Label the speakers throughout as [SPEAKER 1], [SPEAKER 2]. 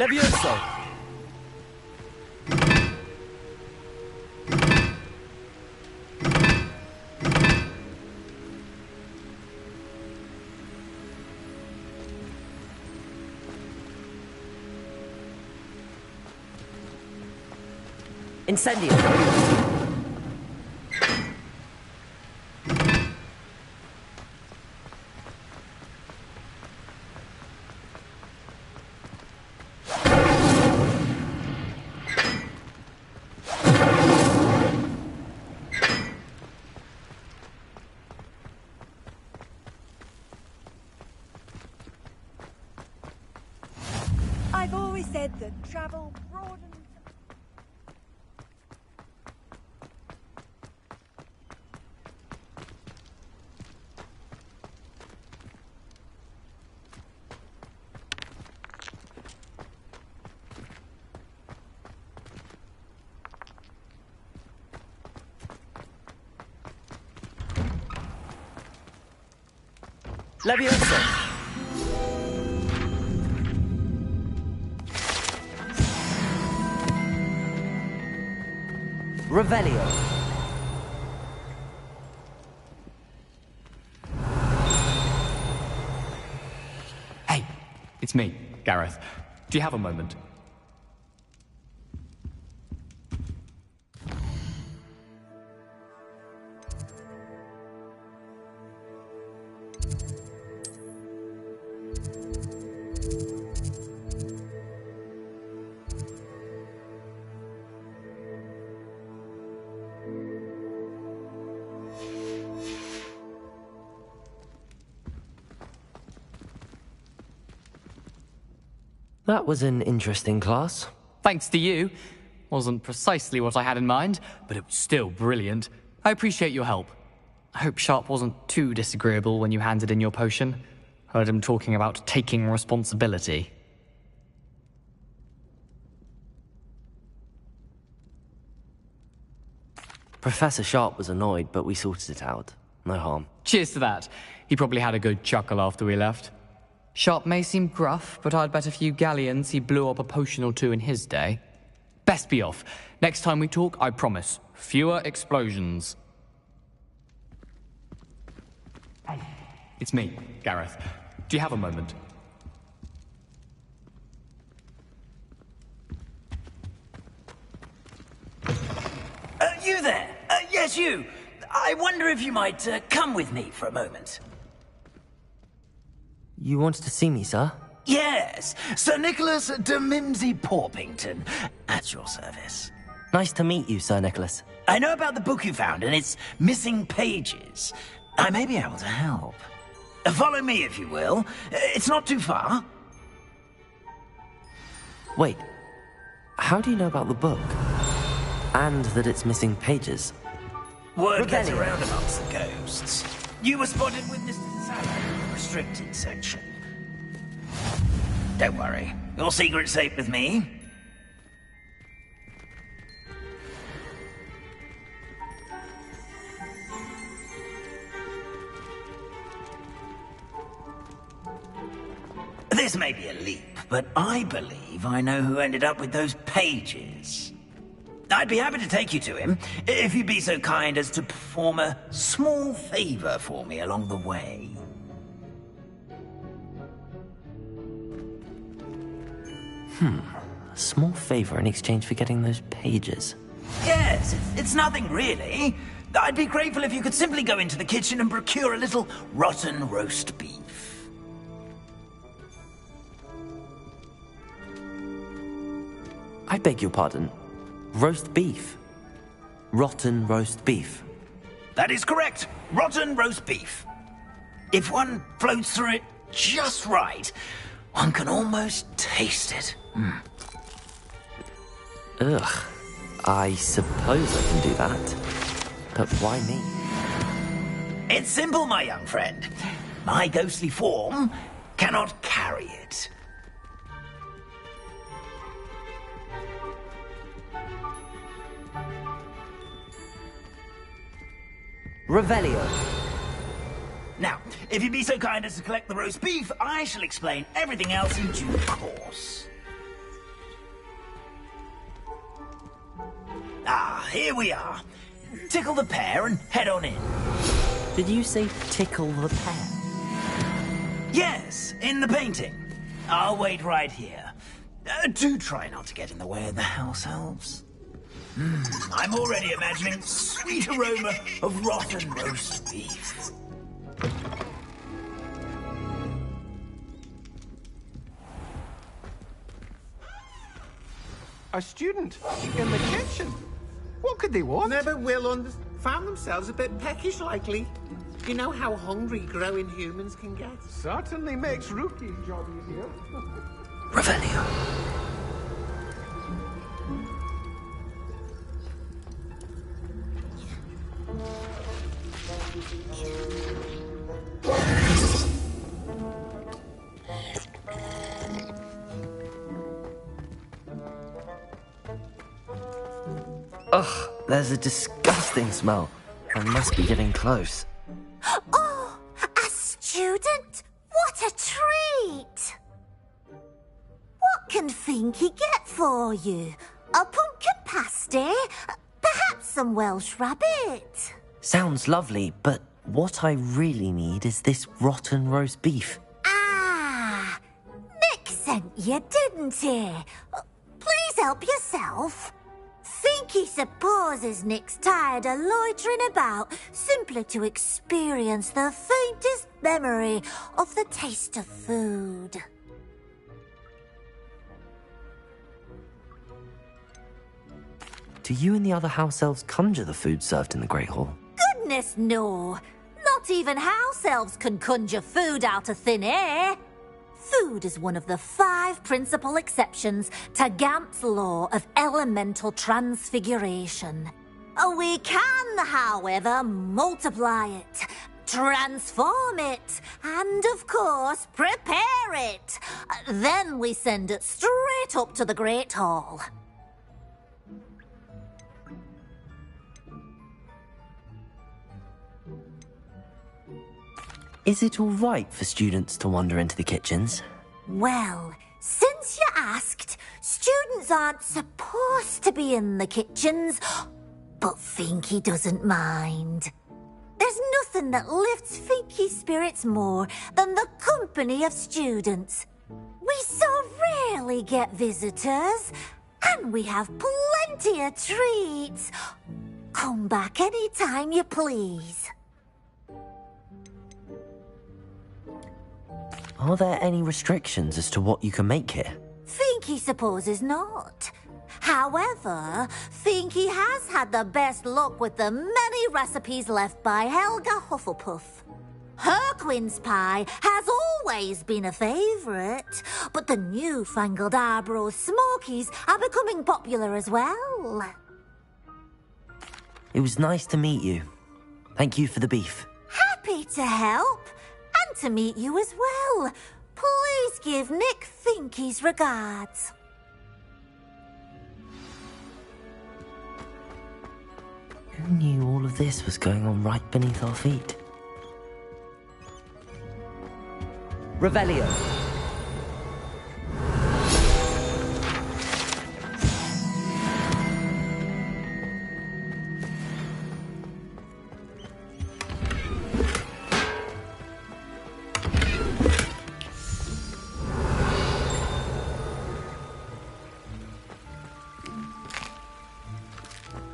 [SPEAKER 1] Levioso!
[SPEAKER 2] Incendio!
[SPEAKER 3] I've always said that travel broadens.
[SPEAKER 2] Levioso! Revelio!
[SPEAKER 4] Hey, it's me, Gareth. Do you have a moment?
[SPEAKER 2] That was an interesting class.
[SPEAKER 4] Thanks to you. Wasn't precisely what I had in mind, but it was still brilliant. I appreciate your help. I hope Sharp wasn't too disagreeable when you handed in your potion. Heard him talking about taking responsibility.
[SPEAKER 2] Professor Sharp was annoyed, but we sorted it out. No harm.
[SPEAKER 4] Cheers to that. He probably had a good chuckle after we left. Sharp may seem gruff, but I'd bet a few galleons he blew up a potion or two in his day. Best be off. Next time we talk, I promise, fewer explosions. Hey, it's me, Gareth. Do you have a moment?
[SPEAKER 5] You there? Yes, you. I wonder if you might come with me for a moment.
[SPEAKER 2] You wanted to see me, sir?
[SPEAKER 5] Yes, Sir Nicholas de Mimsy Porpington, at your service.
[SPEAKER 2] Nice to meet you, Sir Nicholas.
[SPEAKER 5] I know about the book you found and its missing pages. I may be able to help. Follow me, if you will. It's not too far.
[SPEAKER 2] Wait, how do you know about the book? And that it's missing pages?
[SPEAKER 5] Word gets around amongst the ghosts. You were spotted with Mr. Sallow in the restricted section. Don't worry, your secret's safe with me. This may be a leap, but I believe I know who ended up with those pages. I'd be happy to take you to him, if you'd be so kind as to perform a small favor for me along the way.
[SPEAKER 2] A small favor in exchange for getting those pages.
[SPEAKER 5] Yes, it's nothing really. I'd be grateful if you could simply go into the kitchen and procure a little rotten roast beef.
[SPEAKER 2] I beg your pardon. Roast beef. Rotten roast beef.
[SPEAKER 5] That is correct. Rotten roast beef. If one floats through it just right, one can almost taste it.
[SPEAKER 2] Ugh. I suppose I can do that. But why me?
[SPEAKER 5] It's simple, my young friend. My ghostly form cannot carry it.
[SPEAKER 2] Revelio.
[SPEAKER 5] Now, if you'd be so kind as to collect the roast beef, I shall explain everything else in due course. Ah, here we are. Tickle the pear and head on in.
[SPEAKER 2] Did you say tickle the pear?
[SPEAKER 5] Yes, in the painting. I'll wait right here. Do try not to get in the way of the house elves. I'm already imagining sweet aroma of rotten roast beef.
[SPEAKER 1] A student in the kitchen. What could they want?
[SPEAKER 6] Never will found themselves a bit peckish, likely. You know how hungry growing humans can get.
[SPEAKER 1] Certainly makes Rookie's job easier.
[SPEAKER 2] Revelio. Ugh, there's a disgusting smell. I must be getting close.
[SPEAKER 3] Oh, a student? What a treat! What can Finky get for you? A pumpkin pasty? Perhaps some Welsh rabbit?
[SPEAKER 2] Sounds lovely, but what I really need is this rotten roast beef.
[SPEAKER 3] Ah, Nick sent you, didn't he? Please help yourself. Finky supposes Nick's tired of loitering about simply to experience the faintest memory of the taste of food.
[SPEAKER 2] Do you and the other house elves conjure the food served in the Great Hall?
[SPEAKER 3] Goodness, no. Not even house elves can conjure food out of thin air. Food is one of the 5 principal exceptions to Gamp's law of elemental transfiguration. We can, however, multiply it, transform it, and, of course, prepare it. Then we send it straight up to the Great Hall.
[SPEAKER 2] Is it all right for students to wander into the kitchens?
[SPEAKER 3] Well, since you asked, students aren't supposed to be in the kitchens, but Finky doesn't mind. There's nothing that lifts Finky's spirits more than the company of students. We so rarely get visitors, and we have plenty of treats. Come back any time you please.
[SPEAKER 2] Are there any restrictions as to what you can make here?
[SPEAKER 3] Finky supposes not. However, Finky has had the best luck with the many recipes left by Helga Hufflepuff. Her quince pie has always been a favourite, but the newfangled Arbroath Smokies are becoming popular as well.
[SPEAKER 2] It was nice to meet you. Thank you for the beef.
[SPEAKER 3] Happy to help, and to meet you as well. Please give Nick Finky's regards.
[SPEAKER 2] Who knew all of this was going on right beneath our feet? Revelio.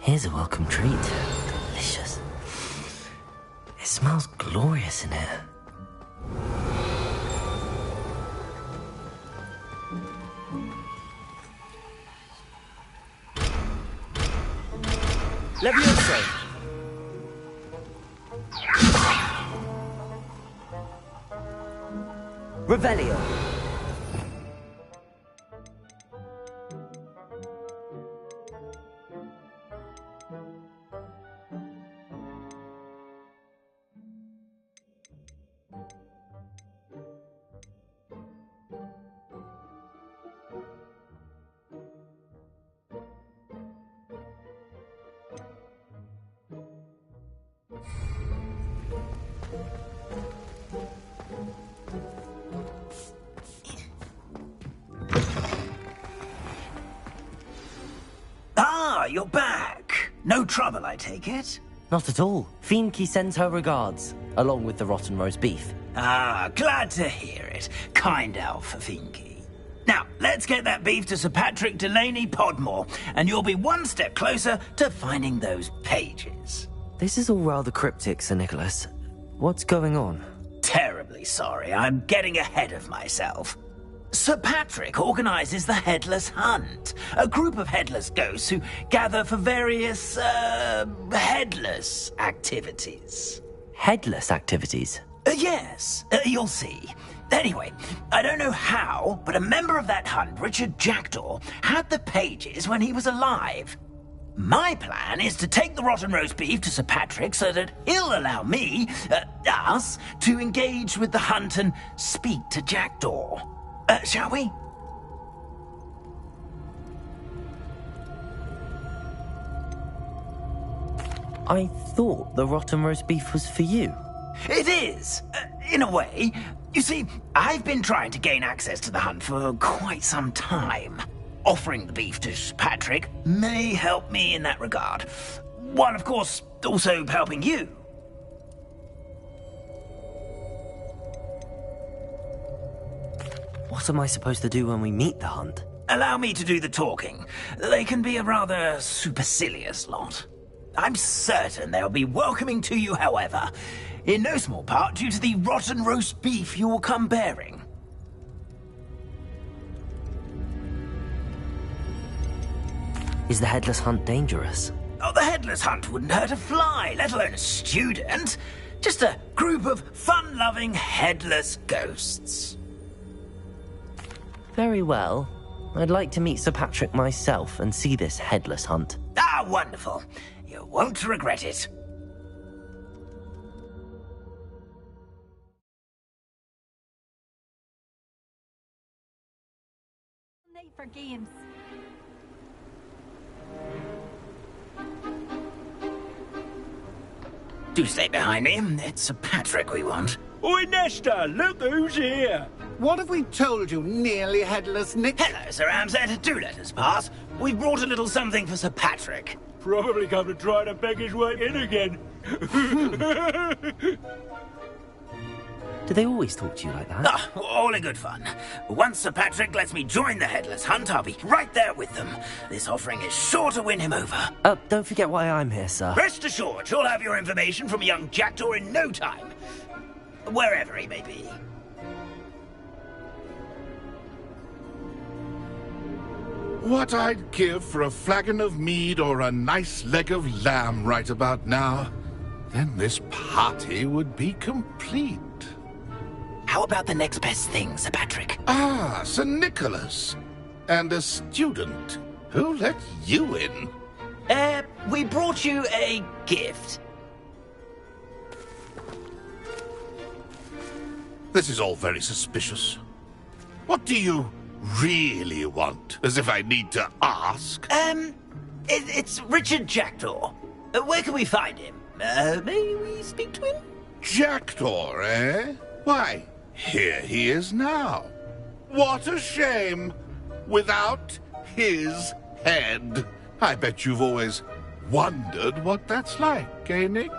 [SPEAKER 2] Here's a welcome treat. Delicious. It smells glorious in here. Levioso. Revelio.
[SPEAKER 5] Ah, you're back. No trouble, I take it?
[SPEAKER 2] Not at all. Fienke sends her regards, along with the rotten roast beef.
[SPEAKER 5] Ah, glad to hear it. Kind elf, Fienke. Now, let's get that beef to Sir Patrick Delaney Podmore, and you'll be one step closer to finding those pages.
[SPEAKER 2] This is all rather cryptic, Sir Nicholas. What's going on?
[SPEAKER 5] Terribly sorry, I'm getting ahead of myself. Sir Patrick organizes the Headless Hunt, a group of headless ghosts who gather for various, headless activities.
[SPEAKER 2] Headless activities?
[SPEAKER 5] Yes, you'll see. Anyway, I don't know how, but a member of that hunt, Richard Jackdaw, had the pages when he was alive. My plan is to take the rotten roast beef to Sir Patrick so that he'll allow me, us, to engage with the hunt and speak to Jackdaw. Shall we?
[SPEAKER 2] I thought the rotten roast beef was for you.
[SPEAKER 5] It is, in a way. You see, I've been trying to gain access to the hunt for quite some time. Offering the beef to Patrick may help me in that regard. While, of course, also helping you.
[SPEAKER 2] What am I supposed to do when we meet the hunt?
[SPEAKER 5] Allow me to do the talking. They can be a rather supercilious lot. I'm certain they'll be welcoming to you, however, in no small part due to the rotten roast beef you'll come bearing.
[SPEAKER 2] Is the headless hunt dangerous?
[SPEAKER 5] Oh, the headless hunt wouldn't hurt a fly, let alone a student. Just a group of fun-loving headless ghosts.
[SPEAKER 2] Very well. I'd like to meet Sir Patrick myself and see this headless hunt.
[SPEAKER 5] Ah, wonderful. You won't regret it.
[SPEAKER 3] Night for games.
[SPEAKER 5] Do stay behind me. It's Sir Patrick we want.
[SPEAKER 7] Oi, Nesta, look who's here.
[SPEAKER 6] What have we told you, nearly headless Nick?
[SPEAKER 5] Hello, Sir Ramsed. Do let us pass. We've brought a little something for Sir Patrick.
[SPEAKER 7] Probably come to try to beg his way in again.
[SPEAKER 2] Do they always talk to you like that?
[SPEAKER 5] Ah, all in good fun. Once Sir Patrick lets me join the Headless Hunt, I'll be right there with them. This offering is sure to win him over.
[SPEAKER 2] Don't forget why I'm here, sir.
[SPEAKER 5] Rest assured, you'll have your information from a young Jackdaw in no time. Wherever he may be.
[SPEAKER 8] What I'd give for a flagon of mead or a nice leg of lamb right about now. Then this party would be complete.
[SPEAKER 5] How about the next best thing, Sir Patrick?
[SPEAKER 8] Ah, Sir Nicholas. And a student. Who let you in?
[SPEAKER 5] We brought you a gift.
[SPEAKER 8] This is all very suspicious. What do you really want? As if I need to ask.
[SPEAKER 5] It's Richard Jackdaw. Where can we find him? May we speak to him?
[SPEAKER 8] Jackdaw, eh? Why, here he is now. What a shame. Without his head. I bet you've always wondered what that's like, eh, Nick?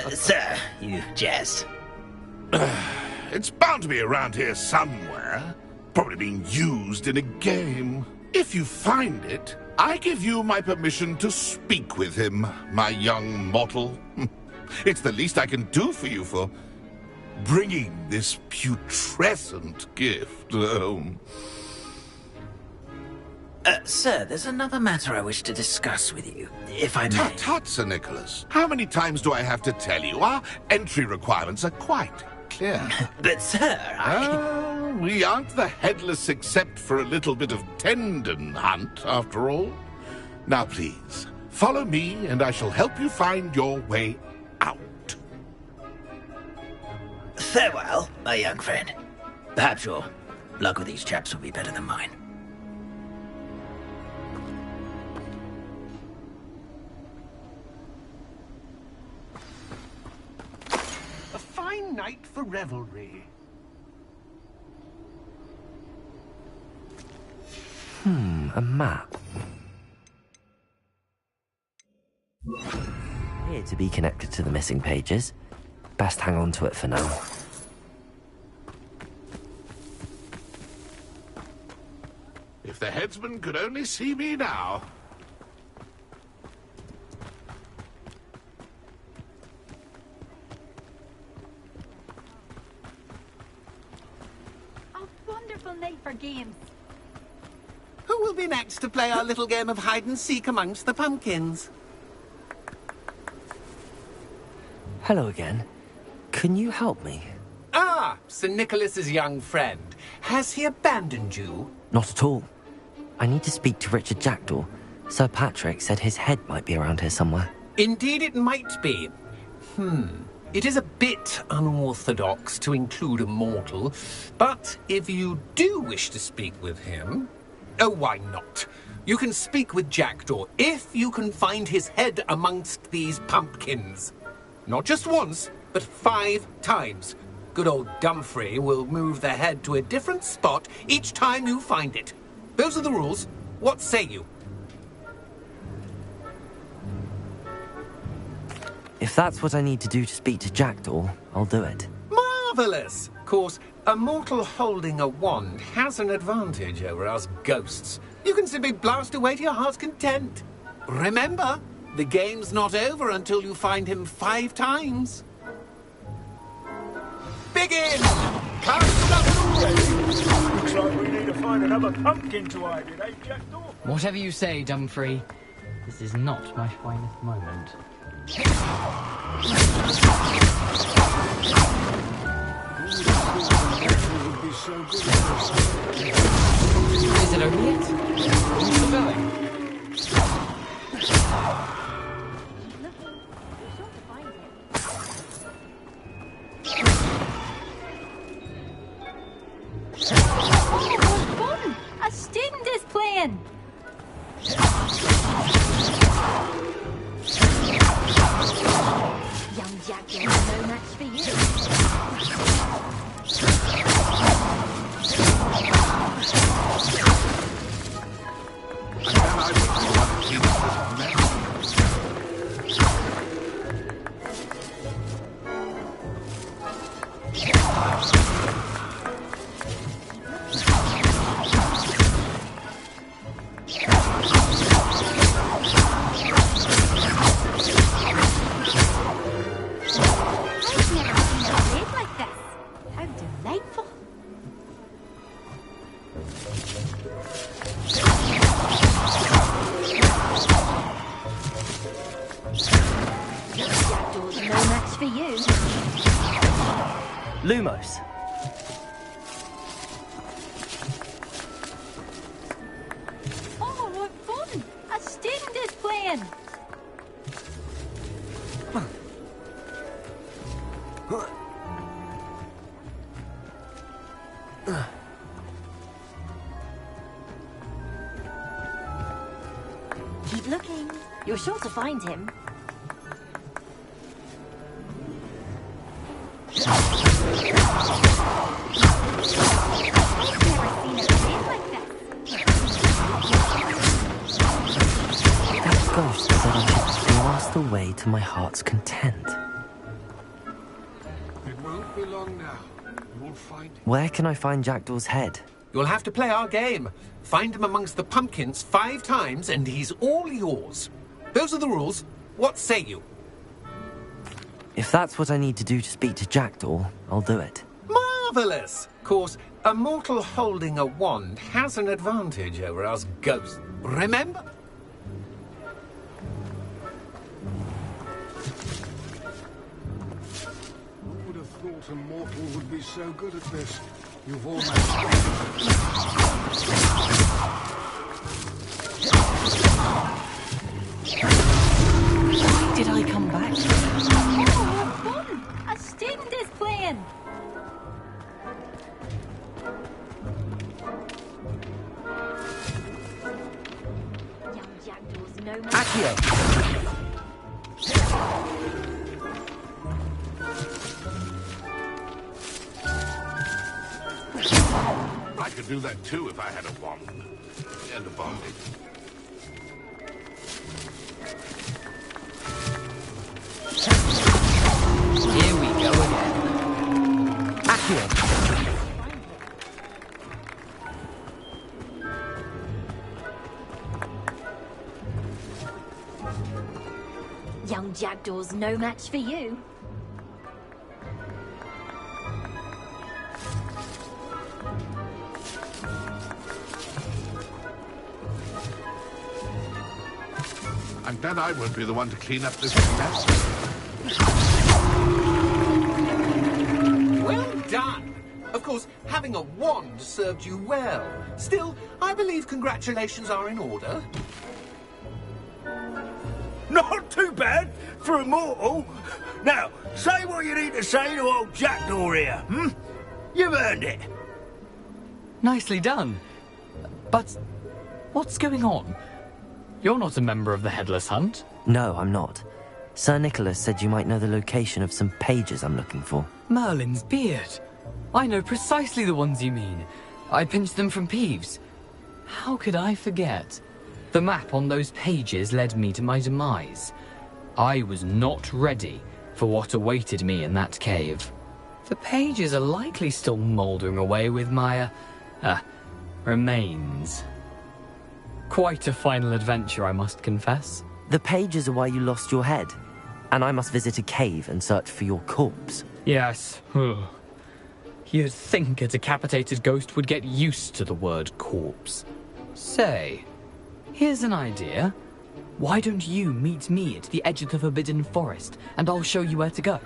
[SPEAKER 5] Sir, you jest.
[SPEAKER 8] It's bound to be around here somewhere. Probably being used in a game. If you find it, I give you my permission to speak with him, my young mortal. It's the least I can do for you for bringing this putrescent gift home.
[SPEAKER 5] Sir, there's another matter I wish to discuss with you, if I may.
[SPEAKER 8] Tut, tut, Sir Nicholas. How many times do I have to tell you? Our entry requirements are quite clear.
[SPEAKER 5] But, sir,
[SPEAKER 8] We aren't the headless except for a little bit of tendon hunt, after all. Now, please, follow me, and I shall help you find your way out.
[SPEAKER 5] Farewell, my young friend. Perhaps your luck with these chaps will be better than mine.
[SPEAKER 1] A fine night for revelry.
[SPEAKER 2] A map. Here to be connected to the missing pages. Best hang on to it for now.
[SPEAKER 8] If the headsman could only see me now.
[SPEAKER 9] A wonderful night for games.
[SPEAKER 6] Who will be next to play our little game of hide-and-seek amongst the pumpkins?
[SPEAKER 2] Hello again. Can you help me?
[SPEAKER 10] Ah, Sir Nicholas's young friend. Has he abandoned you?
[SPEAKER 2] Not at all. I need to speak to Richard Jackdaw. Sir Patrick said his head might be around here somewhere.
[SPEAKER 10] Indeed it might be. It is a bit unorthodox to include a mortal, but if you do wish to speak with him... Oh, why not? You can speak with Jackdaw if you can find his head amongst these pumpkins. Not just once, but 5 times. Good old Dumfrey will move the head to a different spot each time you find it. Those are the rules. What say you?
[SPEAKER 2] If that's what I need to do to speak to Jackdaw, I'll do it.
[SPEAKER 10] Marvellous! Of course, a mortal holding a wand has an advantage over us ghosts. You can simply blast away to your heart's content. Remember, the game's not over until you find him 5 times. Begin! Cast up!
[SPEAKER 7] Looks like we need to find another pumpkin to hide in, eh, Jackdaw?
[SPEAKER 4] Whatever you say, Dumfrey. This is not my finest moment. Is it over yet? Who's the going?
[SPEAKER 9] Oh, what fun! A student is playing! Young Jack is no match for you.
[SPEAKER 8] And then I would be one keep this man.
[SPEAKER 9] I've never seen a blade like this. How delightful. Jackdaw's no match for you.
[SPEAKER 2] Lumos!
[SPEAKER 9] Oh, what fun! A student is playing.
[SPEAKER 11] Keep looking. You're sure to find him.
[SPEAKER 9] I've never seen a blade like this.
[SPEAKER 2] That ghost said I should blast away to my heart's content.
[SPEAKER 12] It won't be long now. You'll find him.
[SPEAKER 2] Where can I find Jackdaw's head?
[SPEAKER 10] You'll have to play our game. Find him amongst the pumpkins 5 times and he's all yours. Those are the rules. What say you?
[SPEAKER 2] If that's what I need to do to speak to Jackdaw, I'll do it.
[SPEAKER 10] Marvellous! Of course, a mortal holding a wand has an advantage over us ghosts. Remember?
[SPEAKER 12] Who would have thought a mortal would be so good at this? You've almost...
[SPEAKER 4] Why did I come back?
[SPEAKER 9] Oh, what fun! A student is playing.
[SPEAKER 11] Young Jackdaw's no match.
[SPEAKER 2] Accio!
[SPEAKER 8] I could do that too if I had a wand. And a bondage.
[SPEAKER 11] Young jackdaw's no match for you.
[SPEAKER 8] I'm glad I won't be the one to clean up this mess.
[SPEAKER 10] Well done! Of course, having a wand served you well. Still, I believe congratulations are in order.
[SPEAKER 7] Not too bad for a mortal. Now, say what you need to say to old Jackdaw here, hmm? You've earned it.
[SPEAKER 4] Nicely done. But what's going on? You're not a member of the Headless Hunt.
[SPEAKER 2] No, I'm not. Sir Nicholas said you might know the location of some pages I'm looking for.
[SPEAKER 4] Merlin's beard. I know precisely the ones you mean. I pinched them from Peeves. How could I forget? The map on those pages led me to my demise. I was not ready for what awaited me in that cave. The pages are likely still mouldering away with my, remains. Quite a final adventure, I must confess.
[SPEAKER 2] The pages are why you lost your head, and I must visit a cave and search for your corpse.
[SPEAKER 4] Yes. You'd think a decapitated ghost would get used to the word corpse. Say, here's an idea. Why don't you meet me at the edge of the Forbidden Forest, and I'll show you where to go?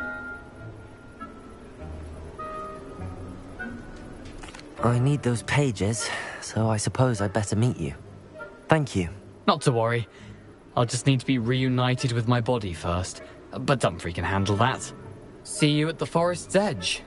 [SPEAKER 2] I need those pages, so I suppose I'd better meet you. Thank you.
[SPEAKER 4] Not to worry. I'll just need to be reunited with my body first. But Dumfries can handle that. See you at the forest's edge.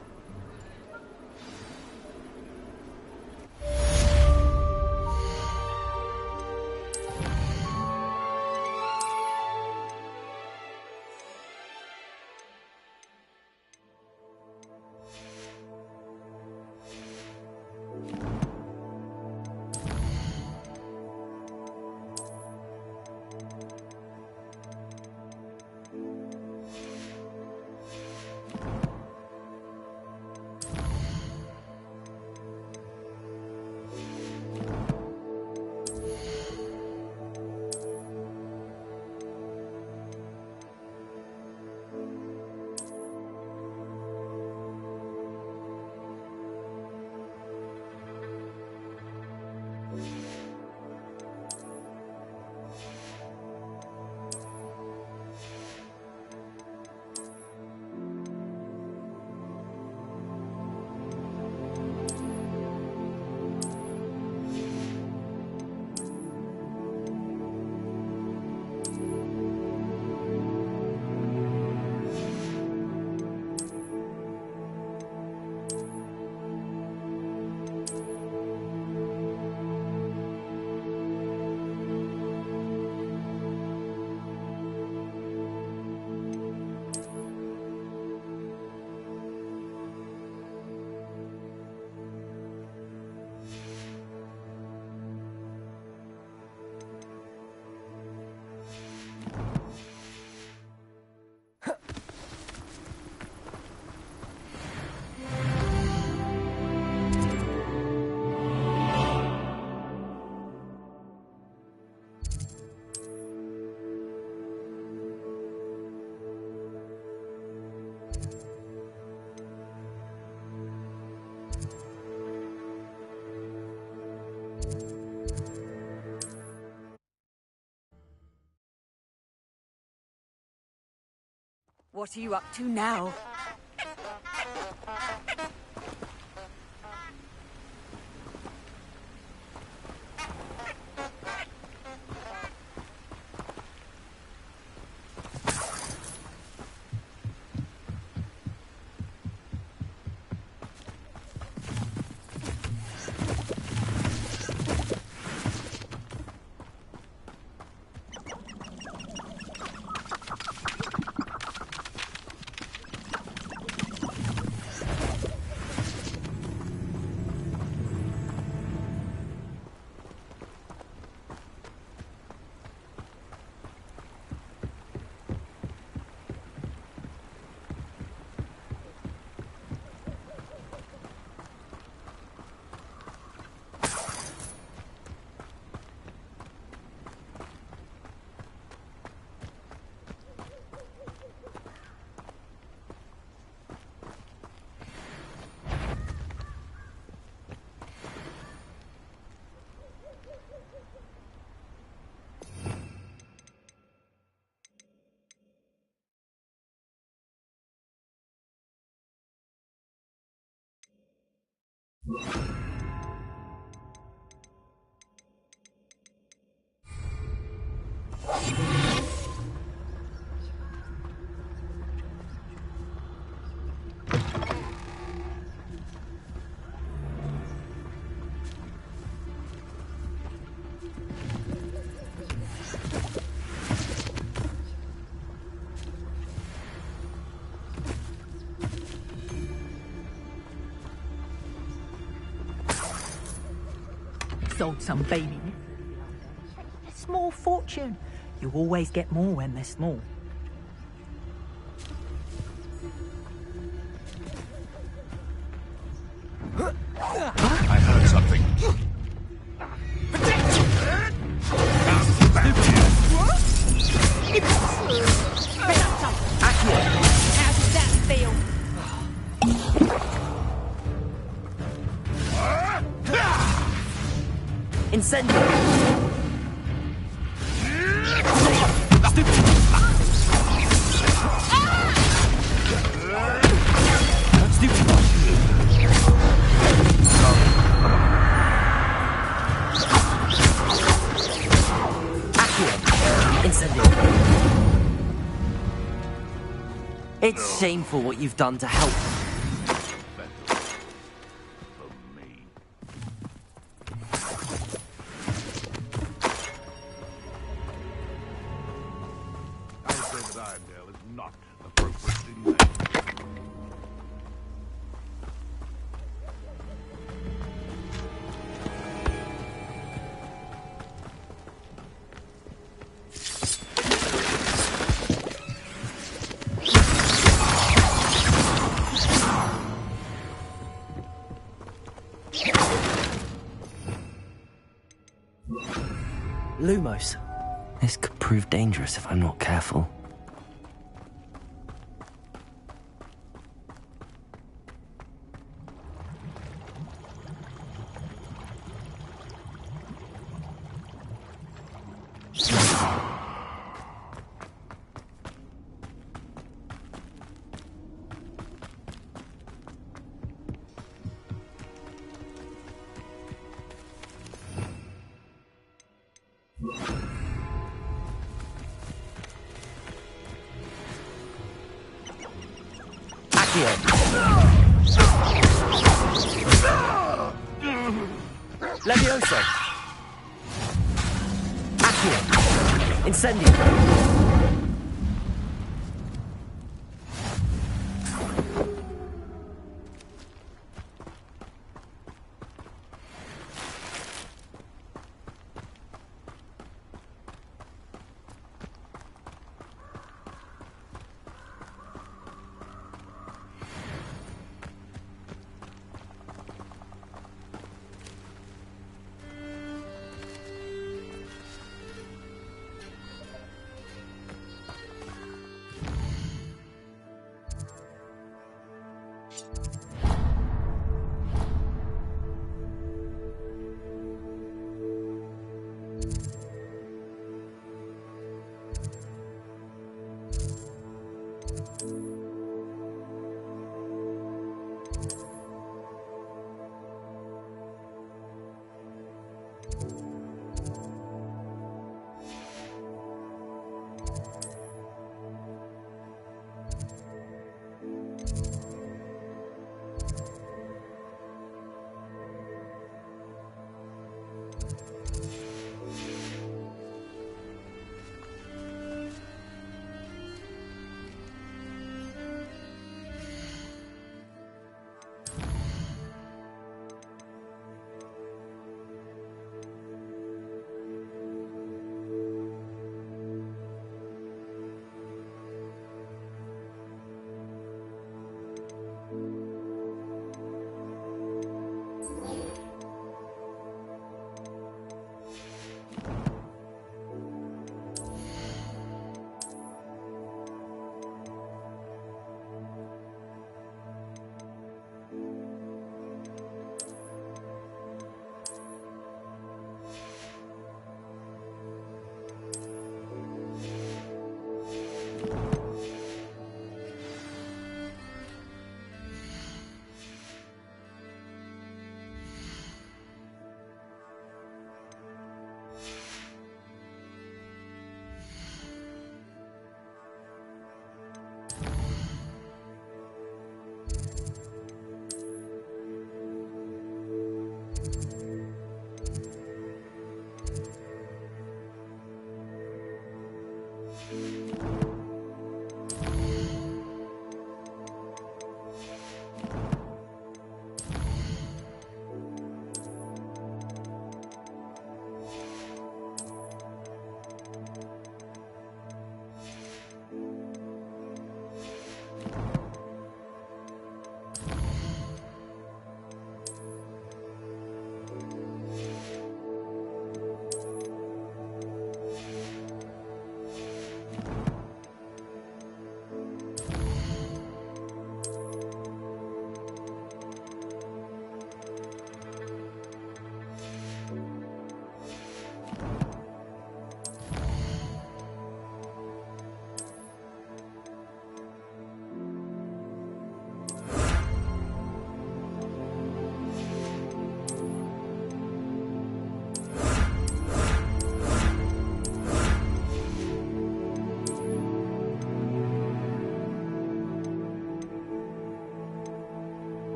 [SPEAKER 13] What are you up to now? Sold some baby. A small fortune. You always get more when they're small.
[SPEAKER 8] I heard something.
[SPEAKER 9] How does that feel?
[SPEAKER 2] Incendio! It's shameful what you've done to help.
[SPEAKER 8] I say that Irondale is not appropriately named.
[SPEAKER 2] Lumos. This could prove dangerous if I'm not careful. Levioso! Accio! Incendio!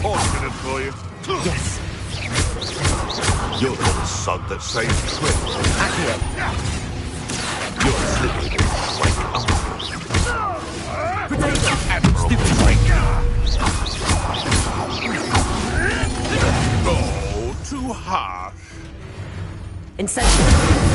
[SPEAKER 8] Fortunate for you.
[SPEAKER 2] Yes.
[SPEAKER 8] You're the little sod that saves Trip.
[SPEAKER 2] Accurate.
[SPEAKER 8] You're slippery little
[SPEAKER 2] Potato.
[SPEAKER 8] Admirable break. Oh, too harsh.
[SPEAKER 2] Incendiary.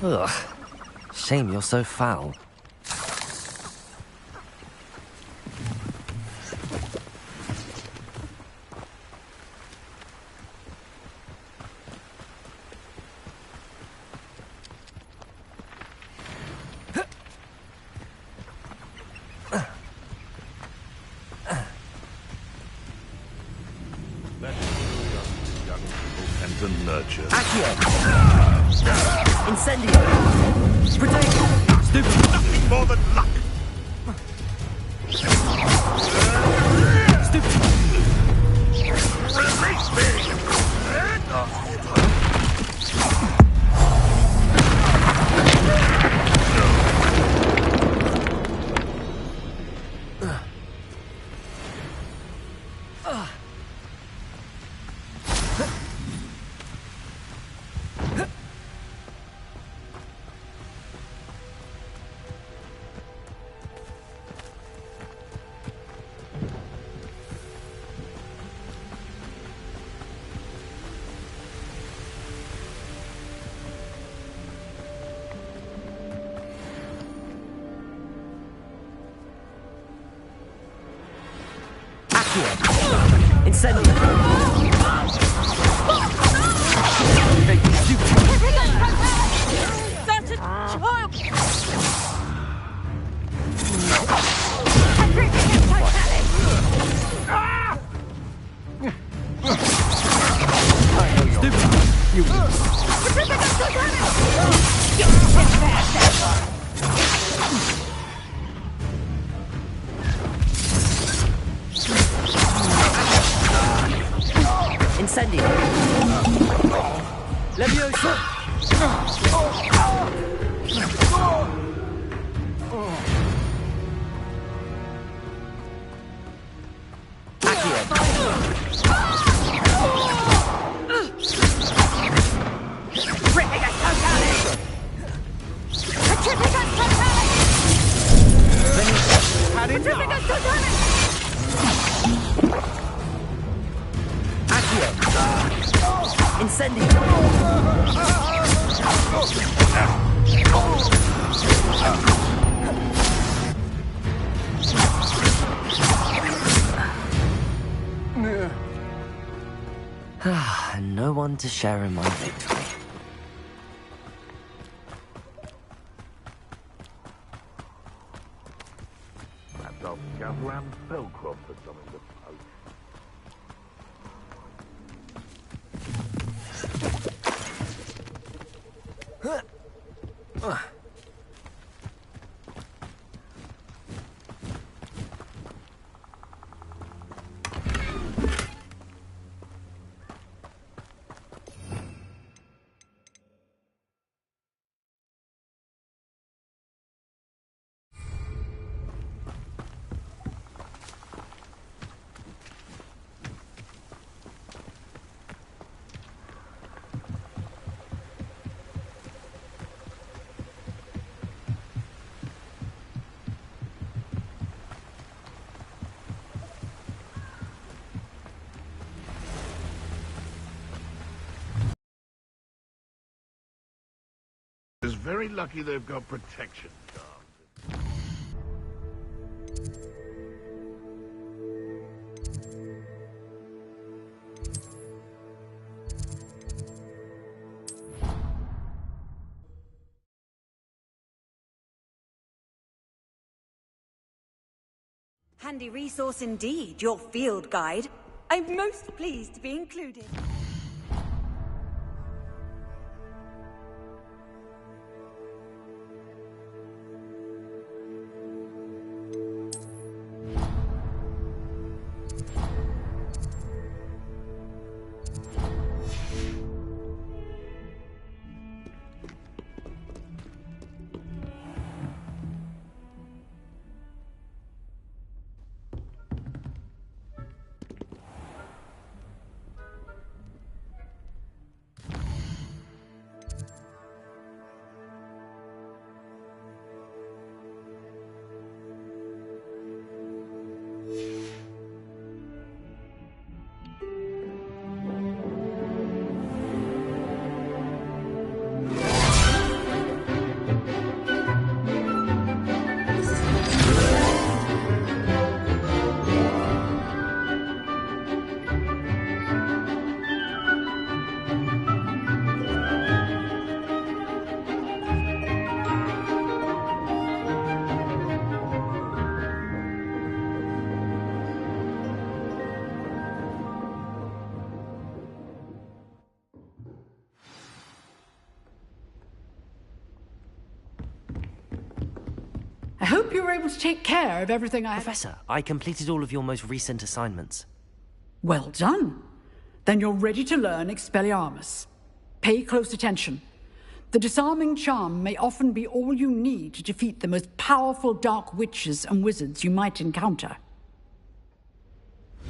[SPEAKER 2] Ugh. Shame you're so foul.
[SPEAKER 8] Young people tend to nurture.
[SPEAKER 2] Accio! Incendio! Potato! Stupid!
[SPEAKER 8] Nothing more than luck.
[SPEAKER 2] Stupid!
[SPEAKER 8] Release me!
[SPEAKER 2] Incendio!
[SPEAKER 14] That's a child!
[SPEAKER 2] Incendio! Leviosa! And no one to share in my victory.
[SPEAKER 15] Perhaps I'll scout around Spellcroft for something to poke.
[SPEAKER 8] It's very lucky they've got protection guards.
[SPEAKER 16] Handy resource indeed, your field guide. I'm most pleased to be included.
[SPEAKER 17] I hope you were able to take care of everything I...
[SPEAKER 2] Professor, I completed all of your most recent assignments.
[SPEAKER 17] Well done. Then you're ready to learn Expelliarmus. Pay close attention. The disarming charm may often be all you need to defeat the most powerful dark witches and wizards you might encounter.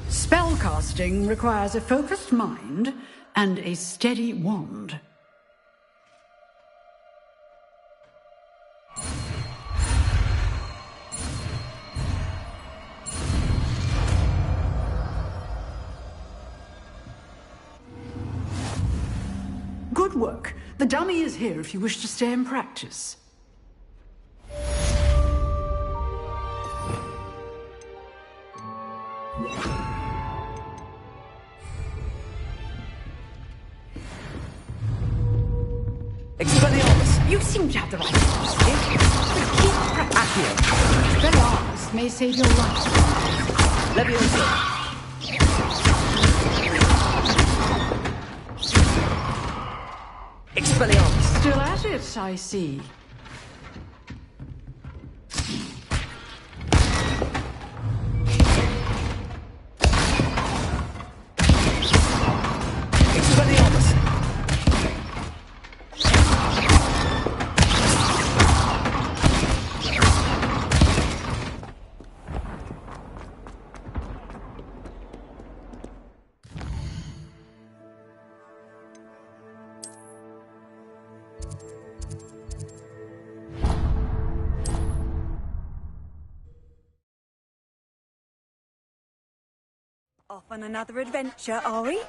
[SPEAKER 17] Spellcasting requires a focused mind and a steady wand. Good work. The dummy is here if you wish to stay and practice.
[SPEAKER 2] Expelliarmus!
[SPEAKER 17] You seem to have the right answer. But keep practicing. Expelliarmus may save your life.
[SPEAKER 2] Leviosa! Expelliarmus!
[SPEAKER 17] Still at it, I see.
[SPEAKER 2] Expelliarmus!
[SPEAKER 16] Off on another adventure, are we?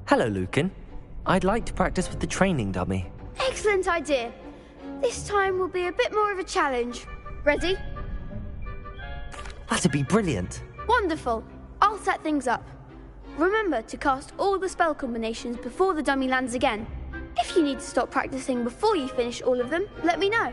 [SPEAKER 2] Hello, Lucan. I'd like to practice with the training dummy.
[SPEAKER 9] Excellent idea. This time will be a bit more of a challenge. Ready?
[SPEAKER 2] That'd be brilliant.
[SPEAKER 9] Wonderful. I'll set things up. Remember to cast all the spell combinations before the dummy lands again. If you need to stop practicing before you finish all of them, let me know.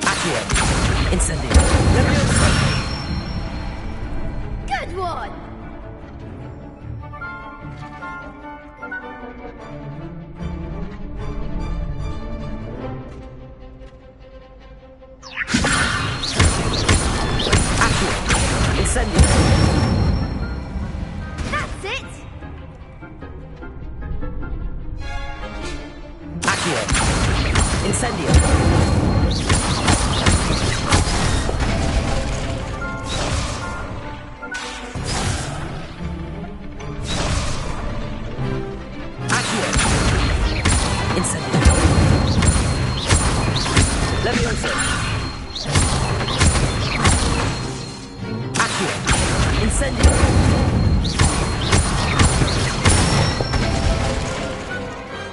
[SPEAKER 2] Accio. Incendio.
[SPEAKER 9] Good one!
[SPEAKER 2] Accio. Incendio.
[SPEAKER 9] That's it!
[SPEAKER 2] Accio. Incendio. Leviosa. Accio. Incendio.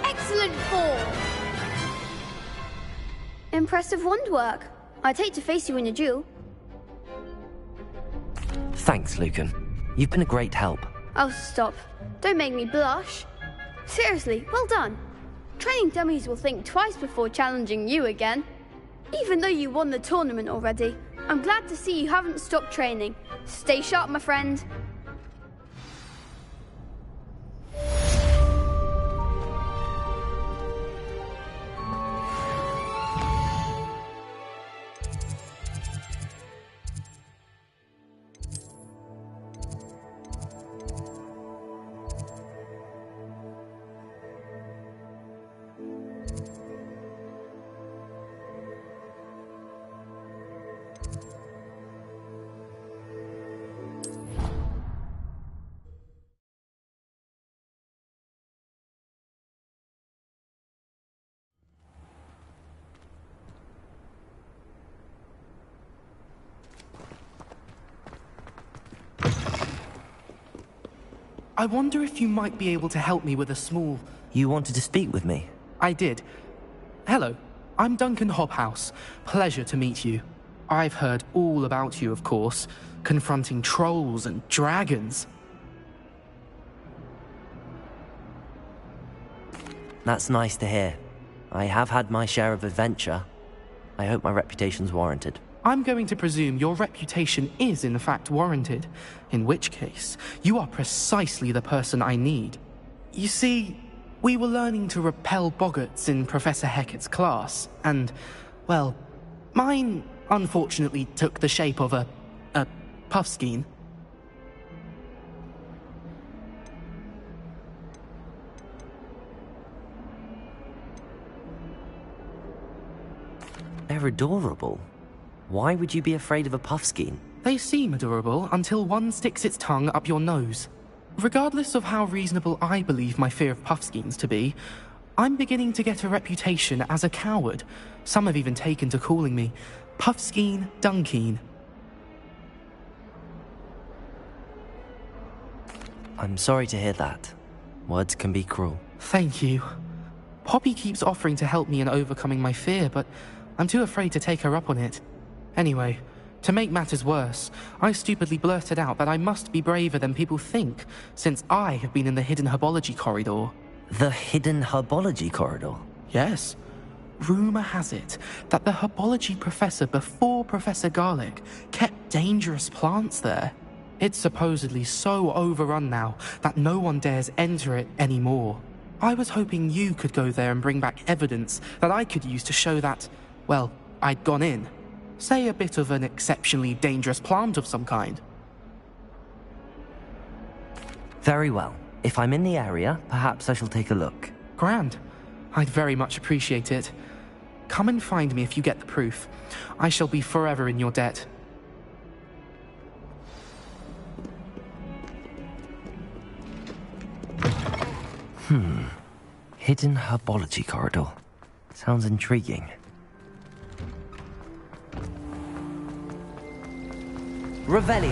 [SPEAKER 9] Excellent form! Impressive wand work. I'd hate to face you in a duel.
[SPEAKER 2] Thanks, Lucan. You've been a great help.
[SPEAKER 9] Oh, stop. Don't make me blush. Seriously, well done. Training dummies will think twice before challenging you again. Even though you won the tournament already, I'm glad to see you haven't stopped training. Stay sharp, my friend.
[SPEAKER 14] I wonder if you might be able to help me with a small...
[SPEAKER 2] You wanted to speak with me?
[SPEAKER 14] I did. Hello, I'm Duncan Hobhouse. Pleasure to meet you. I've heard all about you, of course, confronting trolls and dragons.
[SPEAKER 2] That's nice to hear. I have had my share of adventure. I hope my reputation's warranted.
[SPEAKER 14] I'm going to presume your reputation is in fact warranted, in which case, you are precisely the person I need. You see, we were learning to repel boggarts in Professor Hecat's class, and, well, mine unfortunately took the shape of a puffskein.
[SPEAKER 2] They're adorable. Why would you be afraid of a puffskein?
[SPEAKER 14] They seem adorable until one sticks its tongue up your nose. Regardless of how reasonable I believe my fear of puffskeins to be, I'm beginning to get a reputation as a coward. Some have even taken to calling me Puffskein Dunkeen.
[SPEAKER 2] I'm sorry to hear that. Words can be cruel.
[SPEAKER 14] Thank you. Poppy keeps offering to help me in overcoming my fear, but I'm too afraid to take her up on it. Anyway, to make matters worse, I stupidly blurted out that I must be braver than people think, since I have been in the hidden herbology corridor.
[SPEAKER 2] The hidden herbology corridor?
[SPEAKER 14] Yes. Rumour has it that the herbology professor before Professor Garlic kept dangerous plants there. It's supposedly so overrun now that no one dares enter it anymore. I was hoping you could go there and bring back evidence that I could use to show that, well, I'd gone in. Say a bit of an exceptionally dangerous plant of some kind.
[SPEAKER 2] Very well. If I'm in the area, perhaps I shall take a look.
[SPEAKER 14] Grand. I'd very much appreciate it. Come and find me if you get the proof. I shall be forever in your debt.
[SPEAKER 2] Hidden herbology corridor. Sounds intriguing. Revelio.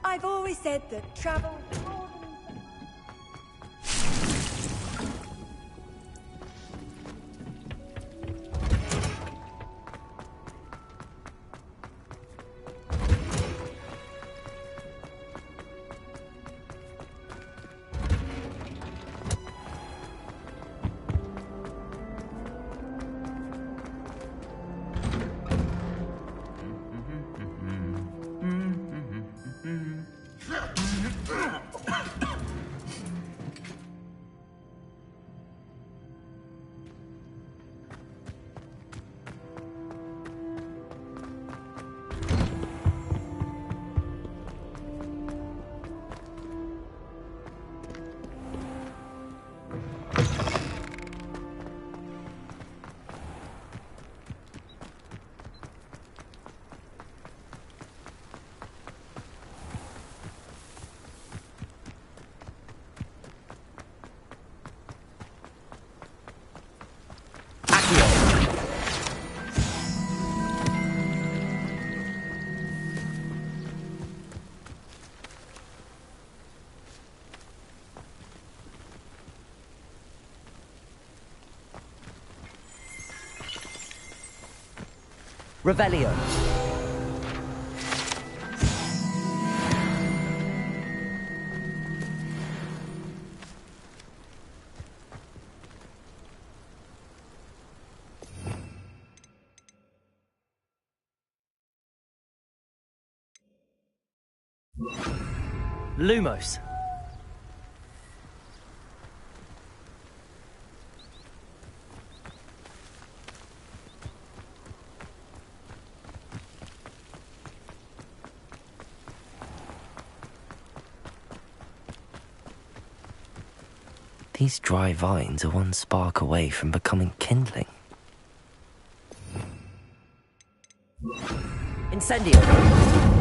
[SPEAKER 16] I've always said that travel...
[SPEAKER 2] Revelio. Lumos. These dry vines are one spark away from becoming kindling. Incendio!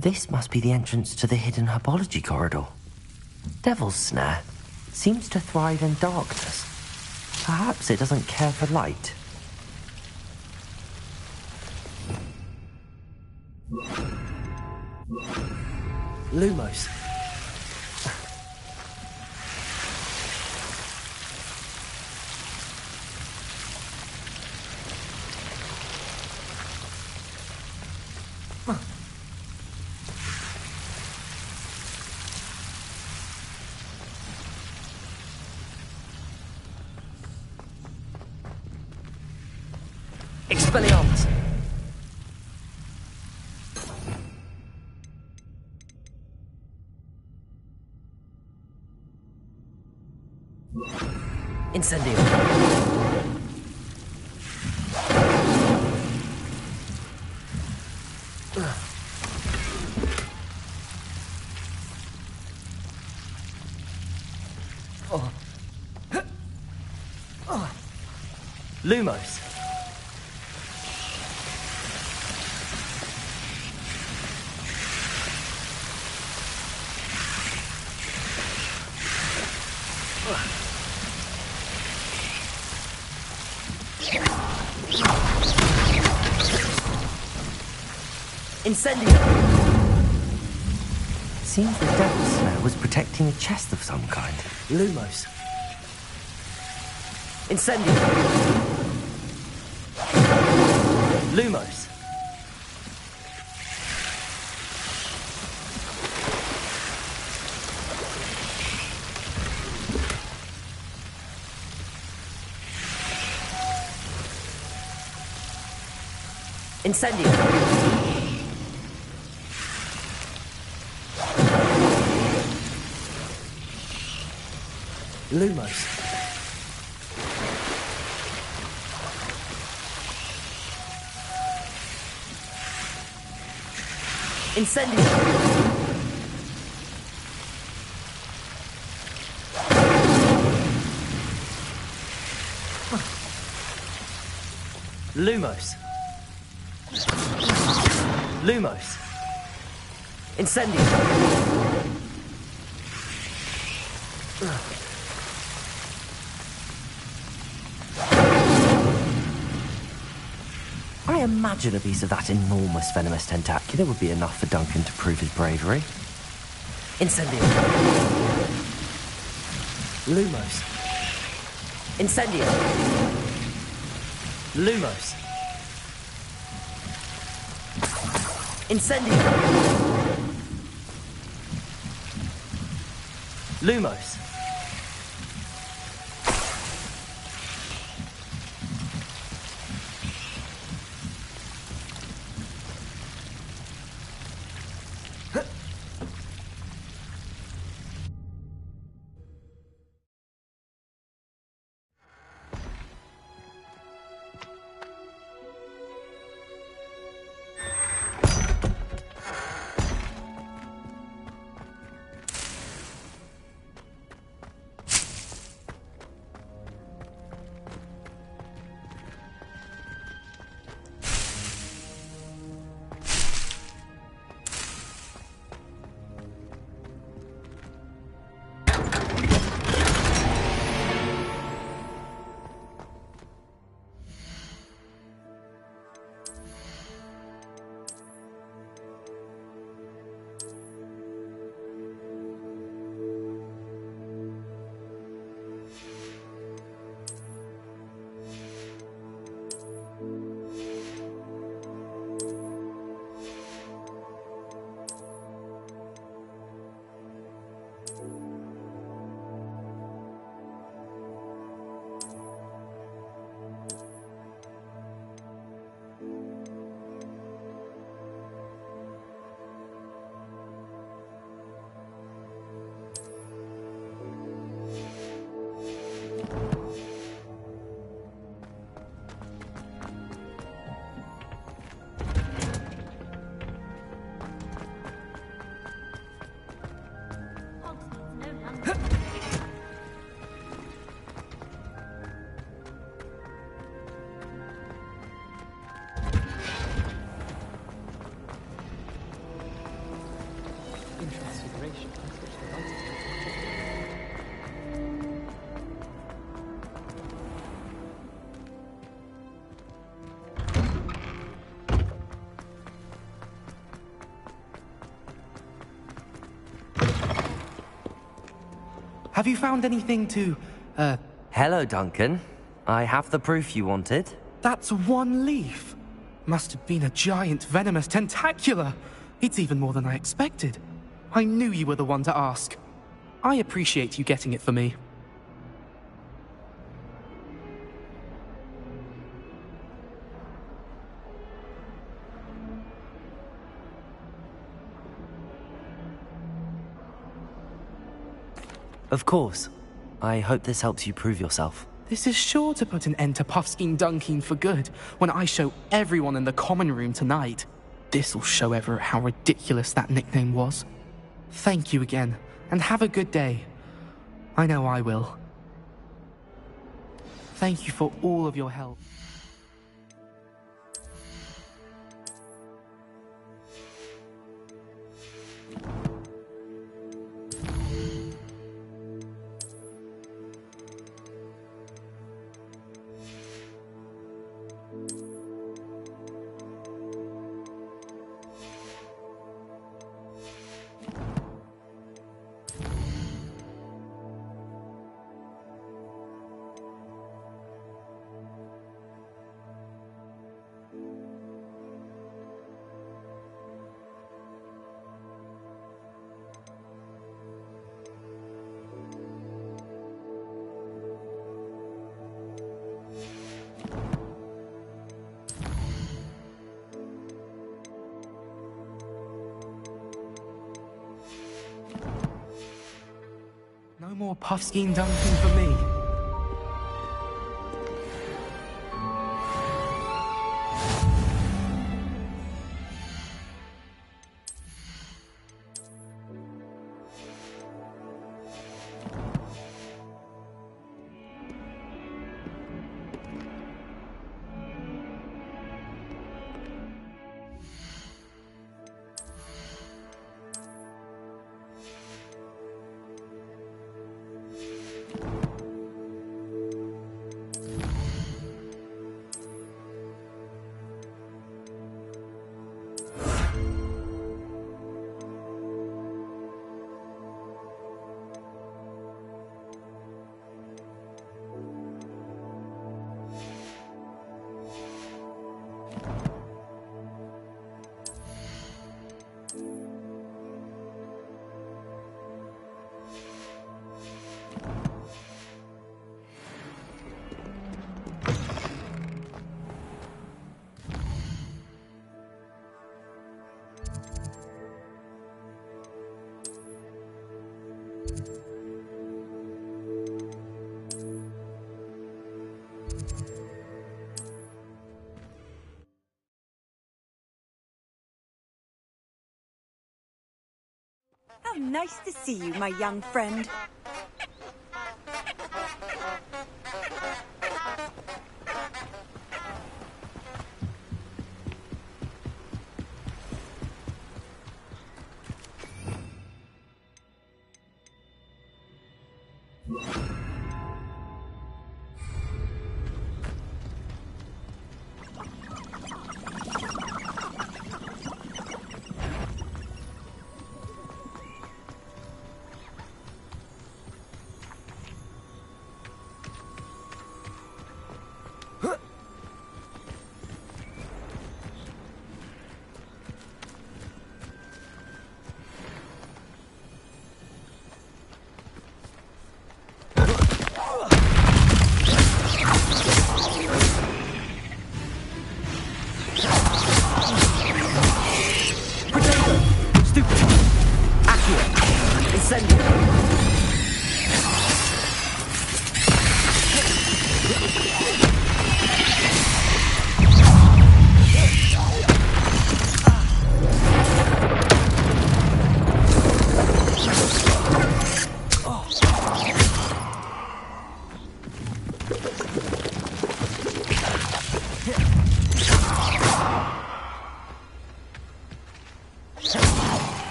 [SPEAKER 2] This must be the entrance to the hidden herbology corridor. Devil's Snare seems to thrive in darkness. Perhaps it doesn't care for light.
[SPEAKER 18] Lumos. Expelliarmus. Incendio. Lumos. Incendio.
[SPEAKER 2] Seems the Devil's Snare was protecting a chest of some kind.
[SPEAKER 18] Lumos. Incendio.
[SPEAKER 2] Lumos.
[SPEAKER 18] Incendio. Lumos. Incendio. Lumos. Lumos. Incendio.
[SPEAKER 2] I imagine a piece of that enormous venomous tentacula would be enough for Duncan to prove his bravery.
[SPEAKER 18] Incendio. Lumos. Incendio. Lumos. Incendio. Lumos.
[SPEAKER 14] in consideration. Have you found anything to,
[SPEAKER 2] Hello, Duncan. I have the proof you wanted.
[SPEAKER 14] That's one leaf. Must have been a giant venomous tentacula. It's even more than I expected. I knew you were the one to ask. I appreciate you getting it for me.
[SPEAKER 2] Of course. I hope this helps you prove yourself.
[SPEAKER 14] This is sure to put an end to Puffskein Dunkin for good when I show everyone in the common room tonight. This'll show Everett how ridiculous that nickname was. Thank you again, and have a good day. I know I will. Thank you for all of your help. No more Puffskein Dunkin for me.
[SPEAKER 16] How nice to see you, my young friend.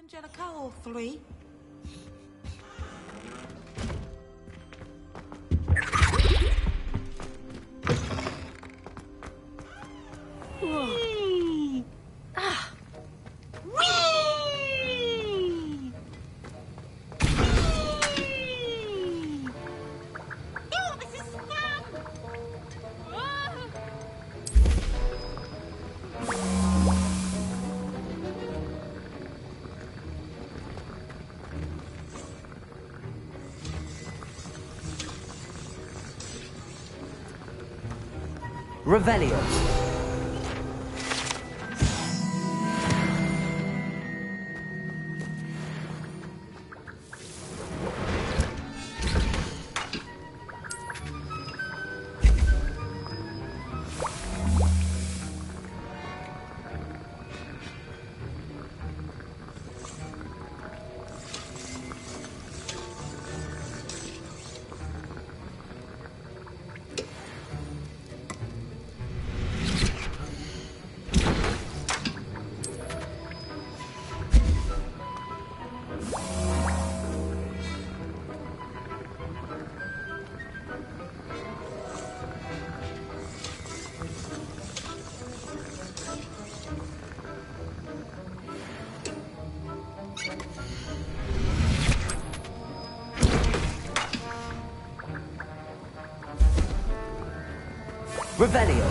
[SPEAKER 16] Angelica, all three.
[SPEAKER 11] Whee! Ah. Whee! Whee! Oh, this is fun! Ah.
[SPEAKER 18] Revelio. Revelio.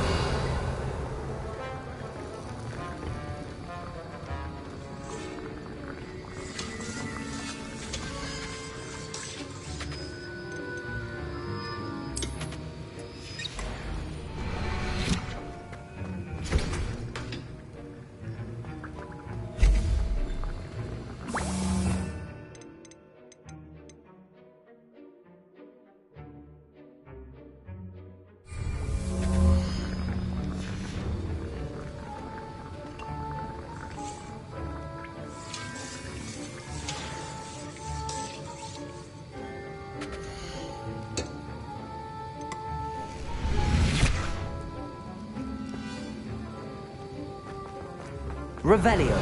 [SPEAKER 18] Revelio.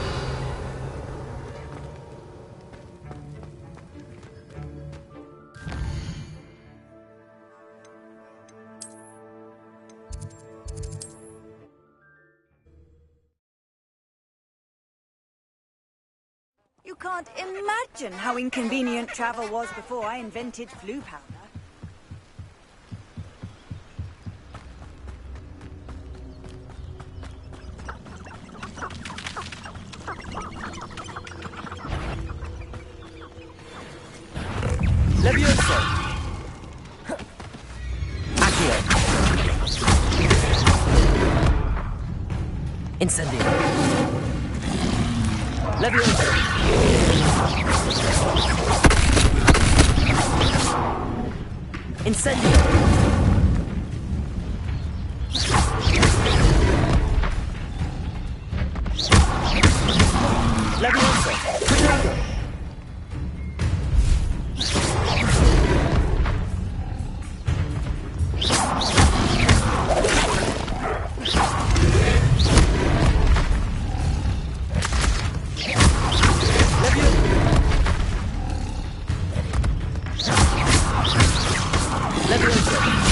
[SPEAKER 16] You can't imagine how inconvenient travel was before I invented flu powder.
[SPEAKER 18] Levioso. Accio. Incendio. Levioso. Incendio. Levioso. Potato. Levioso.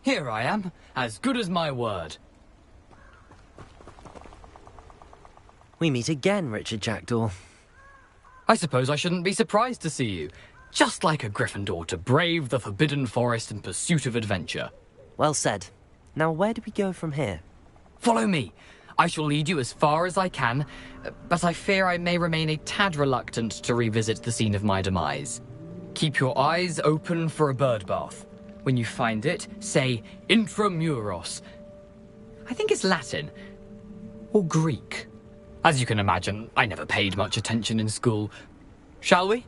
[SPEAKER 4] Here I am, as good as my word.
[SPEAKER 2] We meet again, Richard Jackdaw.
[SPEAKER 4] I suppose I shouldn't be surprised to see you. Just like a Gryffindor to brave the Forbidden Forest in pursuit of adventure.
[SPEAKER 2] Well said. Now where do we go from here?
[SPEAKER 4] Follow me. I shall lead you as far as I can, but I fear I may remain a tad reluctant to revisit the scene of my demise. Keep your eyes open for a bird bath. When you find it, say intramuros. I think it's Latin. Or Greek. As you can imagine, I never paid much attention in school. Shall we?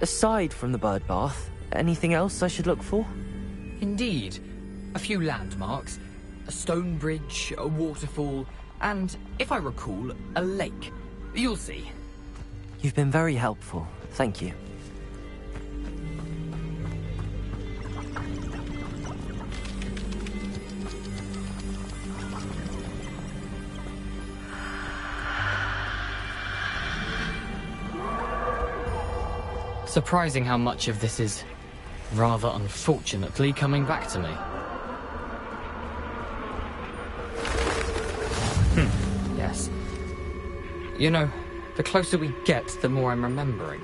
[SPEAKER 2] Aside from the bird bath, anything else I should look for?
[SPEAKER 4] Indeed. A few landmarks, a stone bridge, a waterfall, and, if I recall, a lake. You'll see.
[SPEAKER 2] You've been very helpful. Thank you.
[SPEAKER 4] Surprising how much of this is, rather unfortunately, coming back to me. Yes. You know, the closer we get, the more I'm remembering.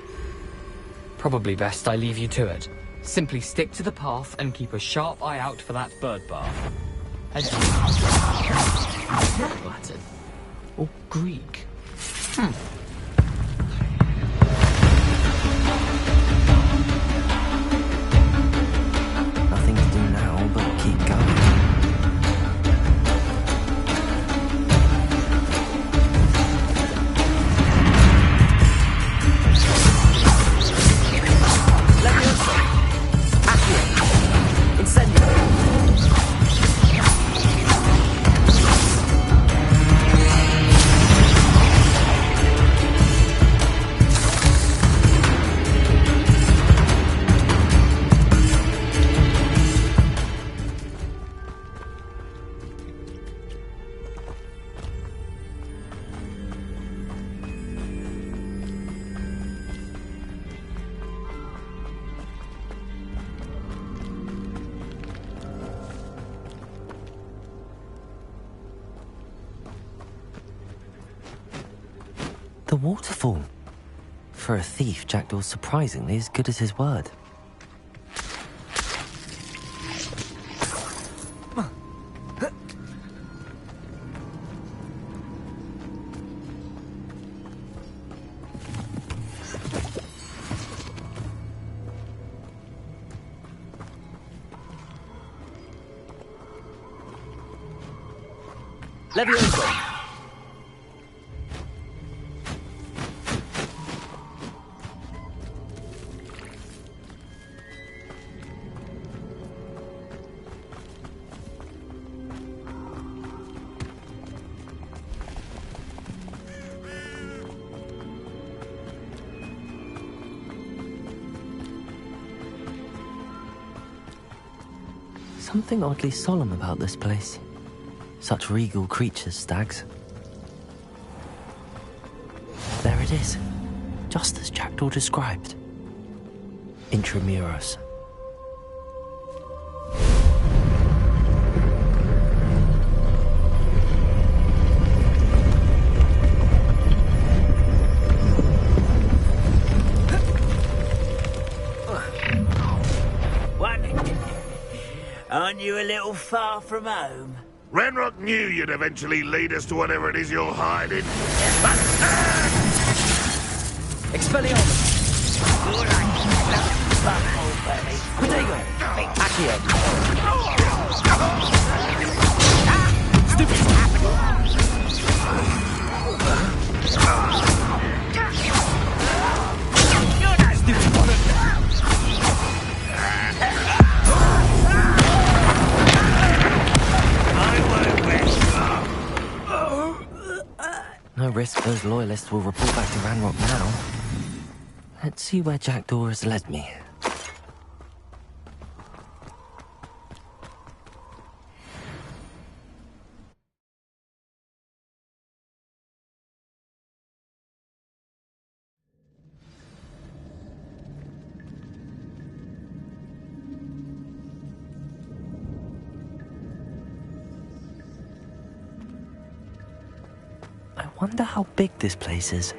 [SPEAKER 4] Probably best I leave you to it. Simply stick to the path and keep a sharp eye out for that bird bath. Latin. Or Greek.
[SPEAKER 2] Nothing to do now but keep going. The waterfall. For a thief, Jackdaw's surprisingly as good as his word.
[SPEAKER 18] Levioso!
[SPEAKER 2] Something oddly solemn about this place. Such regal creatures, stags. There it is, just as Jackdaw described. Intramuros.
[SPEAKER 5] Aren't you a little far from home?
[SPEAKER 8] Renrock knew you'd eventually lead us to whatever it is you're hiding.
[SPEAKER 18] Expelliarmus! Protego! Accio! Stupid!
[SPEAKER 2] No risk those loyalists will report back to Ranrock now. Let's see where Jackdaw has led me. Wonder how big this place is.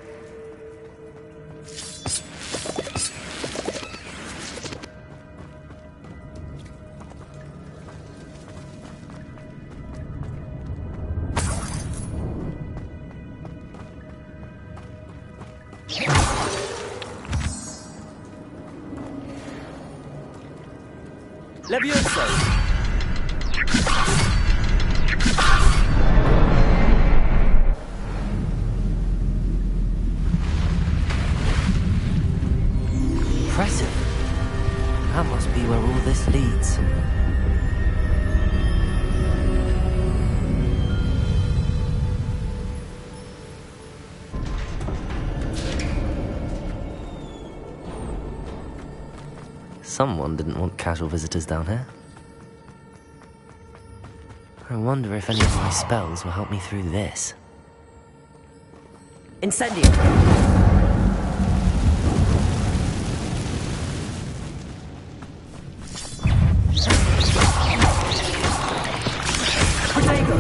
[SPEAKER 18] Levioso!
[SPEAKER 2] Impressive. That must be where all this leads. Someone didn't want casual visitors down here. I wonder if any of my spells will help me through this.
[SPEAKER 18] Incendio! Protego!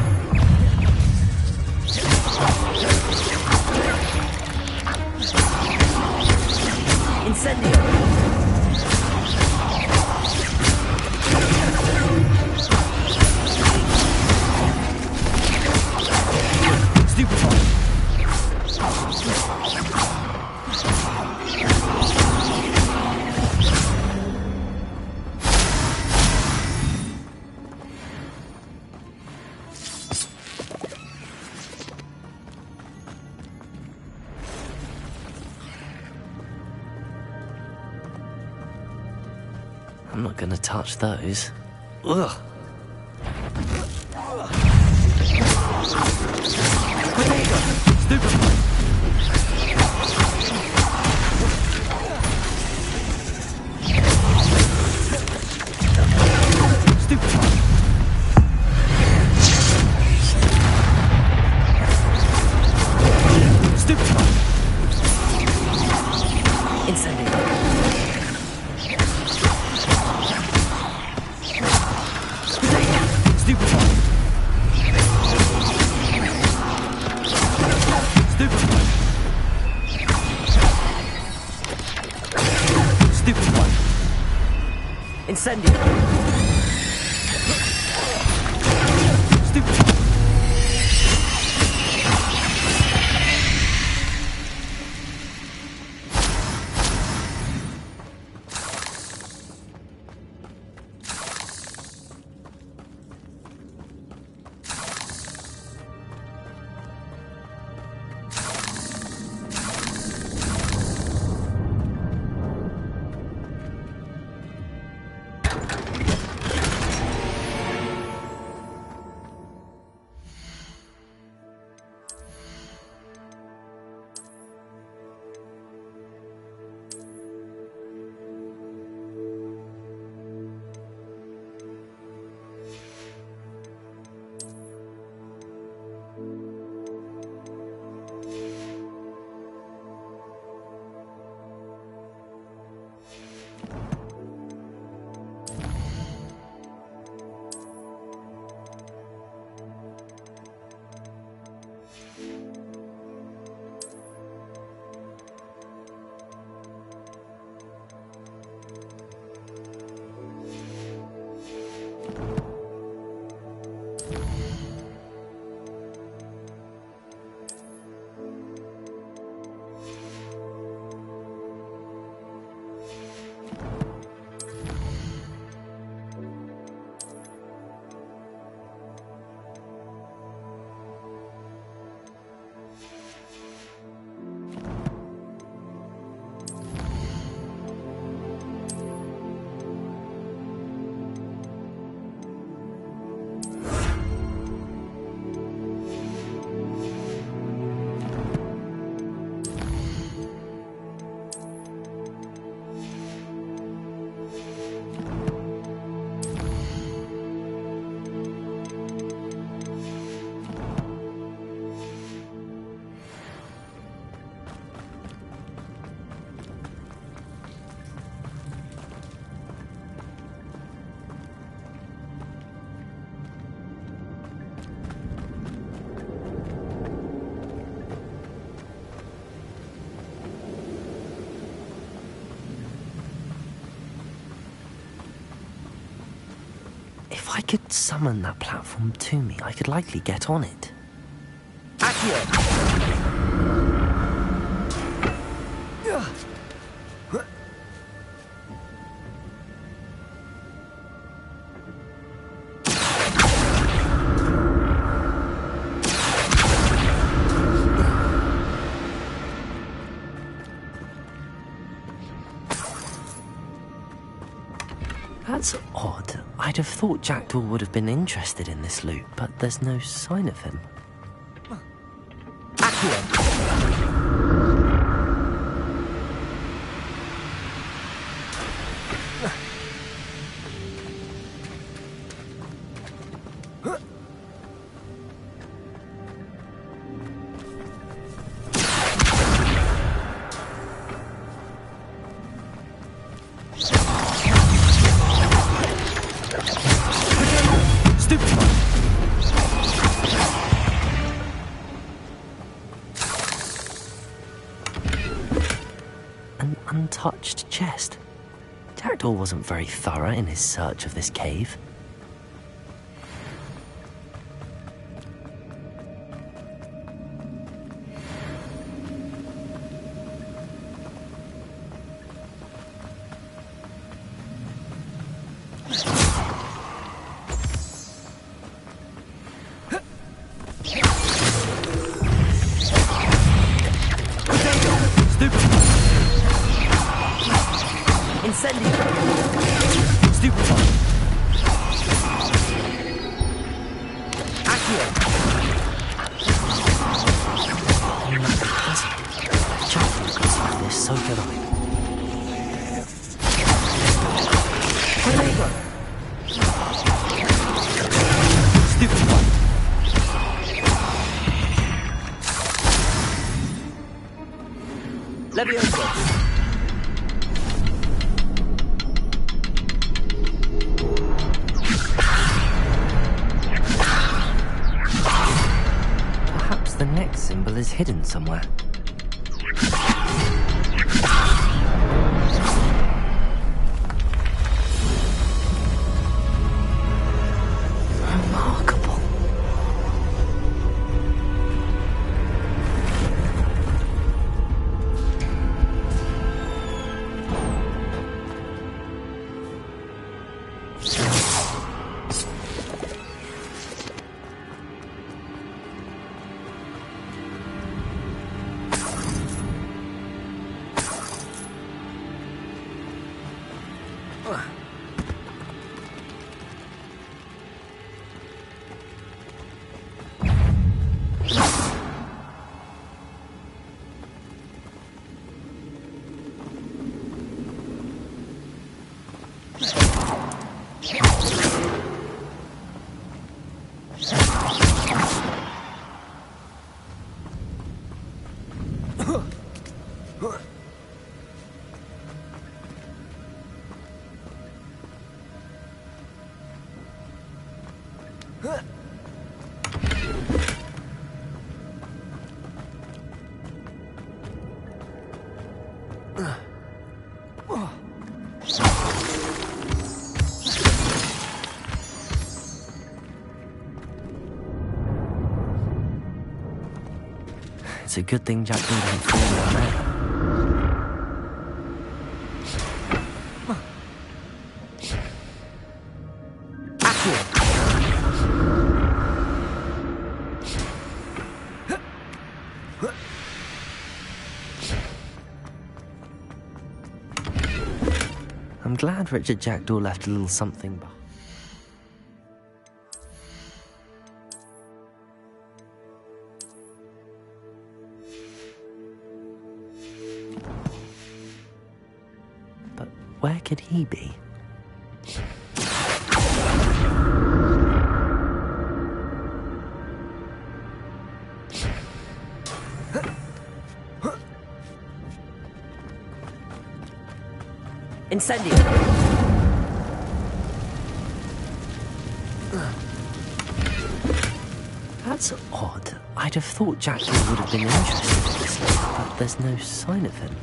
[SPEAKER 18] Incendio!
[SPEAKER 2] I'm not gonna touch those. Ugh.
[SPEAKER 18] Incendio!
[SPEAKER 2] I could summon that platform to me, I could likely get on it. That's odd. I'd have thought Jackdaw would have been interested in this loot, but there's no sign of him. An untouched chest. Jackdaw wasn't very thorough in his search of this cave. Perhaps the next symbol is hidden somewhere. Remarkable. It's a good thing Jackdaw didn't fall down there. I'm glad Richard Jackdaw left a little something behind. But where could he be?
[SPEAKER 18] Incendio!
[SPEAKER 2] That's odd. I'd have thought Jackdaw would have been interested in this, but there's no sign of him.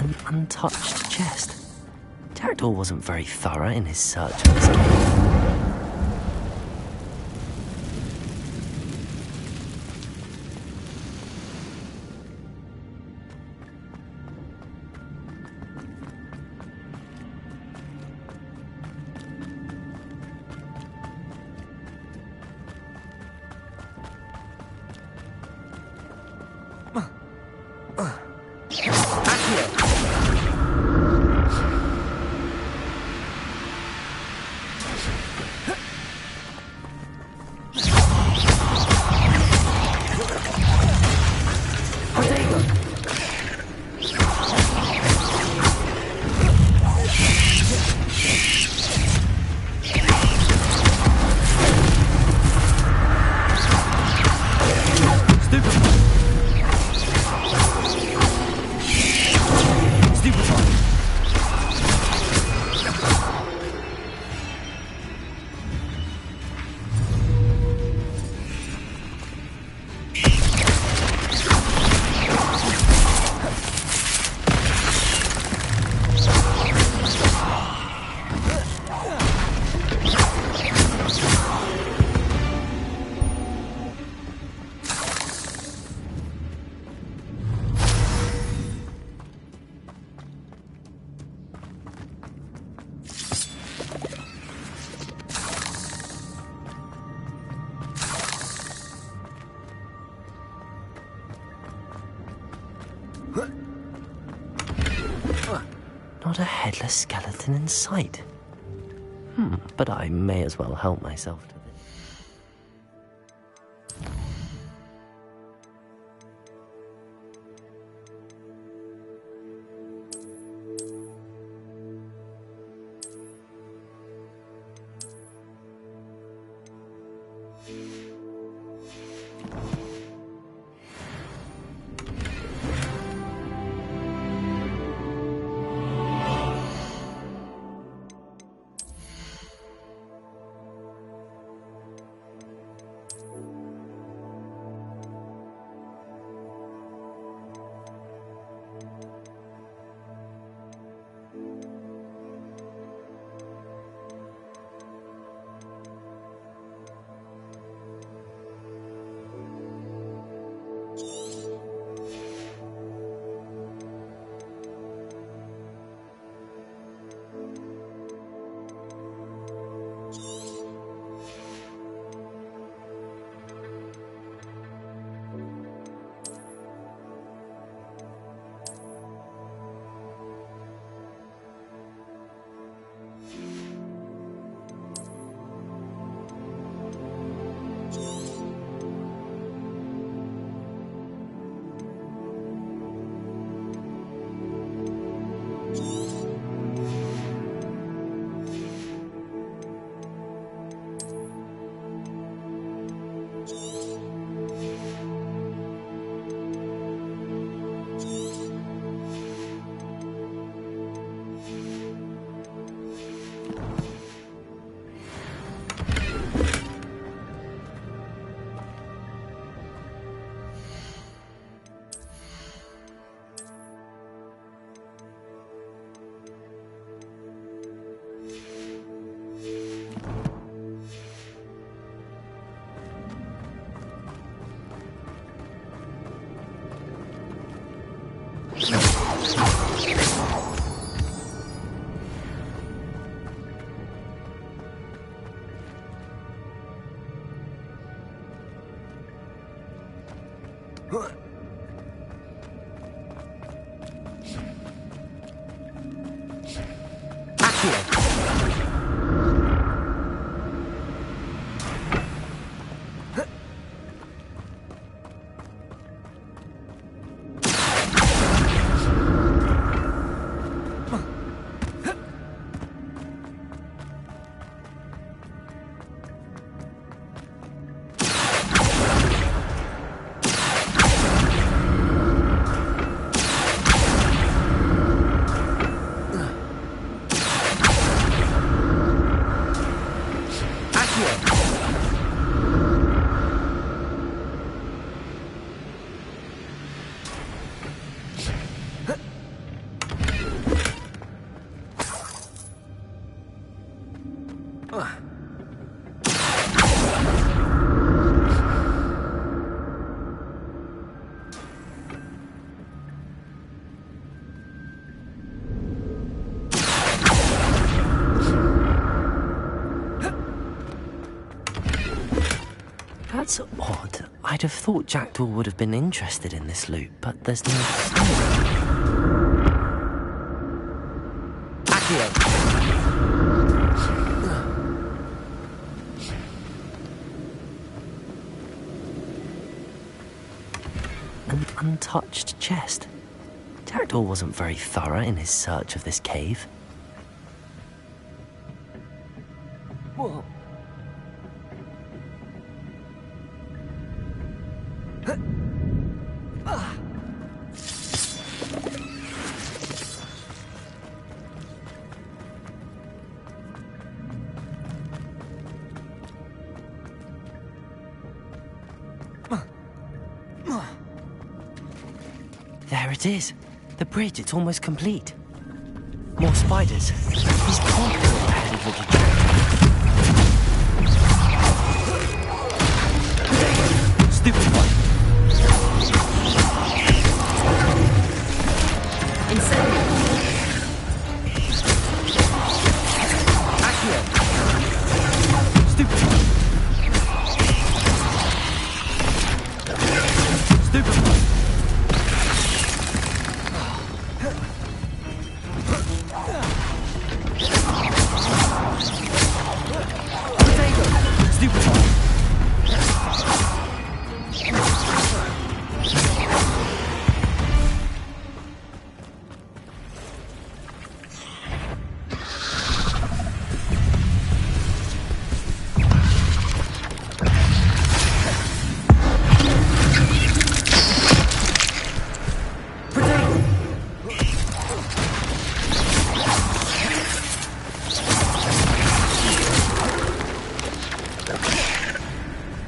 [SPEAKER 2] An untouched chest. Jackdaw wasn't very thorough in his search, was he? Not a headless skeleton in sight. But I may as well help myself to this. That's odd. I'd have thought Jackdaw would have been interested in this loot, but there's no... Accio! An untouched chest. Jackdaw wasn't very thorough in his search of this cave. Whoa. There it is. The bridge, it's almost complete. More spiders. He's confident ahead of Richard Jackdaw. Stupid one. Incendio. Accio. Stupid one. Stupid one.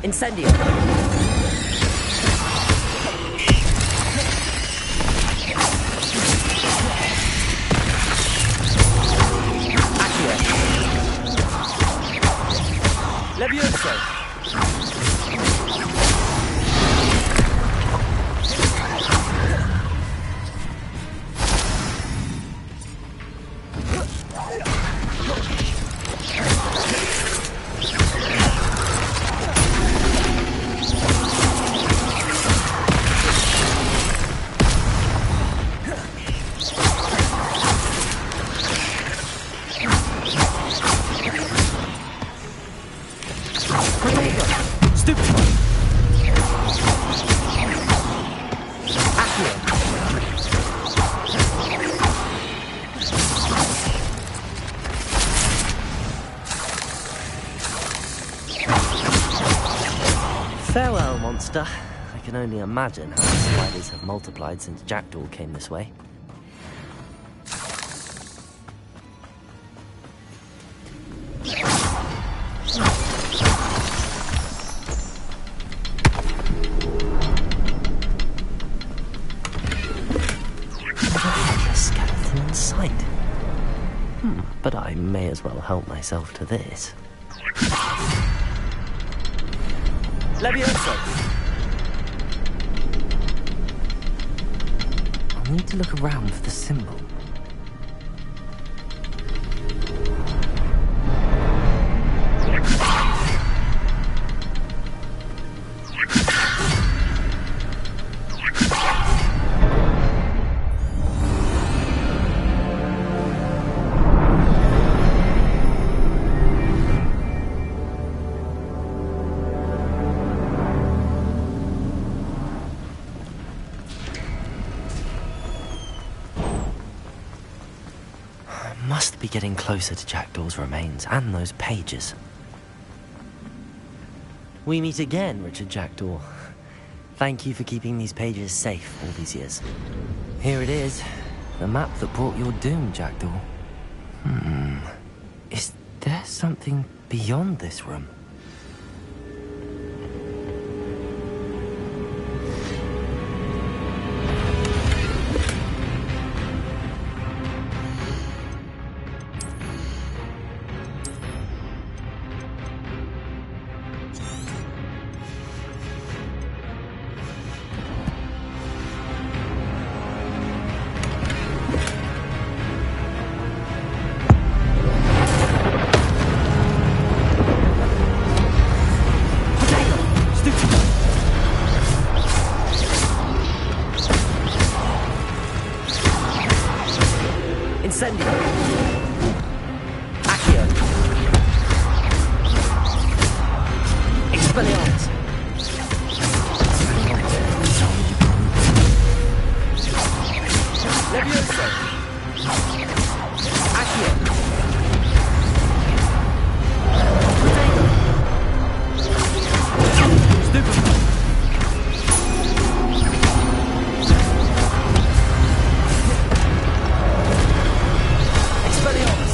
[SPEAKER 2] Incendio. Accio. Levioso. Farewell, monster. I can only imagine how the spiders have multiplied since Jackdaw came this way. A skeleton in sight. But I may as well help myself to this. Levioso! I'll need to look around for the symbol. Must be getting closer to Jackdaw's remains and those pages. We meet again, Richard Jackdaw. Thank you for keeping these pages safe all these years. Here it is, the map that brought your doom, Jackdaw. Is there something beyond this room?
[SPEAKER 18] Incendio. Accio. Expelliarmus. Levioso. Accio. Stupefy. Expelliarmus.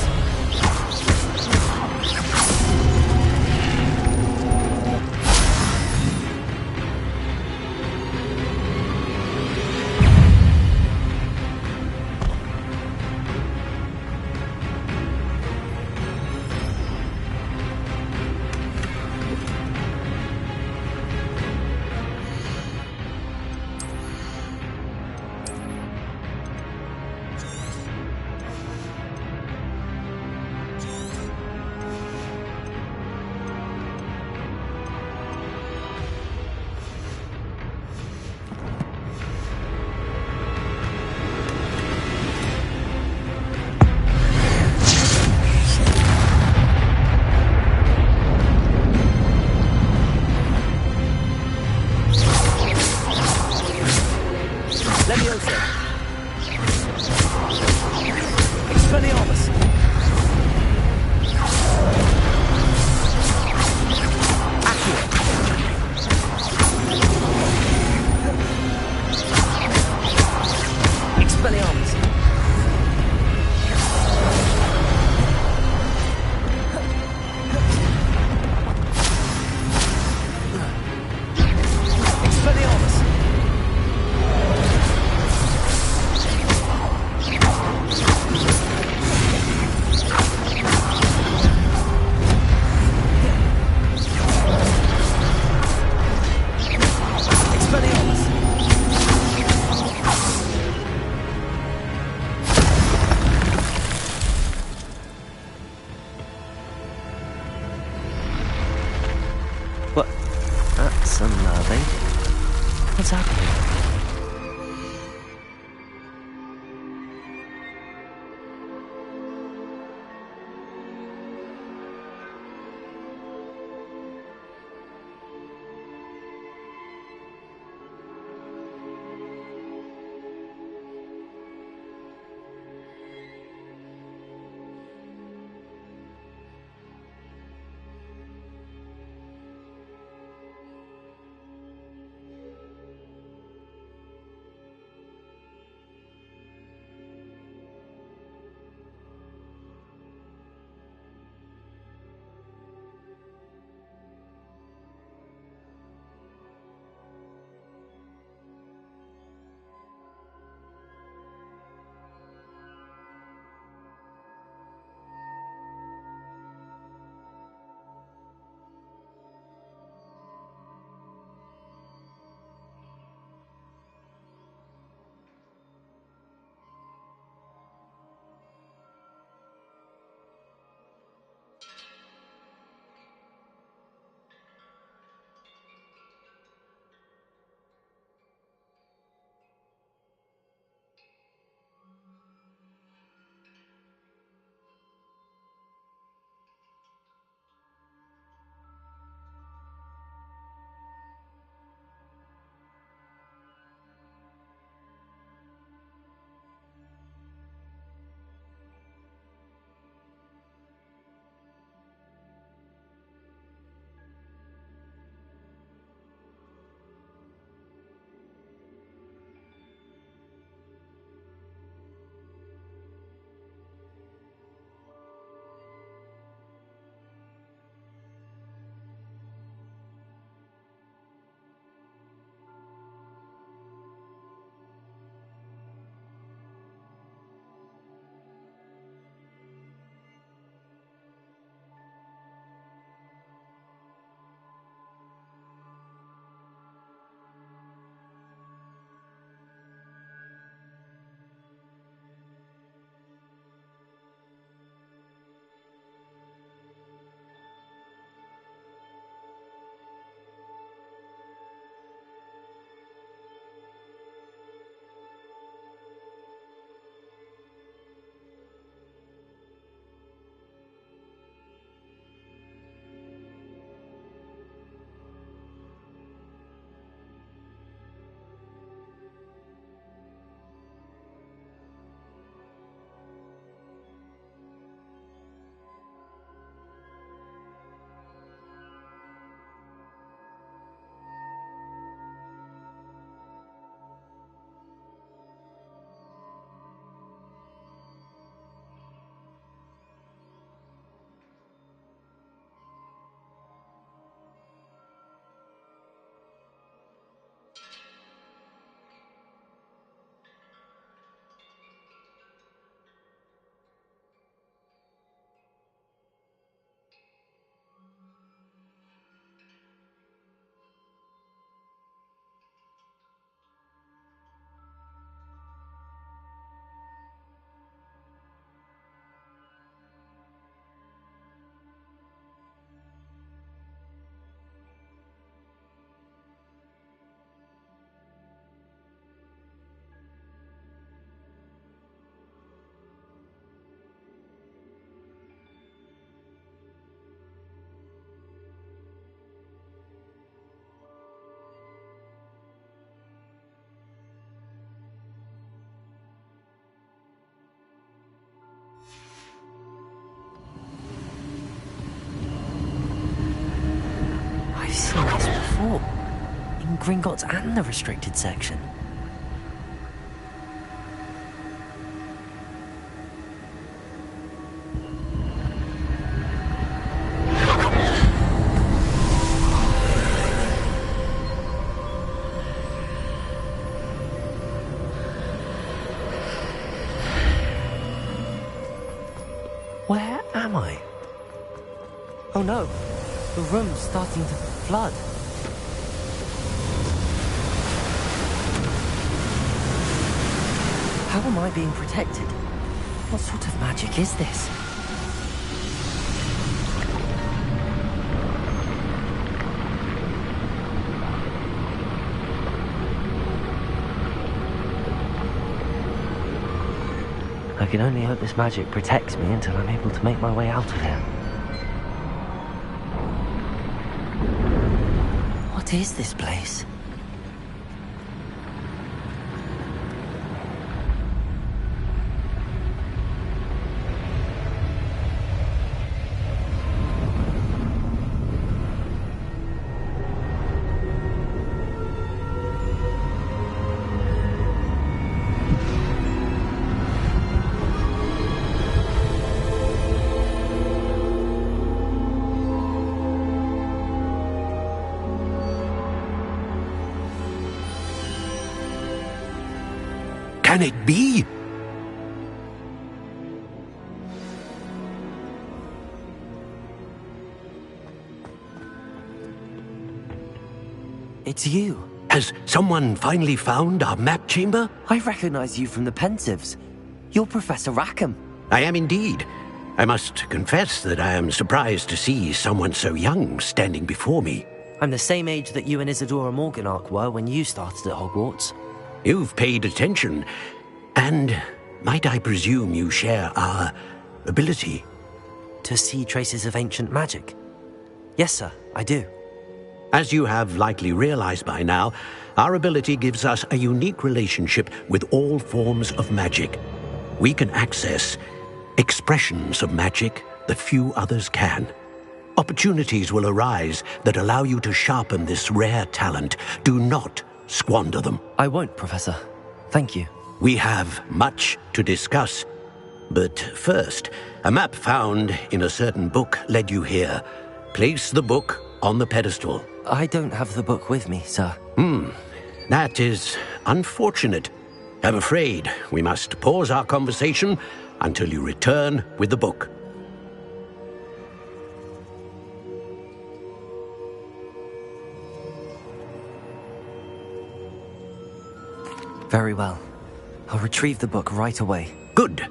[SPEAKER 18] Levioso. Expelliarmus. Accio. Expelliarmus. Expelliarmus. Expelliarmus.
[SPEAKER 2] What? That's unnerving. What's happening? Gringotts and the restricted section. Where am I? Oh no, the room's starting to flood. How am I being protected? What sort of magic is this? I can only hope this magic protects me until I'm able to make my way out of here. What is this place?
[SPEAKER 7] Can it be?
[SPEAKER 2] It's you.
[SPEAKER 7] Has someone finally found our map chamber?
[SPEAKER 2] I recognize you from the Pensives. You're Professor Rackham.
[SPEAKER 7] I am indeed. I must confess that I am surprised to see someone so young standing before me.
[SPEAKER 2] I'm the same age that you and Isadora Morganach were when you started at Hogwarts.
[SPEAKER 7] You've paid attention, and might I presume you share our ability?
[SPEAKER 2] To see traces of ancient magic? Yes, sir, I do.
[SPEAKER 7] As you have likely realized by now, our ability gives us a unique relationship with all forms of magic. We can access expressions of magic that few others can. Opportunities will arise that allow you to sharpen this rare talent. Do not squander them.
[SPEAKER 2] I won't, Professor. Thank you.
[SPEAKER 7] We have much to discuss. But first, a map found in a certain book led you here. Place the book on the pedestal.
[SPEAKER 2] I don't have the book with me, sir.
[SPEAKER 7] That is unfortunate. I'm afraid we must pause our conversation until you return with the book.
[SPEAKER 2] Very well. I'll retrieve the book right away.
[SPEAKER 7] Good.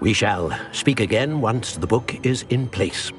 [SPEAKER 7] We shall speak again once the book is in place.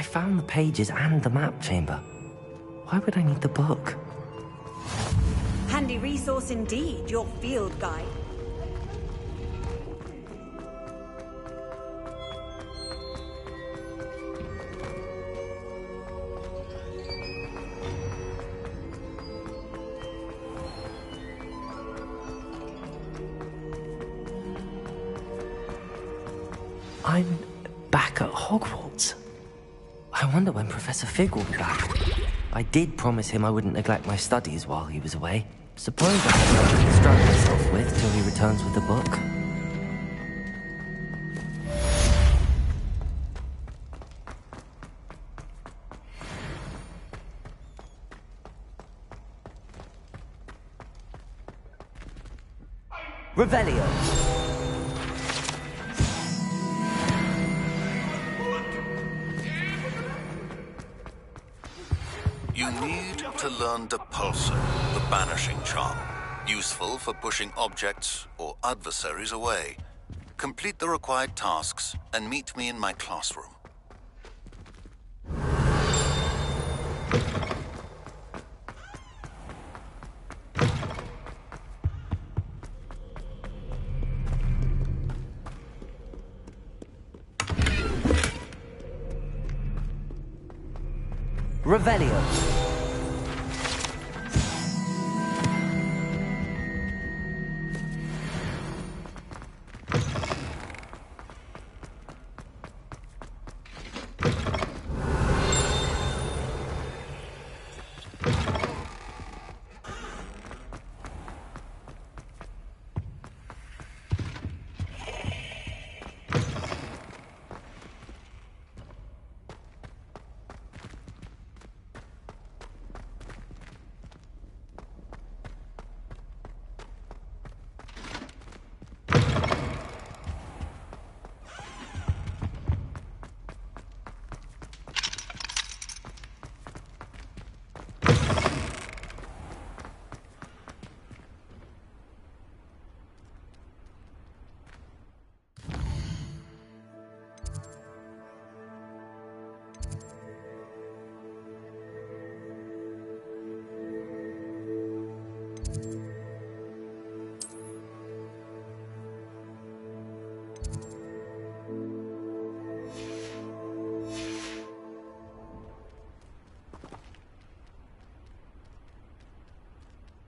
[SPEAKER 2] I found the pages and the map chamber. Why would I need the book?
[SPEAKER 16] Handy resource indeed, your field guide.
[SPEAKER 2] I'm back at Hogwarts. I wonder when Professor Fig will be back. I did promise him I wouldn't neglect my studies while he was away. Suppose I have something to distract myself with till he returns with the book. Revelio.
[SPEAKER 19] You need to learn Depulsor, the banishing charm, useful for pushing objects or adversaries away. Complete the required tasks and meet me in my classroom.
[SPEAKER 2] Revelio.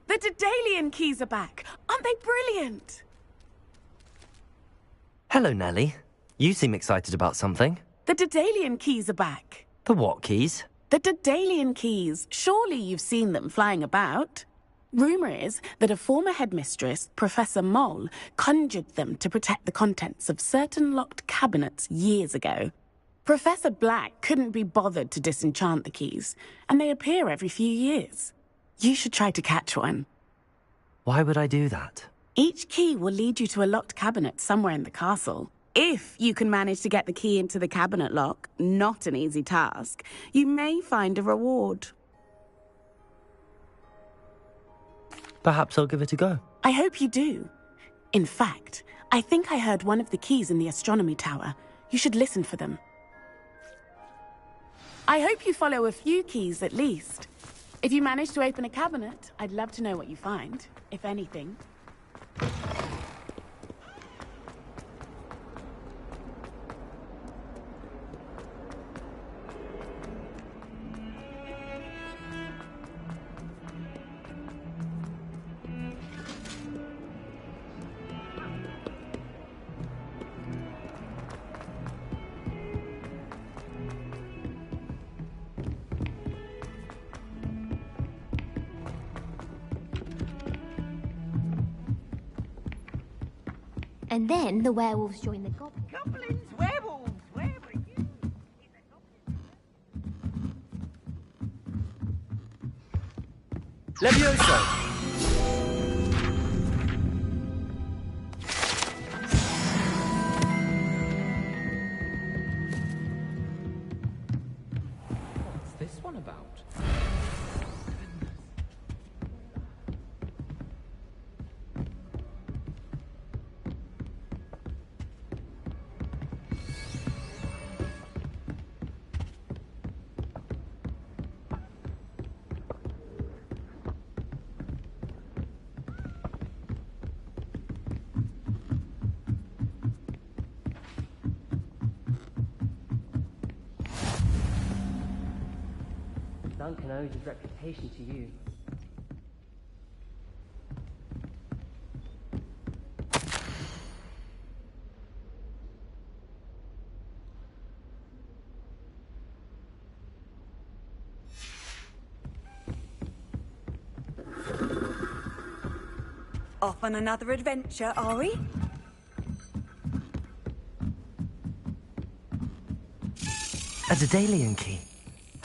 [SPEAKER 20] The Daedalian keys are back. Aren't they brilliant?
[SPEAKER 2] Hello, Nellie. You seem excited about something.
[SPEAKER 20] The Daedalian keys are back.
[SPEAKER 2] The what keys?
[SPEAKER 20] The Daedalian keys. Surely you've seen them flying about. Rumour is that a former headmistress, Professor Moll, conjured them to protect the contents of certain locked cabinets years ago. Professor Black couldn't be bothered to disenchant the keys, and they appear every few years. You should try to catch one.
[SPEAKER 2] Why would I do that?
[SPEAKER 20] Each key will lead you to a locked cabinet somewhere in the castle. If you can manage to get the key into the cabinet lock, not an easy task, you may find a reward.
[SPEAKER 2] Perhaps I'll give it a go.
[SPEAKER 20] I hope you do. In fact, I think I heard one of the keys in the astronomy tower. You should listen for them. I hope you follow a few keys at least. If you manage to open a cabinet, I'd love to know what you find, if anything.
[SPEAKER 21] And then the werewolves join the goblins.
[SPEAKER 11] Goblins, werewolves, where were you?
[SPEAKER 2] Levioso!
[SPEAKER 4] What's this one about?
[SPEAKER 2] Duncan owes his reputation to you.
[SPEAKER 16] Off on another adventure, are we?
[SPEAKER 2] A Daedalian key.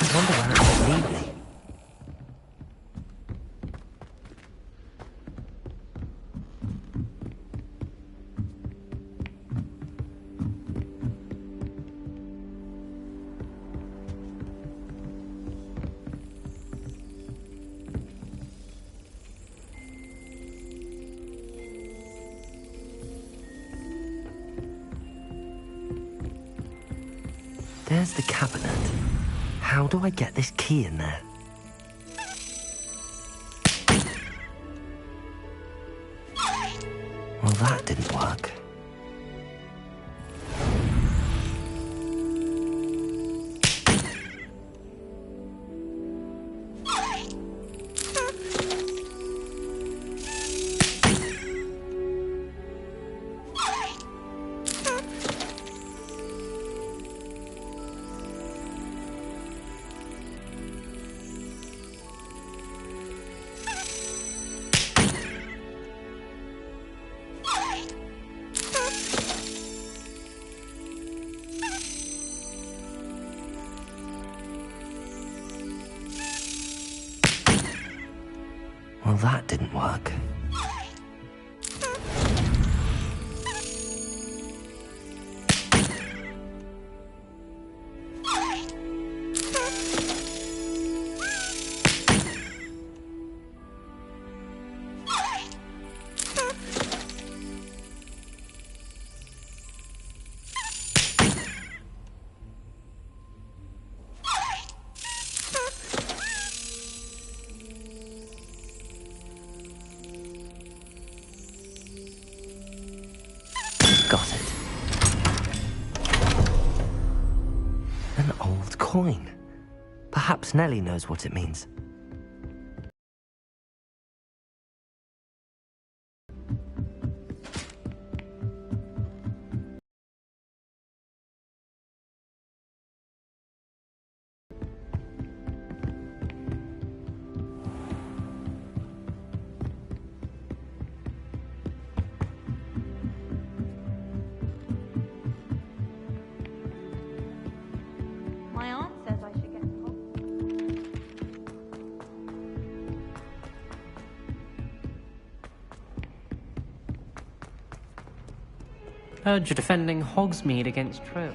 [SPEAKER 2] I wonder where it might lead me. There's the cabinet. How do I get this key in there? Well, that didn't work. Well, that didn't work. Got it. An old coin. Perhaps Nellie knows what it means.
[SPEAKER 3] Heard you're defending Hogsmeade against Trail.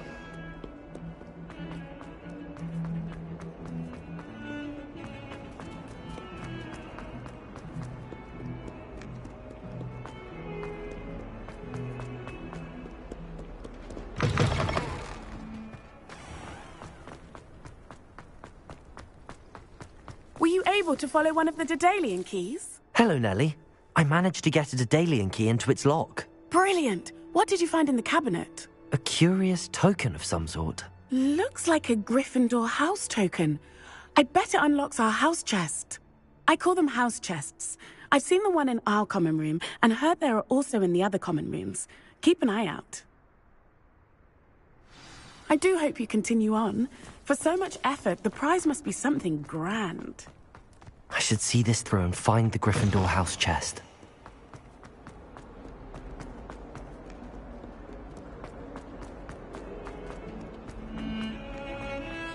[SPEAKER 20] Were you able to follow one of the Daedalian keys?
[SPEAKER 2] Hello, Nellie. I managed to get a Daedalian key into its lock.
[SPEAKER 20] Brilliant! What did you find in the cabinet?
[SPEAKER 2] A curious token of some sort.
[SPEAKER 20] Looks like a Gryffindor house token. I bet it unlocks our house chest. I call them house chests. I've seen the one in our common room and heard there are also in the other common rooms. Keep an eye out. I do hope you continue on. For so much effort, the prize must be something grand.
[SPEAKER 2] I should see this through and find the Gryffindor house chest.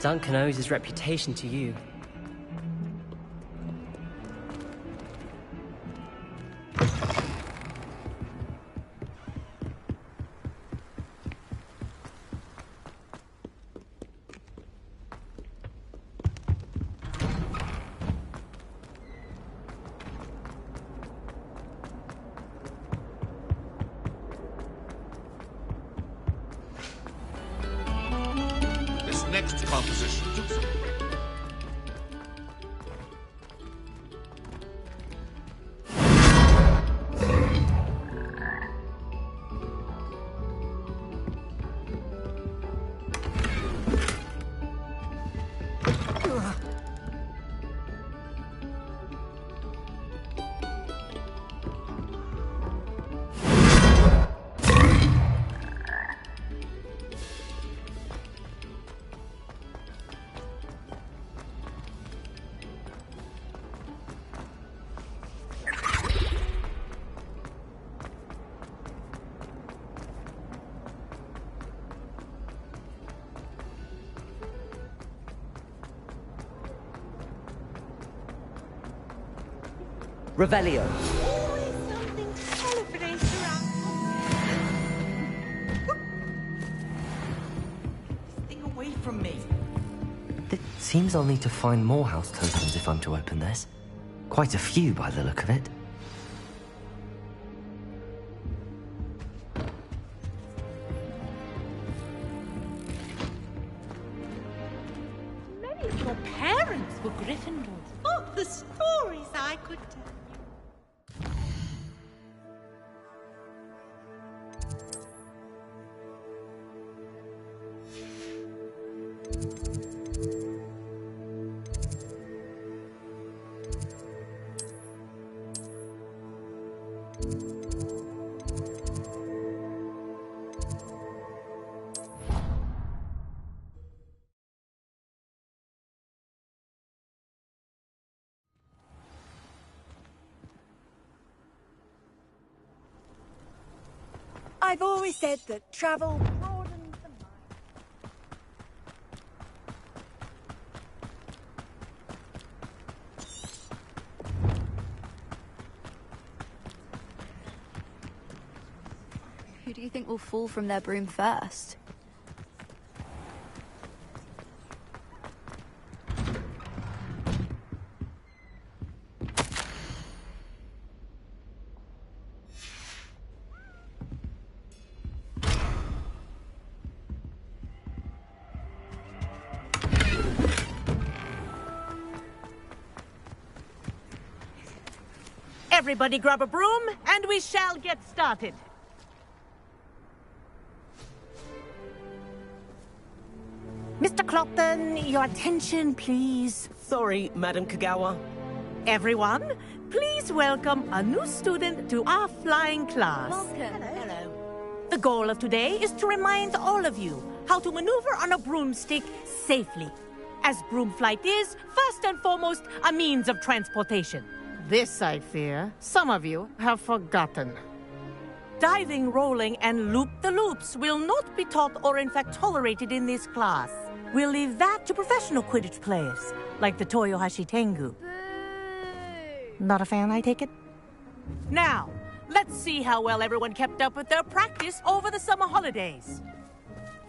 [SPEAKER 3] Duncan owes his reputation to you.
[SPEAKER 8] This next composition took some...
[SPEAKER 18] Revelio.
[SPEAKER 11] Always something to celebrate around. This thing away from me.
[SPEAKER 2] It seems I'll need to find more house tokens if I'm to open this. Quite a few by the look of it.
[SPEAKER 11] Many of your parents were Gryffindors. Oh, the stories I could tell.
[SPEAKER 16] I've always said that travel broadens the mind.
[SPEAKER 22] Who do you think will fall from their broom first?
[SPEAKER 11] Everybody grab a broom, and we shall get started. Mr. Clopton, your attention, please.
[SPEAKER 18] Sorry, Madam Kagawa.
[SPEAKER 11] Everyone, please welcome a new student to our flying class.
[SPEAKER 22] Welcome.
[SPEAKER 11] Hello. The goal of today is to remind all of you how to maneuver on a broomstick safely, as broom flight is, first and foremost, a means of transportation. This, I fear, some of you have forgotten. Diving, rolling, and loop-the-loops will not be taught or in fact tolerated in this class. We'll leave that to professional Quidditch players, like the Toyohashi Tengu. Not a fan, I take it? Now, Let's see how well everyone kept up with their practice over the summer holidays.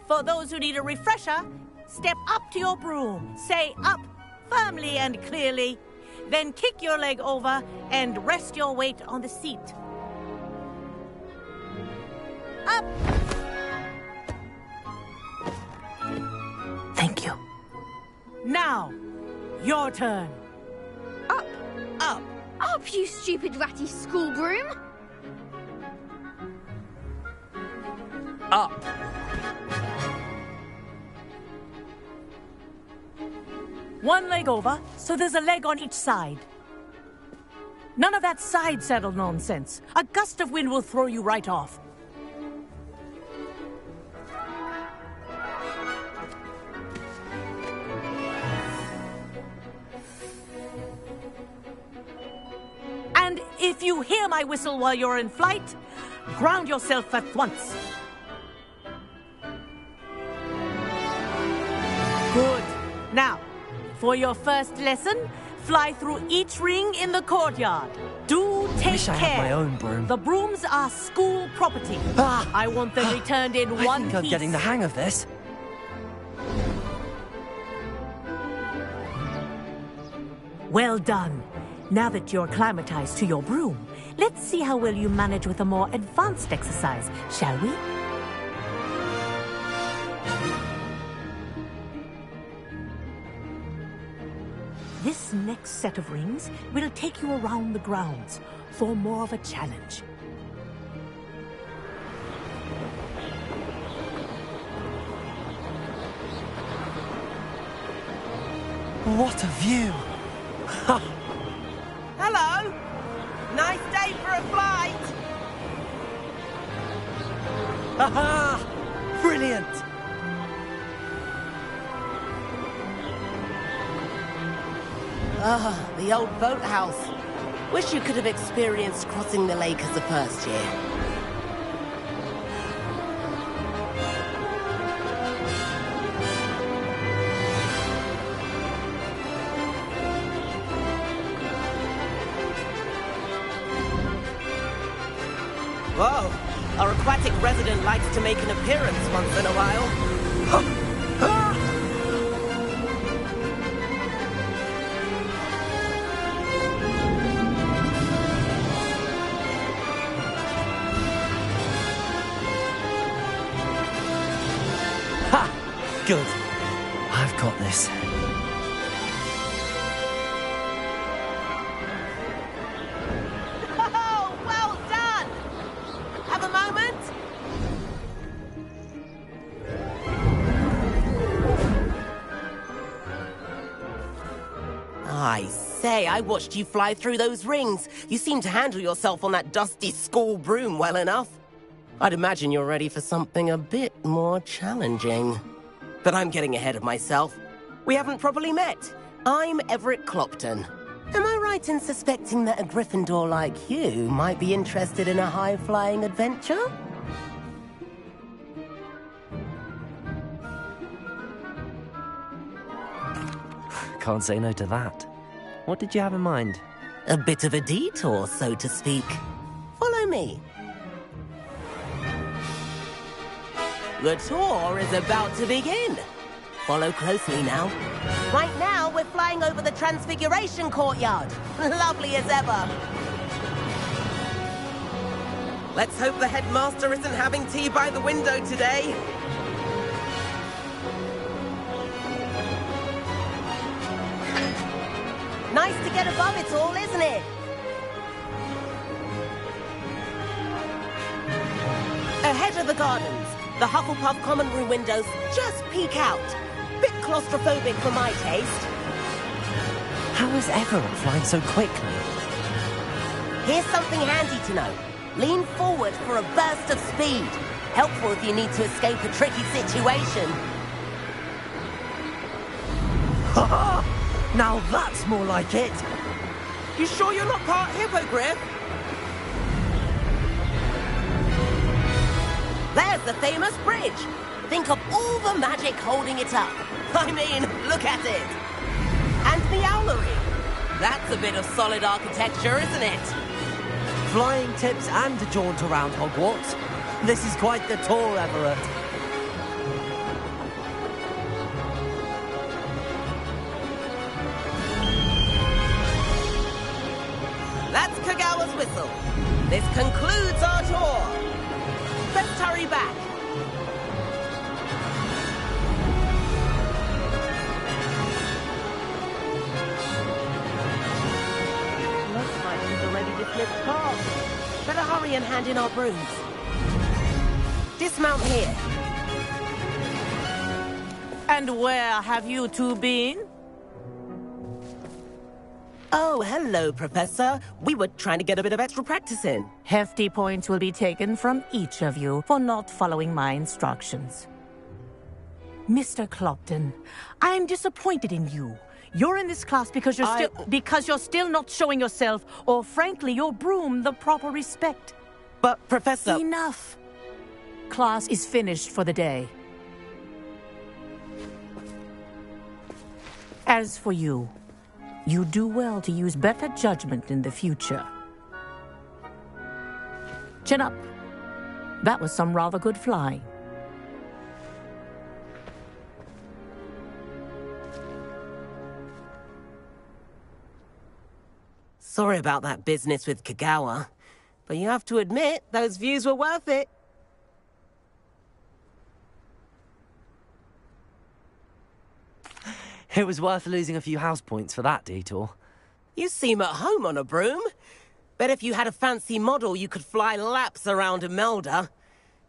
[SPEAKER 11] For those who need a refresher, step up to your broom, say up firmly and clearly, then kick your leg over and rest your weight on the seat. Up!
[SPEAKER 2] Thank you.
[SPEAKER 11] Now, your turn.
[SPEAKER 9] Up!
[SPEAKER 11] Up!
[SPEAKER 9] Up, you stupid ratty school broom!
[SPEAKER 2] Up.
[SPEAKER 11] One leg over, so there's a leg on each side. None of that side saddle nonsense. A gust of wind will throw you right off. And if you hear my whistle while you're in flight, ground yourself at once. Good. Now, for your first lesson, fly through each ring in the courtyard. Do take
[SPEAKER 2] Wish I
[SPEAKER 11] care.
[SPEAKER 2] had my own broom.
[SPEAKER 11] The brooms are school property. I want them returned in
[SPEAKER 2] I
[SPEAKER 11] one
[SPEAKER 2] think I'm
[SPEAKER 11] piece.
[SPEAKER 2] getting the hang of this.
[SPEAKER 11] Well done. Now that you're acclimatized to your broom, let's see how well you manage with a more advanced exercise, shall we? This next set of rings will take you around the grounds for more of a challenge.
[SPEAKER 2] What a view!
[SPEAKER 18] Hello! Nice day for a flight!
[SPEAKER 2] Aha! Brilliant!
[SPEAKER 1] Ah, the old boathouse. Wish you could have experienced crossing the lake as a first year. Whoa, our aquatic resident likes to make an appearance once in a while.
[SPEAKER 2] Good. I've got this.
[SPEAKER 1] Oh, well done! Have a moment? I say, I watched you fly through those rings. You seem to handle yourself on that dusty school broom well enough. I'd imagine you're ready for something a bit more challenging. But I'm getting ahead of myself. We haven't properly met. I'm Everett Clopton. Am I right in suspecting that a Gryffindor like you might be interested in a high-flying adventure?
[SPEAKER 2] Can't say no to that. What did you have in mind?
[SPEAKER 1] A bit of a detour, so to speak. Follow me. The tour is about to begin. Follow closely now. Right now, we're flying over the Transfiguration Courtyard. Lovely as ever. Let's hope the headmaster isn't having tea by the window today. Nice to get above it all, isn't it? Ahead of the gardens, the Hufflepuff common room windows just peek out. Bit claustrophobic for my taste.
[SPEAKER 2] How is Everett flying so quickly?
[SPEAKER 1] Here's something handy to know. Lean forward for a burst of speed. Helpful if you need to escape a tricky situation.
[SPEAKER 2] Ha ha! Now that's more like it!
[SPEAKER 1] You sure you're not part hippogriff? There's the famous bridge. Think of all the magic holding it up. I mean, look at it. And the owlery. That's a bit of solid architecture, isn't it?
[SPEAKER 2] Flying tips and a jaunt around Hogwarts. This is quite the tour, Everett.
[SPEAKER 1] That's Kagawa's whistle. This concludes our tour. Let's hurry back. Looks like she's already dismissed cars. Better hurry and hand in our brooms. Dismount here.
[SPEAKER 11] And where have you two been?
[SPEAKER 1] Oh, hello, Professor. We were trying to get a bit of extra practice in.
[SPEAKER 11] Hefty points will be taken from each of you for not following my instructions. Mr. Clopton, I'm disappointed in you. You're in this class because you're still not showing yourself, or frankly, your broom, the proper respect.
[SPEAKER 1] But, Professor...
[SPEAKER 11] Enough. Class is finished for the day. As for you, you do well to use better judgment in the future. Chin up. That was some rather good flying.
[SPEAKER 1] Sorry about that business with Kagawa, but you have to admit, those views were worth it.
[SPEAKER 2] It was worth losing a few house points for that detour.
[SPEAKER 1] You seem at home on a broom. Bet if you had a fancy model, you could fly laps around Imelda.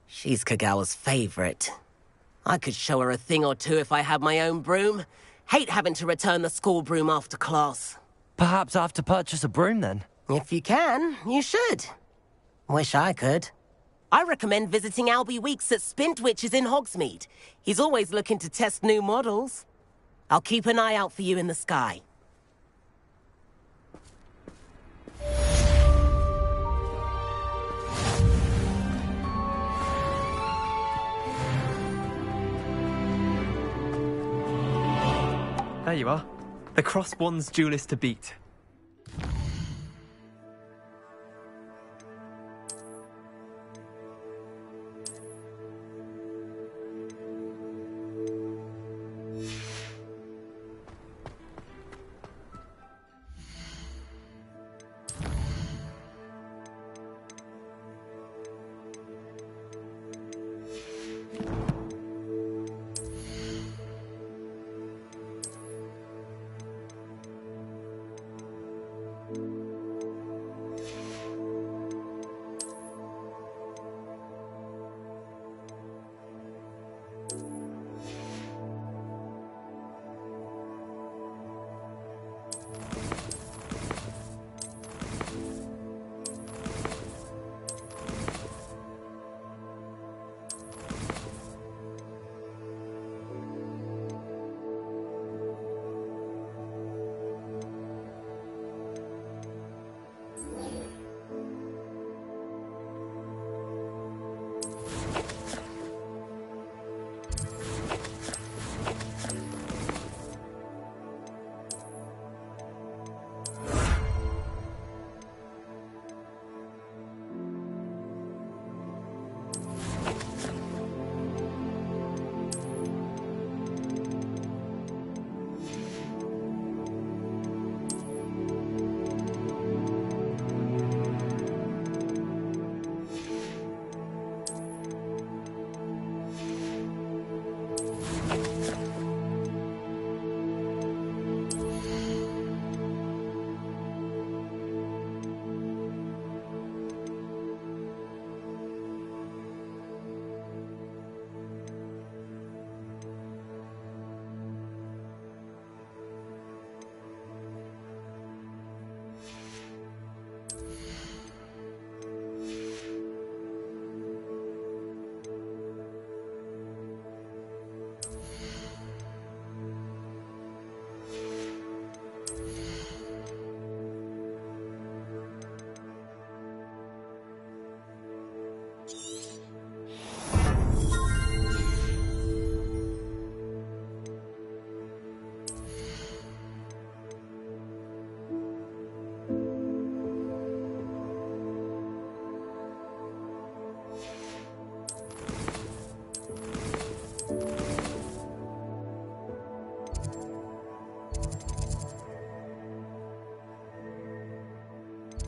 [SPEAKER 1] She's Kagawa's favorite. I could show her a thing or two if I had my own broom. Hate having to return the school broom after class.
[SPEAKER 2] Perhaps I have to purchase a broom then?
[SPEAKER 1] If you can, you should. Wish I could. I recommend visiting Albie Weeks at Spintwitches in Hogsmeade. He's always looking to test new models. I'll keep an eye out for you in the sky.
[SPEAKER 6] There you are. The Crosswands duelist to beat.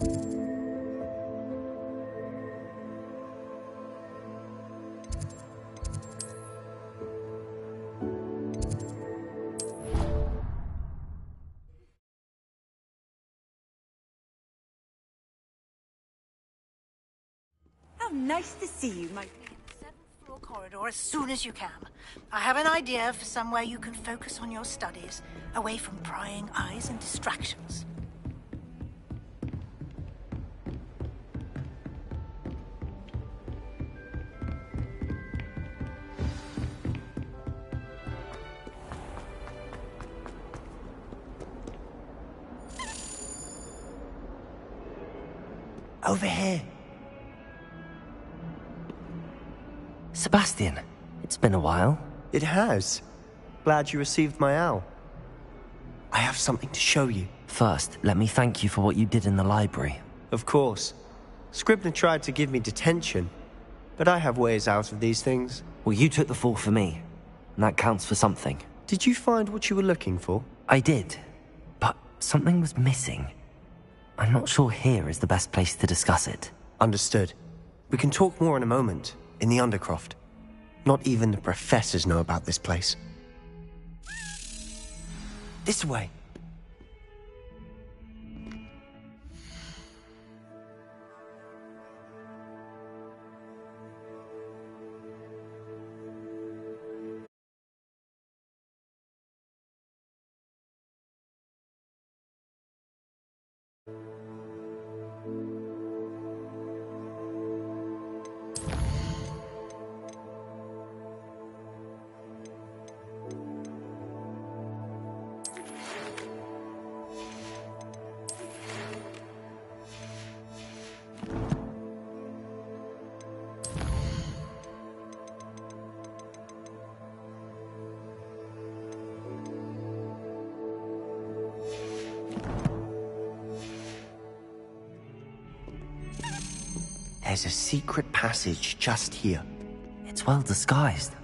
[SPEAKER 10] How nice to see you, my... Floor corridor as soon as you can. I have an idea for somewhere you can focus on your studies, away from prying eyes and distractions.
[SPEAKER 2] Over here. Sebastian, it's been a while.
[SPEAKER 12] It has. Glad you received my owl. I have something to show you.
[SPEAKER 2] First, let me thank you for what you did in the library.
[SPEAKER 12] Of course. Scribner tried to give me detention, but I have ways out of these things.
[SPEAKER 2] Well, you took the fall for me, and that counts for something.
[SPEAKER 12] Did you find what you were looking for?
[SPEAKER 2] I did, but something was missing. I'm not sure here is the best place to discuss it.
[SPEAKER 12] Understood. We can talk more in a moment, in the Undercroft. Not even the professors know about this place. This way. There's a secret passage just here.
[SPEAKER 2] It's well disguised.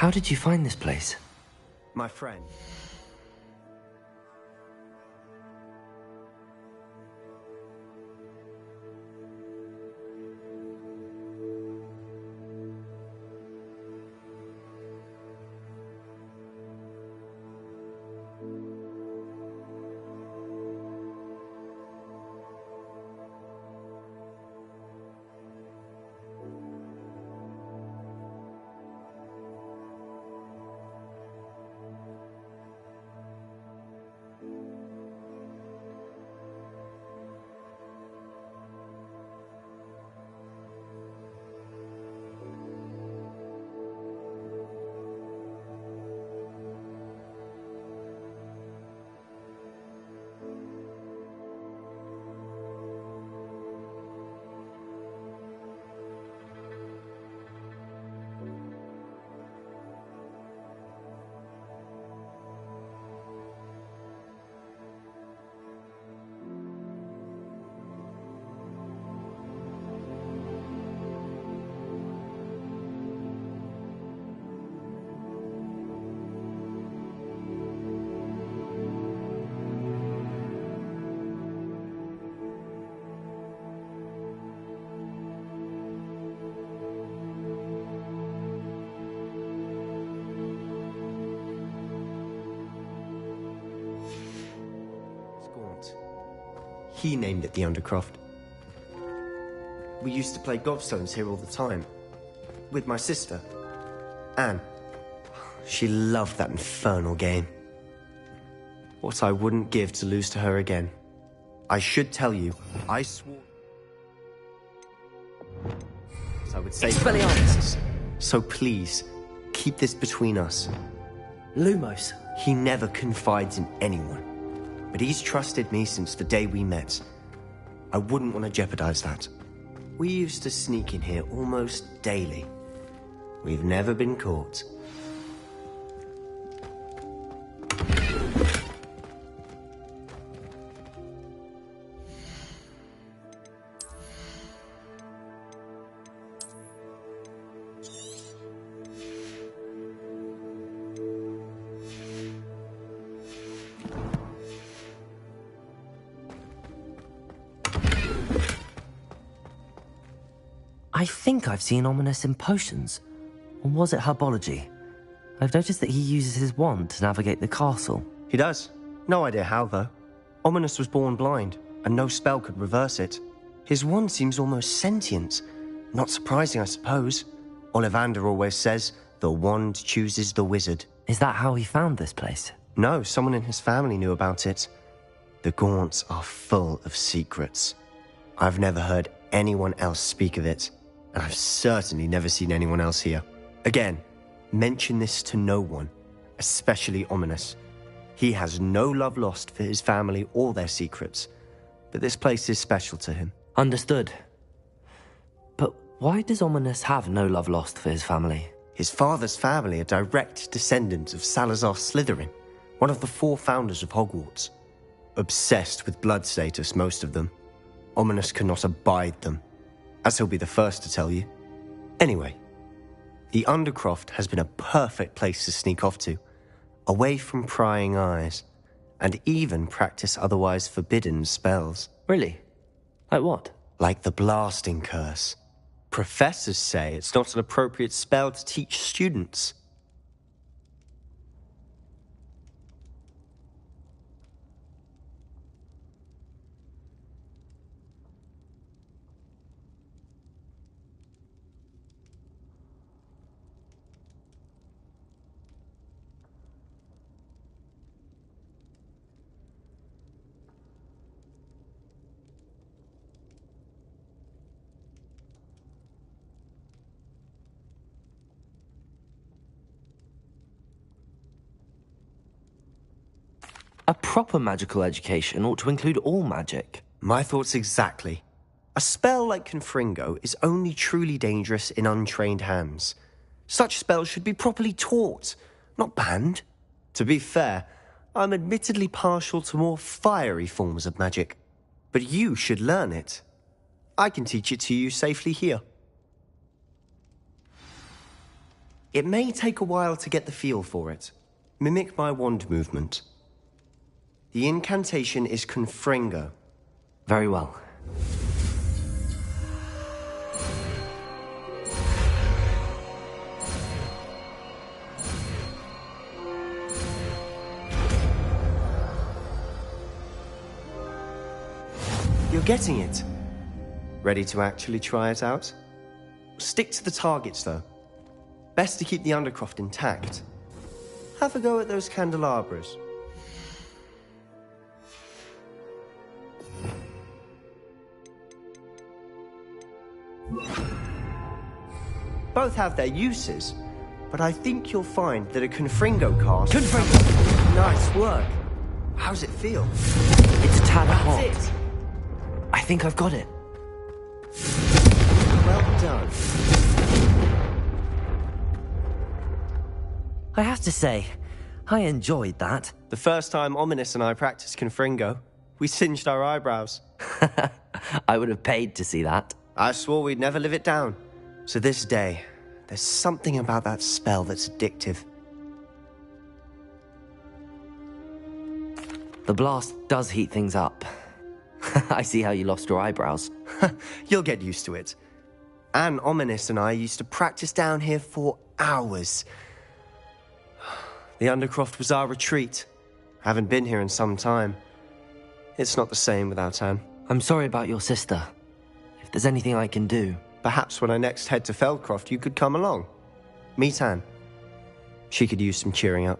[SPEAKER 2] How did you find this place?
[SPEAKER 12] My friend. He named it the Undercroft. We used to play gobstones here all the time. With my sister, Anne. She loved that infernal game. What I wouldn't give to lose to her again. I should tell you, I swore I would say
[SPEAKER 2] Expelliarmus.
[SPEAKER 12] So please, keep this between us.
[SPEAKER 2] Lumos.
[SPEAKER 12] He never confides in anyone. But he's trusted me since the day we met. I wouldn't want to jeopardize that. We used to sneak in here almost daily. We've never been caught.
[SPEAKER 2] I think I've seen Ominous in potions. Or was it herbology? I've noticed that he uses his wand to navigate the castle.
[SPEAKER 12] He does. No idea how, though. Ominous was born blind, and no spell could reverse it. His wand seems almost sentient. Not surprising, I suppose. Ollivander always says, the wand chooses the wizard.
[SPEAKER 2] Is that how he found this place?
[SPEAKER 12] No, someone in his family knew about it. The Gaunts are full of secrets. I've never heard anyone else speak of it. And I've certainly never seen anyone else here. Again, mention this to no one, especially Ominous. He has no love lost for his family or their secrets, but this place is special to him.
[SPEAKER 2] Understood. But why does Ominous have no love lost for his family?
[SPEAKER 12] His father's family are direct descendants of Salazar Slytherin, one of the 4 founders of Hogwarts. Obsessed with blood status, most of them. Ominous cannot abide them, as he'll be the first to tell you. Anyway, the Undercroft has been a perfect place to sneak off to, away from prying eyes, and even practice otherwise forbidden spells.
[SPEAKER 2] Really? Like what?
[SPEAKER 12] Like the blasting curse. Professors say it's not an appropriate spell to teach students.
[SPEAKER 2] A proper magical education ought to include all magic.
[SPEAKER 12] My thoughts exactly. A spell like Confringo is only truly dangerous in untrained hands. Such spells should be properly taught, not banned. To be fair, I'm admittedly partial to more fiery forms of magic. But you should learn it. I can teach it to you safely here. It may take a while to get the feel for it. Mimic my wand movement. The incantation is Confringo.
[SPEAKER 2] Very well.
[SPEAKER 12] You're getting it. Ready to actually try it out? Stick to the targets, though. Best to keep the Undercroft intact. Have a go at those candelabras. Both have their uses, but I think you'll find that a Confringo cast... Confringo! Nice work. How's it feel?
[SPEAKER 2] It's a tad hot.
[SPEAKER 12] That's it.
[SPEAKER 2] I think I've got it.
[SPEAKER 12] Well done.
[SPEAKER 2] I have to say, I enjoyed that.
[SPEAKER 12] The first time Ominous and I practiced Confringo, we singed our eyebrows.
[SPEAKER 2] I would have paid to see that.
[SPEAKER 12] I swore we'd never live it down. So this day, there's something about that spell that's addictive.
[SPEAKER 2] The blast does heat things up. I see how you lost your eyebrows.
[SPEAKER 12] You'll get used to it. Anne, Ominous and I used to practice down here for hours. The Undercroft was our retreat. Haven't been here in some time. It's not the same without Anne.
[SPEAKER 2] I'm sorry about your sister. If there's anything I can do...
[SPEAKER 12] Perhaps when I next head to Feldcroft, you could come along. Meet Anne. She could use some cheering up.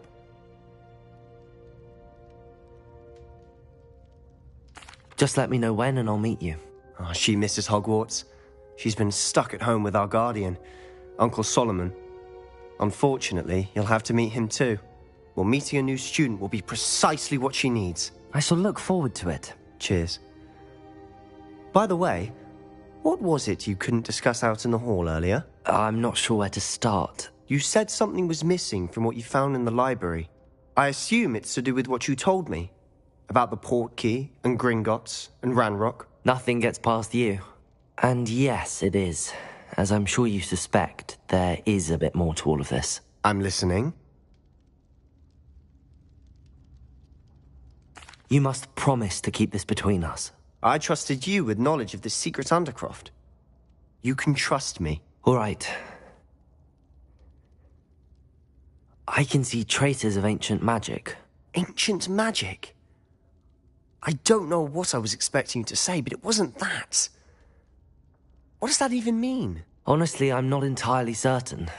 [SPEAKER 2] Just let me know when and I'll meet you.
[SPEAKER 12] Oh, she misses Hogwarts. She's been stuck at home with our guardian, Uncle Solomon. Unfortunately, you'll have to meet him too. Well, meeting a new student will be precisely what she needs.
[SPEAKER 2] I shall look forward to it.
[SPEAKER 12] Cheers. By the way, what was it you couldn't discuss out in the hall earlier?
[SPEAKER 2] I'm not sure where to start.
[SPEAKER 12] You said something was missing from what you found in the library. I assume it's to do with what you told me. About the Portkey, and Gringotts, and Ranrock.
[SPEAKER 2] Nothing gets past you. And yes, it is. As I'm sure you suspect, there is a bit more to all of this.
[SPEAKER 12] I'm listening.
[SPEAKER 2] You must promise to keep this between us.
[SPEAKER 12] I trusted you with knowledge of the secret Undercroft. You can trust me.
[SPEAKER 2] All right. I can see traces of ancient magic.
[SPEAKER 12] Ancient magic? I don't know what I was expecting you to say, but it wasn't that. What does that even mean?
[SPEAKER 2] Honestly, I'm not entirely certain.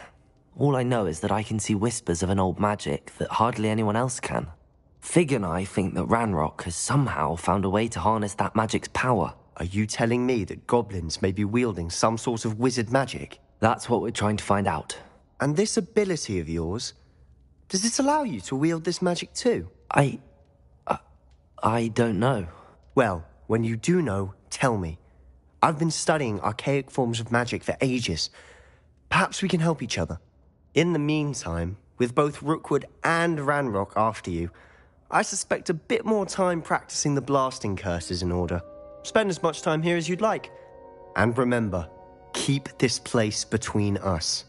[SPEAKER 2] All I know is that I can see whispers of an old magic that hardly anyone else can. Fig and I think that Ranrock has somehow found a way to harness that magic's power.
[SPEAKER 12] Are you telling me that goblins may be wielding some sort of wizard magic?
[SPEAKER 2] That's what we're trying to find out.
[SPEAKER 12] And this ability of yours, does it allow you to wield this magic too?
[SPEAKER 2] I don't know.
[SPEAKER 12] Well, when you do know, tell me. I've been studying archaic forms of magic for ages. Perhaps we can help each other. In the meantime, with both Rookwood and Ranrock after you, I suspect a bit more time practicing the blasting curse is in order. Spend as much time here as you'd like. And remember, keep this place between us.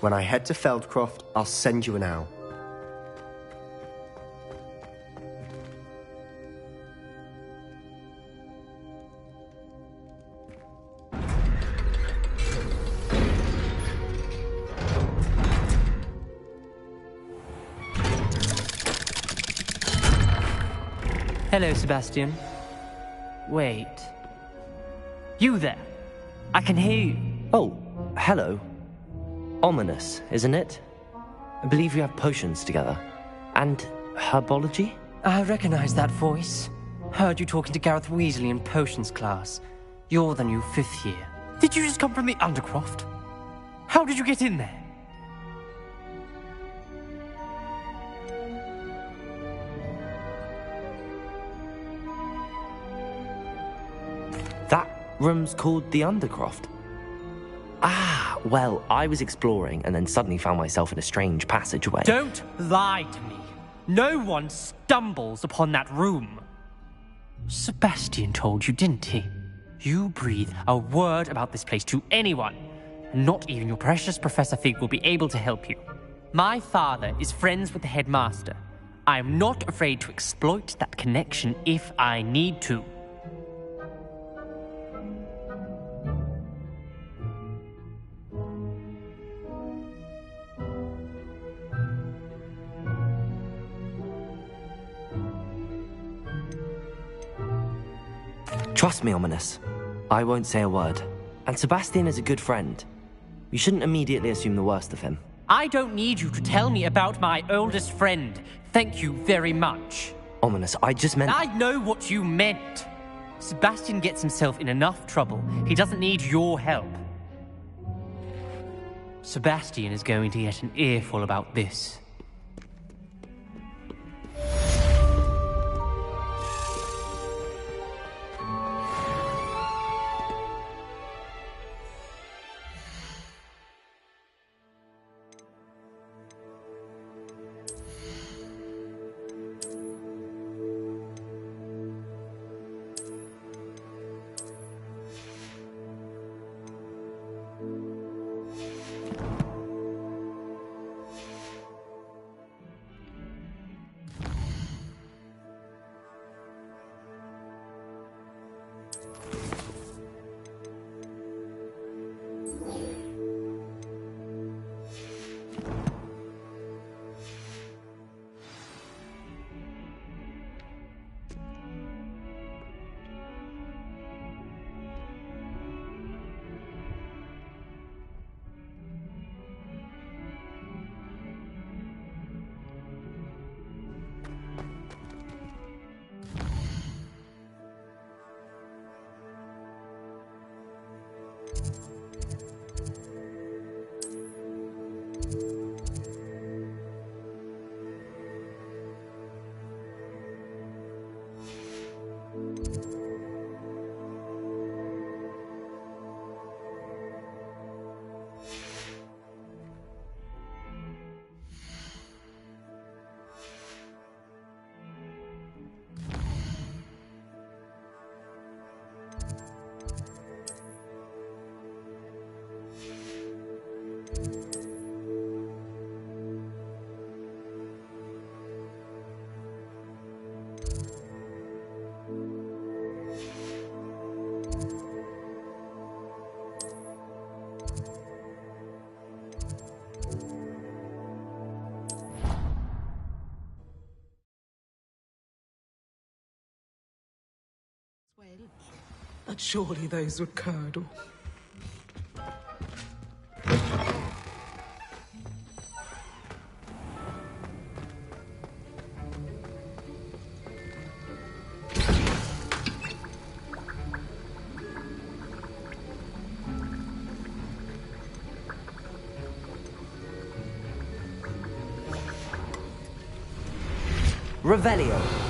[SPEAKER 12] When I head to Feldcroft, I'll send you an owl.
[SPEAKER 3] Hello, Sebastian. Wait. You there? I can hear you.
[SPEAKER 2] Oh, hello. Ominous, isn't it? I believe we have potions together. And herbology?
[SPEAKER 3] I recognize that voice. Heard you talking to Gareth Weasley in potions class. You're the new 5th year. Did you just come from the Undercroft? How did you get in there?
[SPEAKER 2] That room's called the Undercroft. Ah, well, I was exploring and then suddenly found myself in a strange passageway.
[SPEAKER 3] Don't lie to me. No one stumbles upon that room. Sebastian told you, didn't he? You breathe a word about this place to anyone, Not even your precious Professor Fig will be able to help you. My father is friends with the headmaster. I am not afraid to exploit that connection if I need to.
[SPEAKER 2] Trust me, Ominous. I won't say a word. And Sebastian is a good friend. You shouldn't immediately assume the worst of him.
[SPEAKER 3] I don't need you to tell me about my oldest friend. Thank you very much.
[SPEAKER 2] Ominous, I just meant...
[SPEAKER 3] I know what you meant. Sebastian gets himself in enough trouble. He doesn't need your help. Sebastian is going to get an earful about this.
[SPEAKER 13] But surely those would curdle.
[SPEAKER 2] Revelio.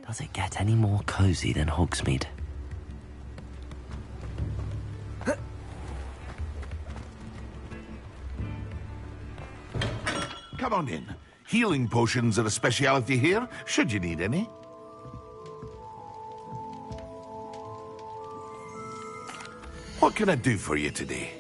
[SPEAKER 2] Does it get any more cozy than Hogsmeade?
[SPEAKER 8] Come on in. Healing potions are a speciality here, should you need any. What can I do for you today?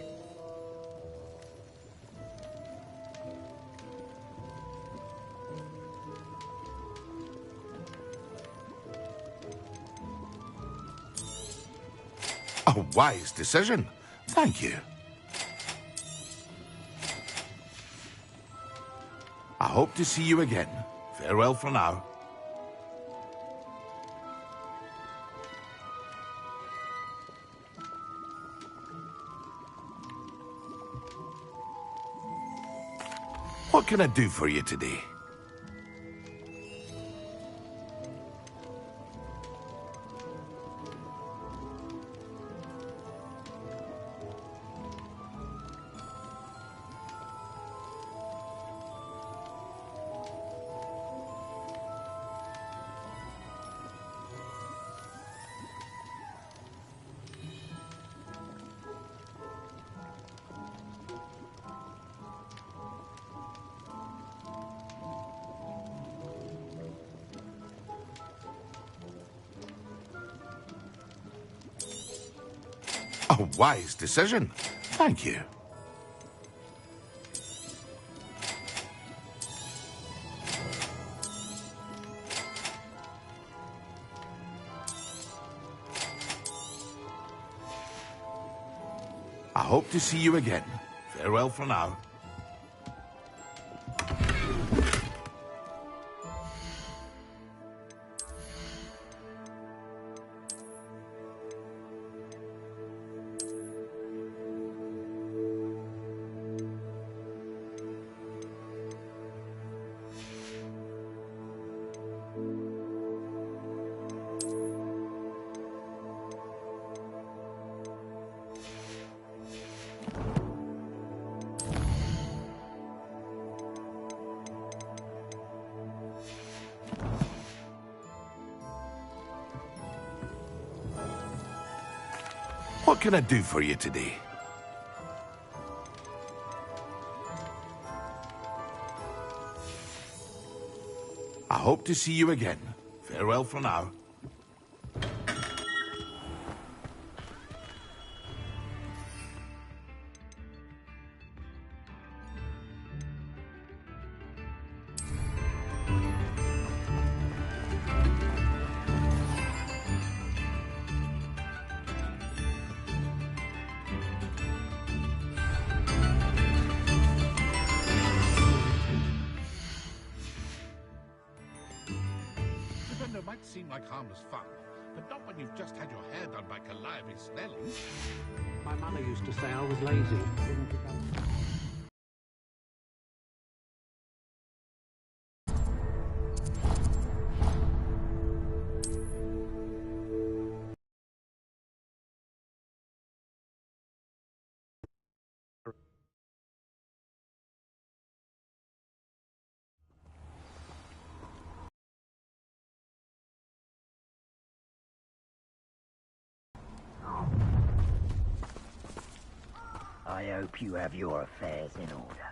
[SPEAKER 8] A wise decision. Thank you. I hope to see you again. Farewell for now. What can I do for you today? A wise decision. Thank you. I hope to see you again. Farewell for now. What can I do for you today? I hope to see you again. Farewell for now. Defender might seem like harmless fun, but not when you've just had your hair done by Calliope Snelling.
[SPEAKER 15] My mother used to say I was lazy.
[SPEAKER 5] I hope you have your affairs in order.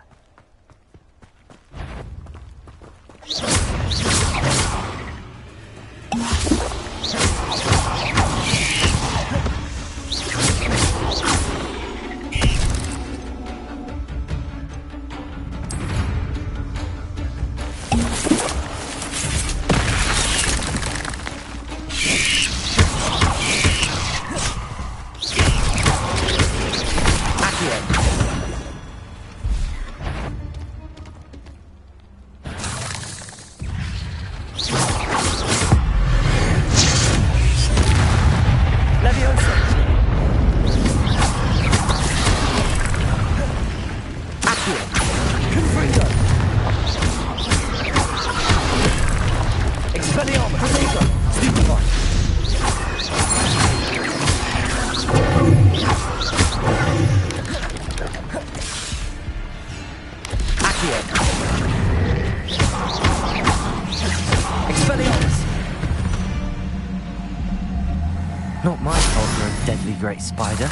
[SPEAKER 2] Not my fault you're a deadly great spider.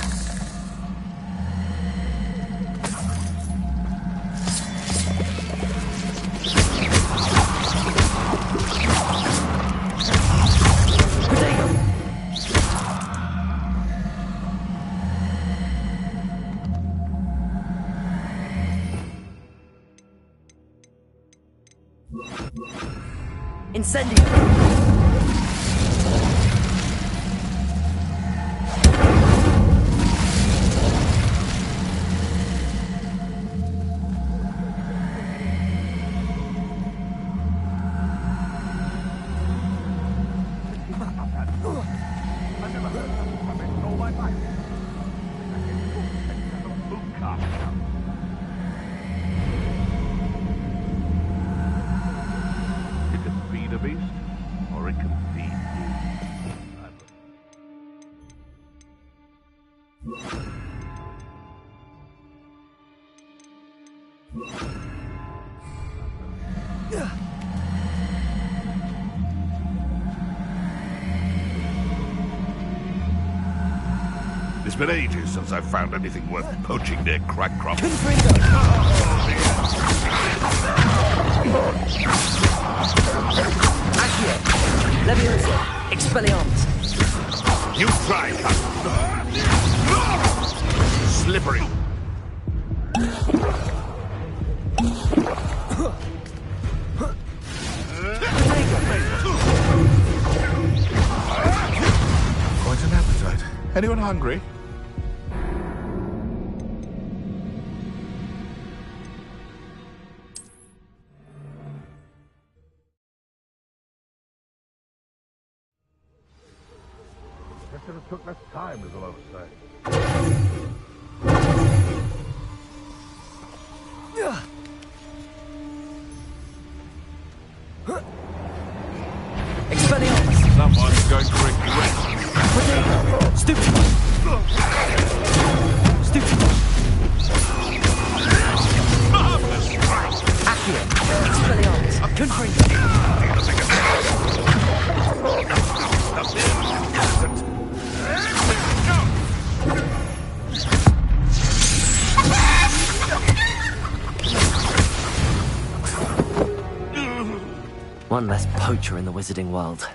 [SPEAKER 1] Incendio!
[SPEAKER 8] It's been ages since I've found anything worth poaching near Crackcroft.
[SPEAKER 1] Accio! Leviosa! Expelliarmus!
[SPEAKER 8] You try, Slippery! Quite an appetite. Anyone hungry? I should have took less time, is all I was saying.
[SPEAKER 1] Expelliarmus!
[SPEAKER 8] Someone's going to regret.
[SPEAKER 1] Stupid! Stupid!
[SPEAKER 8] Marvelous strike!
[SPEAKER 1] Accio! Expelliarmus! Confringo!
[SPEAKER 2] One less poacher in the wizarding world.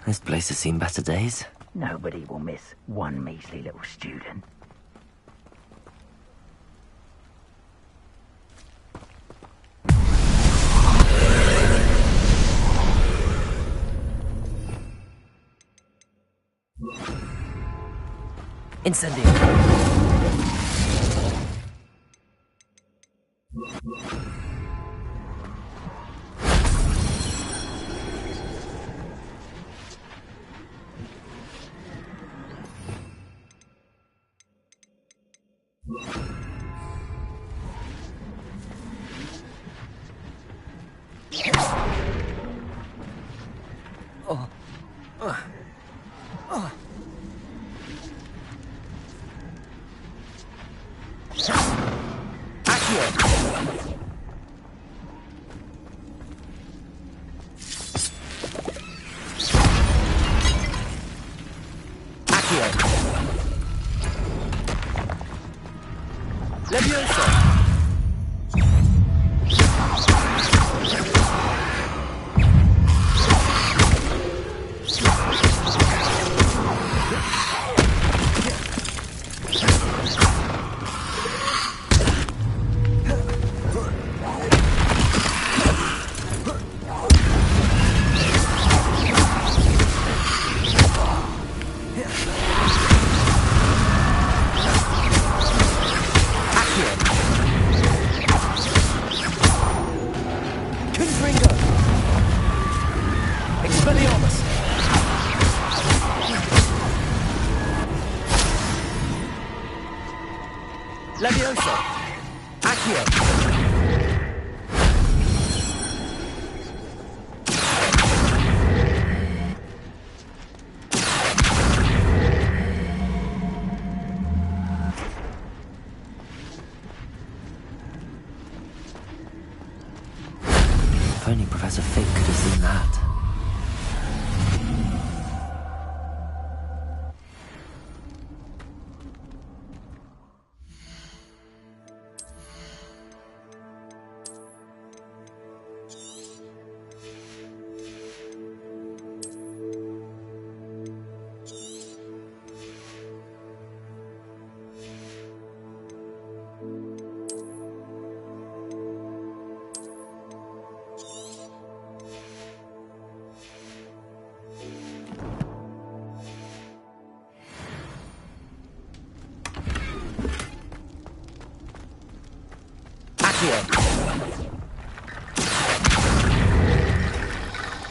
[SPEAKER 2] This place has seen better days.
[SPEAKER 5] Nobody will miss one measly little student.
[SPEAKER 1] Incendio! Leviosa!
[SPEAKER 2] If only Professor Fig could have seen that.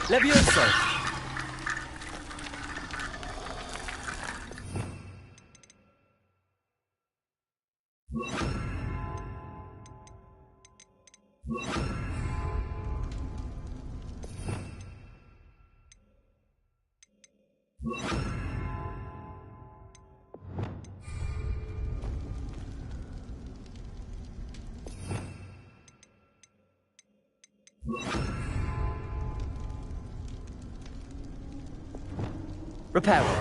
[SPEAKER 3] Levioso! Reparo.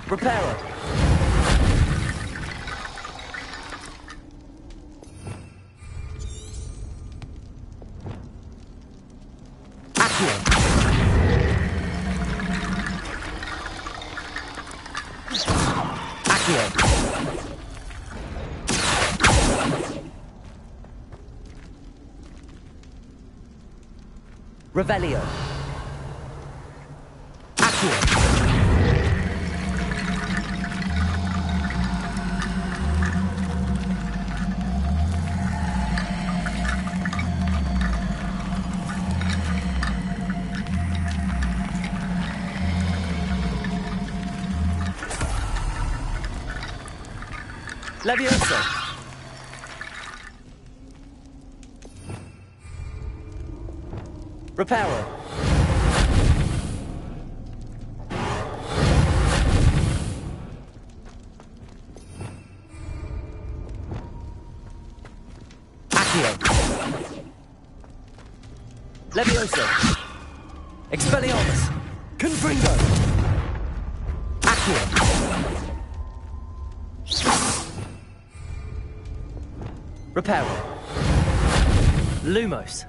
[SPEAKER 3] Reparo. Accio. Accio. Revelio. Accio. Levioso. Reparo. Levioso. Expelliarmus. Confringo. Accio. Reparo. Lumos.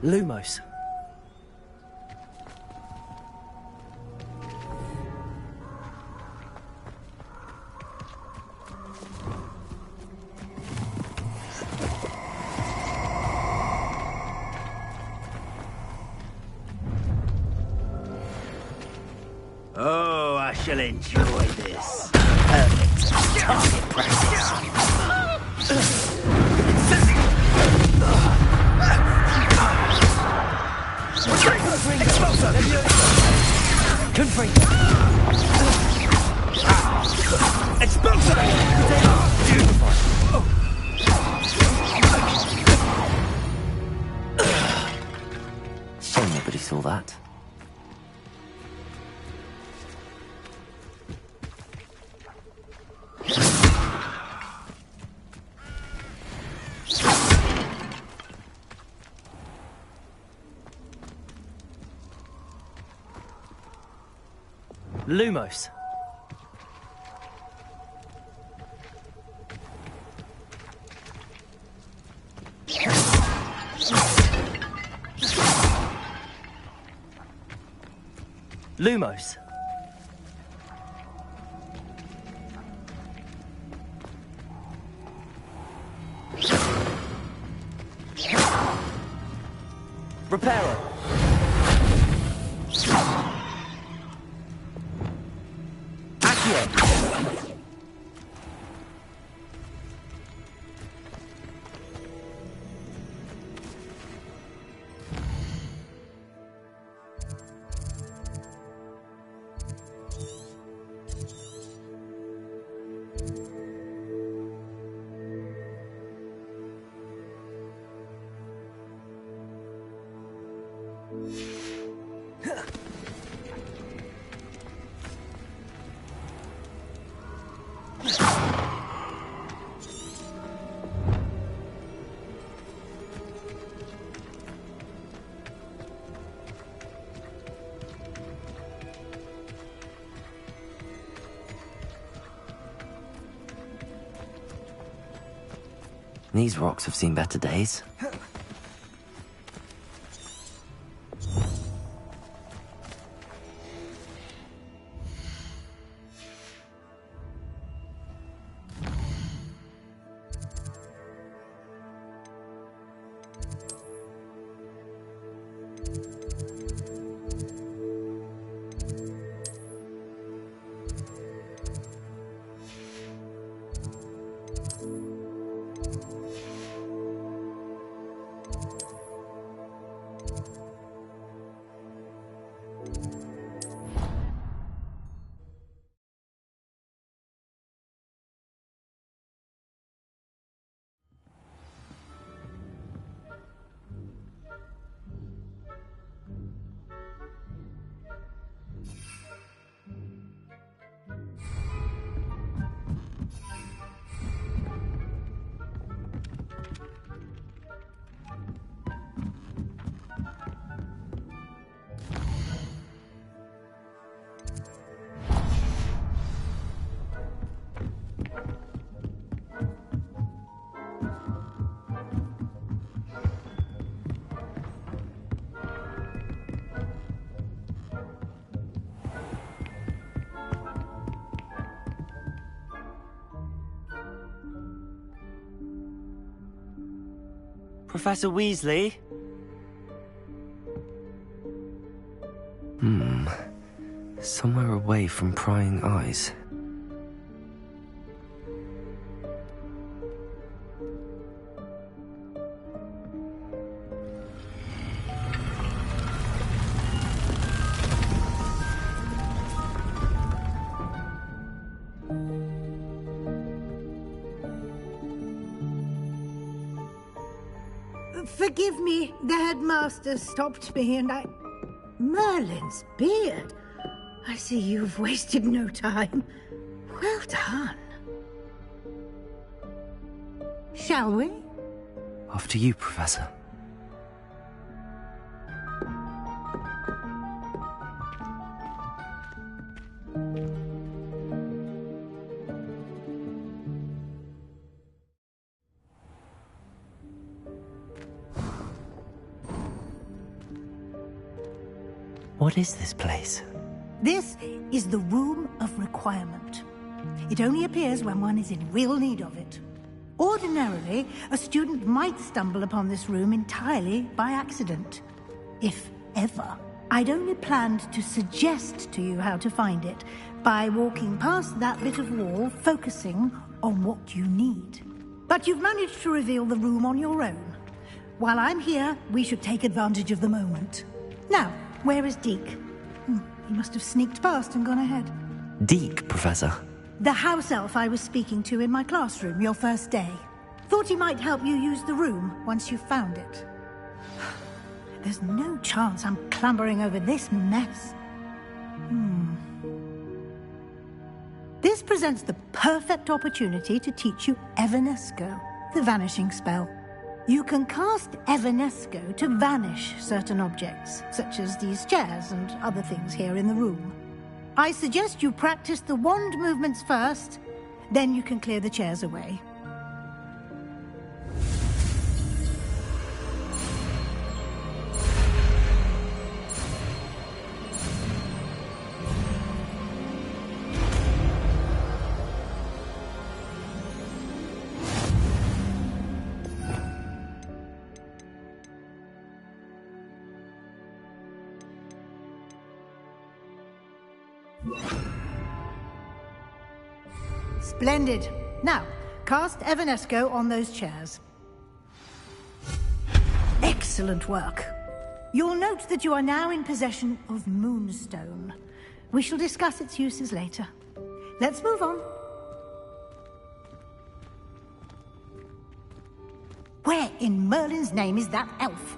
[SPEAKER 3] Lumos.
[SPEAKER 5] Oh, I shall enjoy this. Perfect target practice.
[SPEAKER 2] free.
[SPEAKER 5] Expulsion!
[SPEAKER 2] Shame nobody saw that. Lumos. Lumos. Reparo. Accio. These rocks have seen better days. Professor Weasley? Somewhere away from prying eyes.
[SPEAKER 10] Forgive me, the headmaster stopped me and I... Merlin's beard. I see you've wasted no time. Well done. Shall we?
[SPEAKER 2] After you, Professor. What is this place?
[SPEAKER 10] This is the Room of Requirement. It only appears when one is in real need of it. Ordinarily, a student might stumble upon this room entirely by accident. If ever. I'd only planned to suggest to you how to find it by walking past that bit of wall, focusing on what you need. But you've managed to reveal the room on your own. While I'm here, we should take advantage of the moment. Now, where is Deke? He must have sneaked past and gone ahead.
[SPEAKER 2] Deke, Professor.
[SPEAKER 10] The house elf I was speaking to in my classroom your first day. Thought he might help you use the room once you found it. There's no chance I'm clambering over this mess. This presents the perfect opportunity to teach you Evanesco, the vanishing spell. You can cast Evanesco to vanish certain objects, such as these chairs and other things here in the room. I suggest you practice the wand movements first, then you can clear the chairs away. Splendid. Now, cast Evanesco on those chairs. Excellent work. You'll note that you are now in possession of Moonstone. We shall discuss its uses later. Let's move on. Where in Merlin's name is that elf?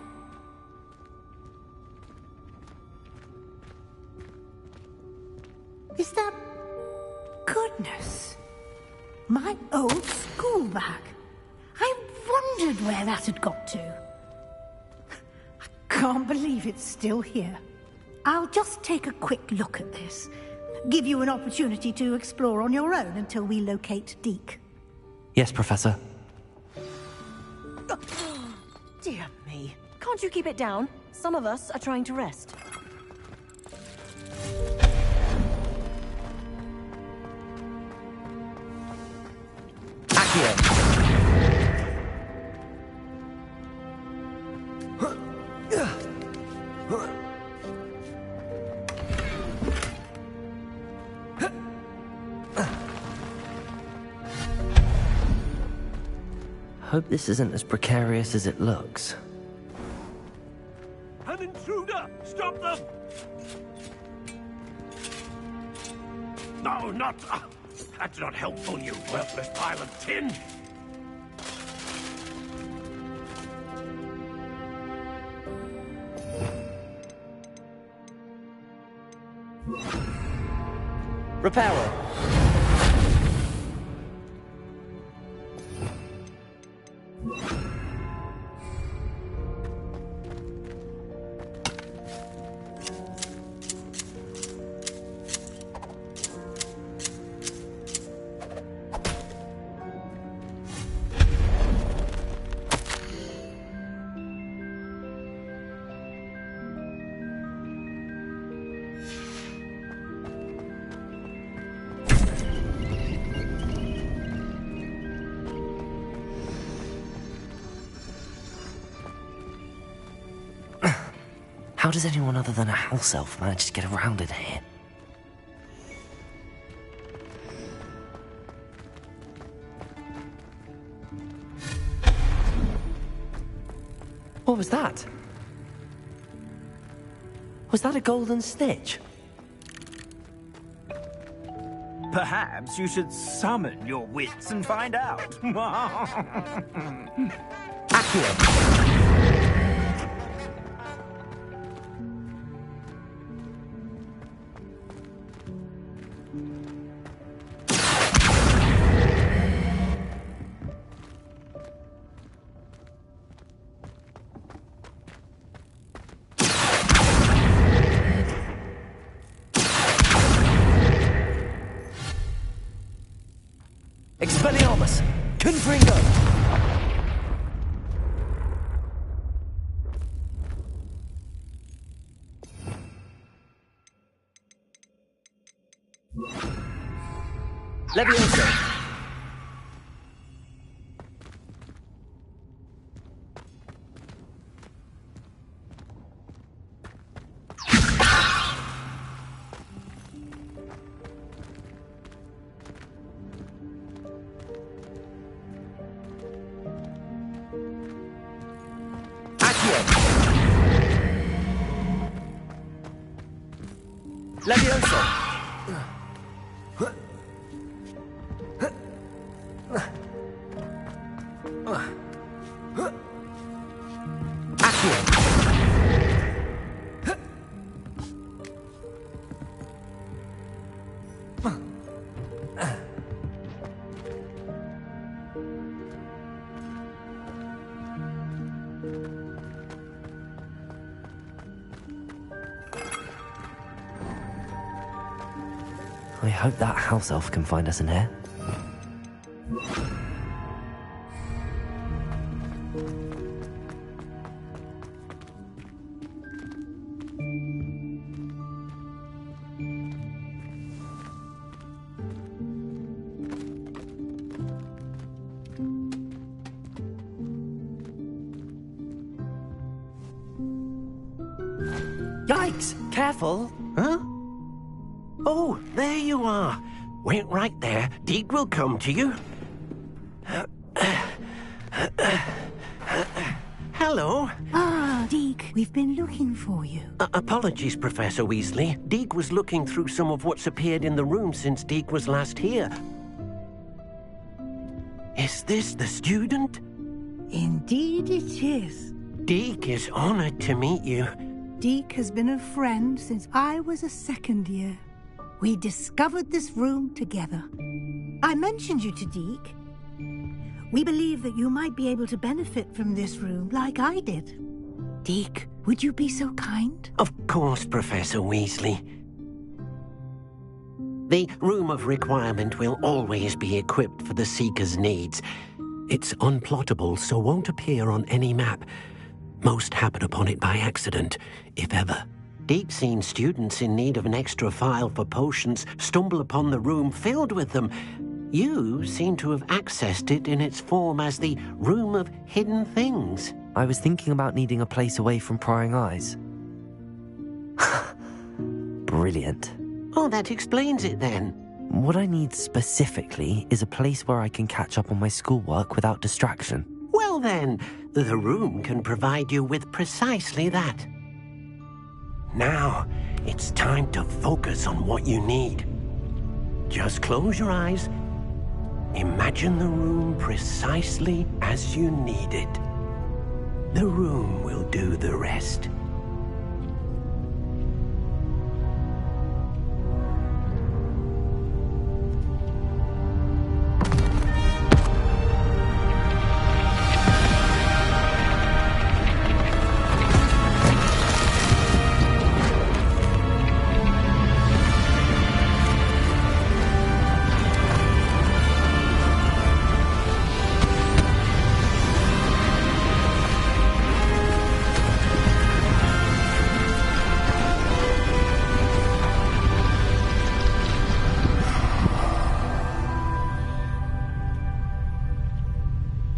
[SPEAKER 10] Is that... Goodness. My old school bag. I wondered where that had got to. I can't believe it's still here. I'll just take a quick look at this. Give you an opportunity to explore on your own until we locate Deke.
[SPEAKER 2] Yes, Professor.
[SPEAKER 14] Dear me. Can't you keep it down? Some of us are trying to rest.
[SPEAKER 2] Hope this isn't as precarious as it looks.
[SPEAKER 15] An intruder! Stop them! No, not... that's not helpful, you worthless pile of tin!
[SPEAKER 2] Reparo. How does anyone other than a house elf manage to get around in here? What was that? Was that a golden stitch?
[SPEAKER 5] Perhaps you should summon your wits and find out.
[SPEAKER 2] Accio. Expelliarmus! Confringo! Levioso!
[SPEAKER 7] Levioso!
[SPEAKER 2] I hope that house elf can find us in here.
[SPEAKER 17] Yikes! Careful! Huh? Oh, there you are. Wait right there. Deke will come to you. Hello.
[SPEAKER 10] Ah, Deke, we've been looking for you.
[SPEAKER 17] Apologies, Professor Weasley. Deke was looking through some of what's appeared in the room since Deke was last here. Is this the student?
[SPEAKER 10] Indeed it is.
[SPEAKER 17] Deke is honored to meet you.
[SPEAKER 10] Deke has been a friend since I was a second year. We discovered this room together. I mentioned you to Deke. We believe that you might be able to benefit from this room like I did. Deke, would you be so kind?
[SPEAKER 17] Of course, Professor Weasley. The Room of Requirement will always be equipped for the Seeker's needs. It's unplottable, so won't appear on any map. Most happen upon it by accident, if ever. Deke's seen students in need of an extra file for potions stumble upon the room filled with them. You seem to have accessed it in its form as the Room of Hidden Things.
[SPEAKER 2] I was thinking about needing a place away from prying eyes. Brilliant.
[SPEAKER 17] Oh, that explains it then.
[SPEAKER 2] What I need specifically is a place where I can catch up on my schoolwork without distraction.
[SPEAKER 17] Well then, the room can provide you with precisely that. Now, it's time to focus on what you need. Just close your eyes. Imagine the room precisely as you need it. The room will do the rest.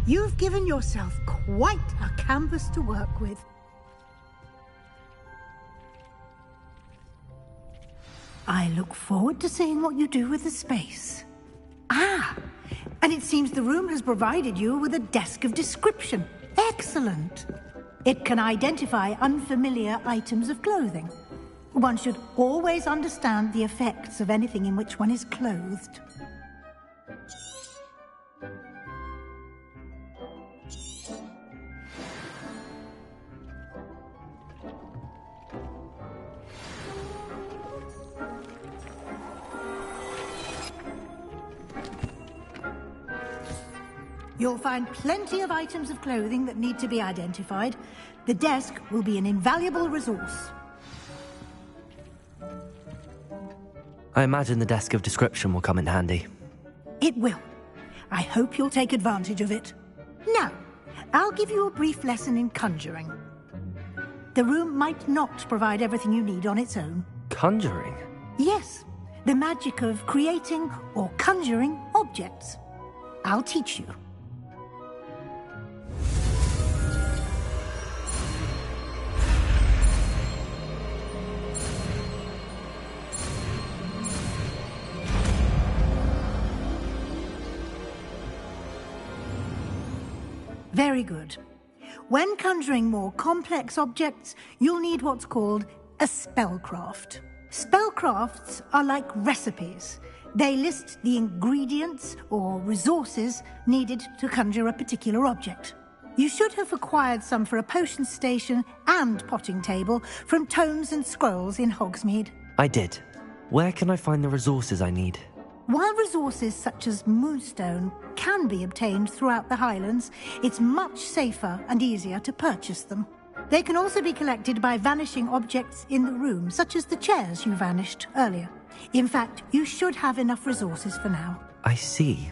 [SPEAKER 10] You've given yourself quite a canvas to work with. I look forward to seeing what you do with the space. Ah, and it seems the room has provided you with a desk of description. Excellent. It can identify unfamiliar items of clothing. One should always understand the effects of anything in which one is clothed. You'll find plenty of items of clothing that need to be identified. The desk will be an invaluable resource.
[SPEAKER 2] I imagine the desk of description will come in handy.
[SPEAKER 10] It will. I hope you'll take advantage of it. Now, I'll give you a brief lesson in conjuring. The room might not provide everything you need on its own.
[SPEAKER 2] Conjuring?
[SPEAKER 10] Yes, the magic of creating or conjuring objects. I'll teach you. Very good. When conjuring more complex objects, you'll need what's called a spellcraft.
[SPEAKER 7] Spellcrafts are like recipes. They list the ingredients or resources needed to conjure a particular object. You should have acquired some for a potion station and potting table from tomes and scrolls in Hogsmeade.
[SPEAKER 2] I did. Where can I find the resources I need?
[SPEAKER 7] While resources such as Moonstone can be obtained throughout the Highlands, it's much safer and easier to purchase them. They can also be collected by vanishing objects in the room, such as the chairs you vanished earlier. In fact, you should have enough resources for now.
[SPEAKER 2] I see.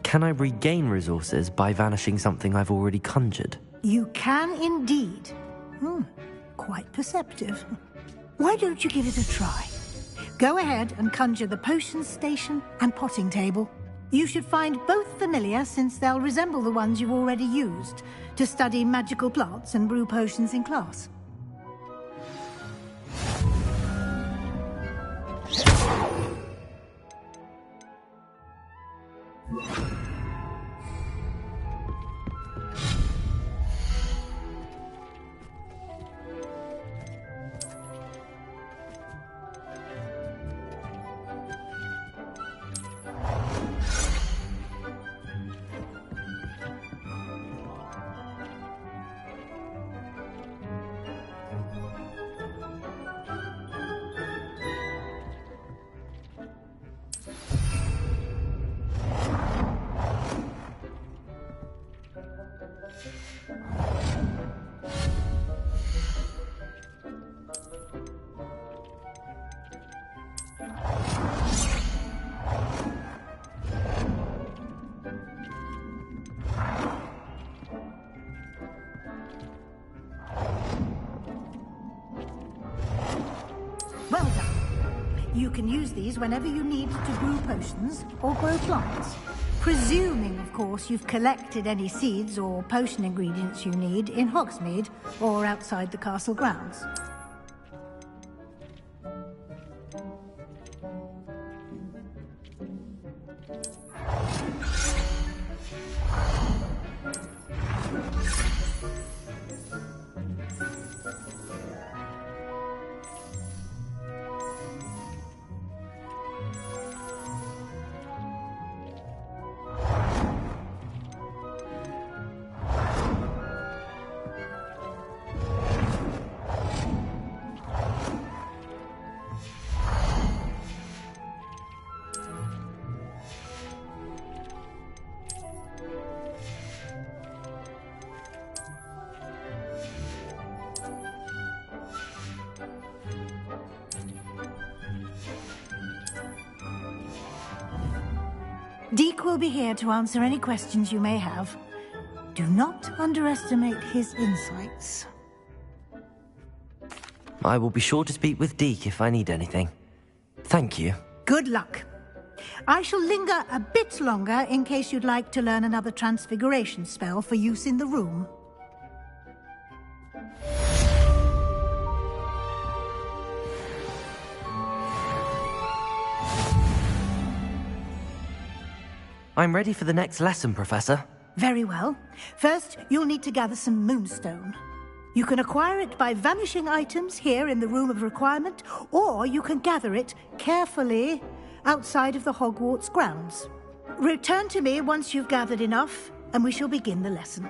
[SPEAKER 2] Can I regain resources by vanishing something I've already conjured?
[SPEAKER 7] You can indeed. Quite perceptive. Why don't you give it a try? Go ahead and conjure the potion station and potting table. You should find both familiar, since they'll resemble the ones you've already used to study magical plants and brew potions in class. Well done. You can use these whenever you need to brew potions or grow plants. Presuming, of course, you've collected any seeds or potion ingredients you need in Hogsmeade or outside the castle grounds. Deke will be here to answer any questions you may have. Do not underestimate his insights.
[SPEAKER 2] I will be sure to speak with Deke if I need anything. Thank you.
[SPEAKER 7] Good luck. I shall linger a bit longer in case you'd like to learn another transfiguration spell for use in the room.
[SPEAKER 2] I'm ready for the next lesson, Professor.
[SPEAKER 7] Very well. First, you'll need to gather some Moonstone. You can acquire it by vanishing items here in the Room of Requirement, or you can gather it carefully outside of the Hogwarts grounds. Return to me once you've gathered enough, and we shall begin the lesson.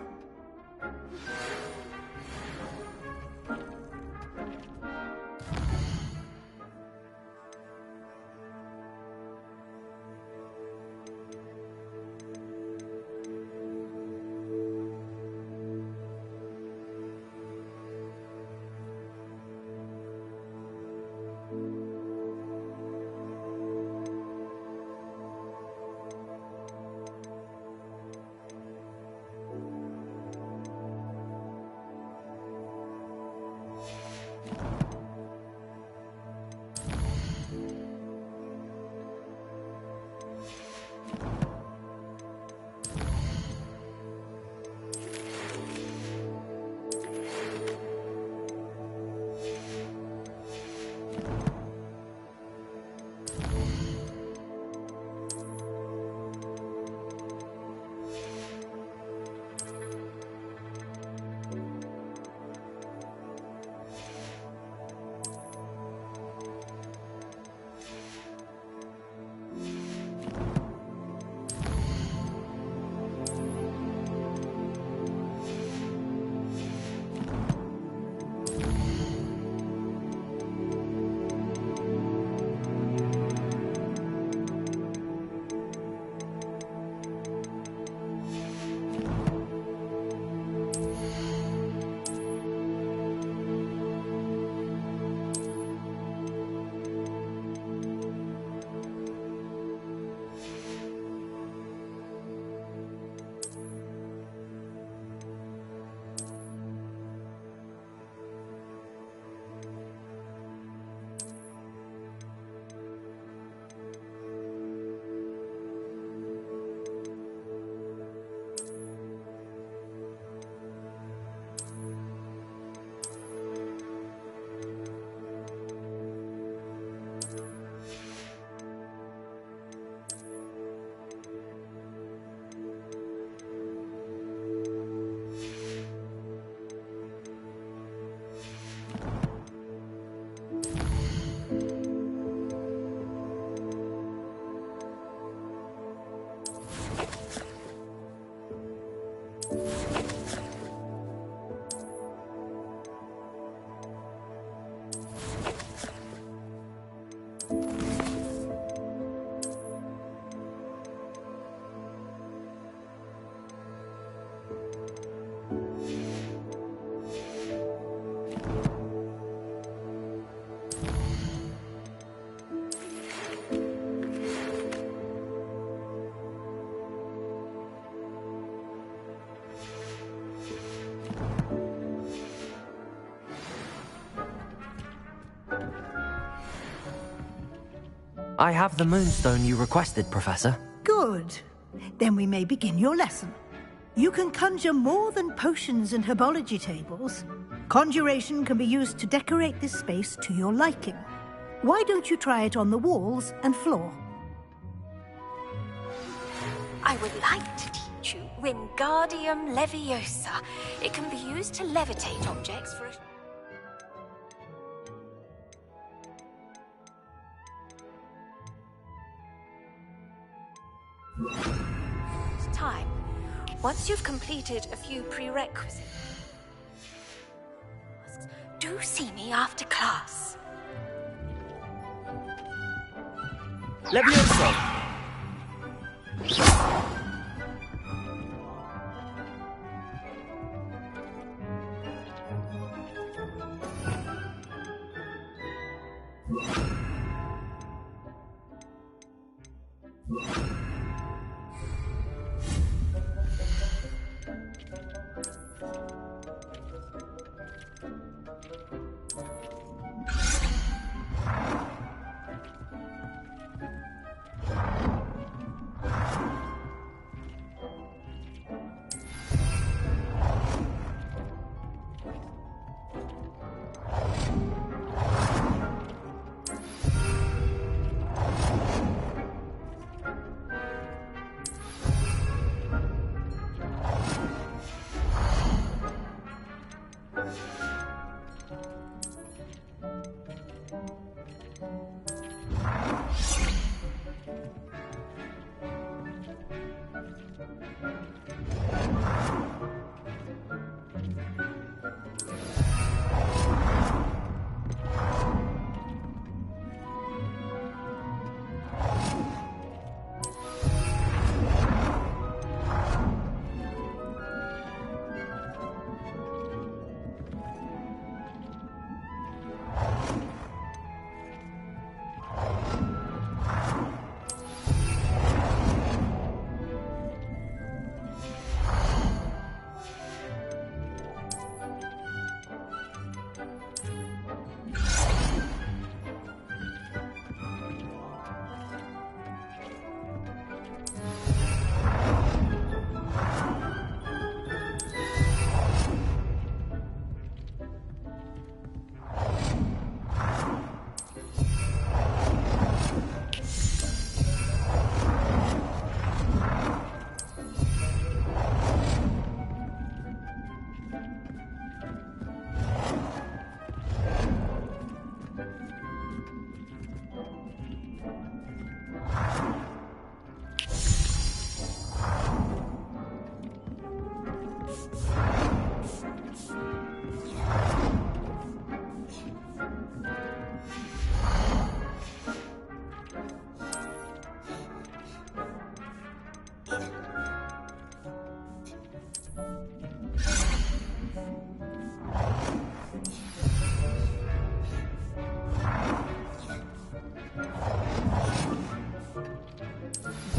[SPEAKER 2] I have the moonstone you requested, Professor.
[SPEAKER 7] Good. Then we may begin your lesson. You can conjure more than potions and herbology tables. Conjuration can be used to decorate this space to your liking. Why don't you try it on the walls and floor?
[SPEAKER 19] I would like to teach you Wingardium Leviosa. It can be used to levitate objects for a... time. Once you've completed a few prerequisites, do see me after class.
[SPEAKER 6] Leviosa!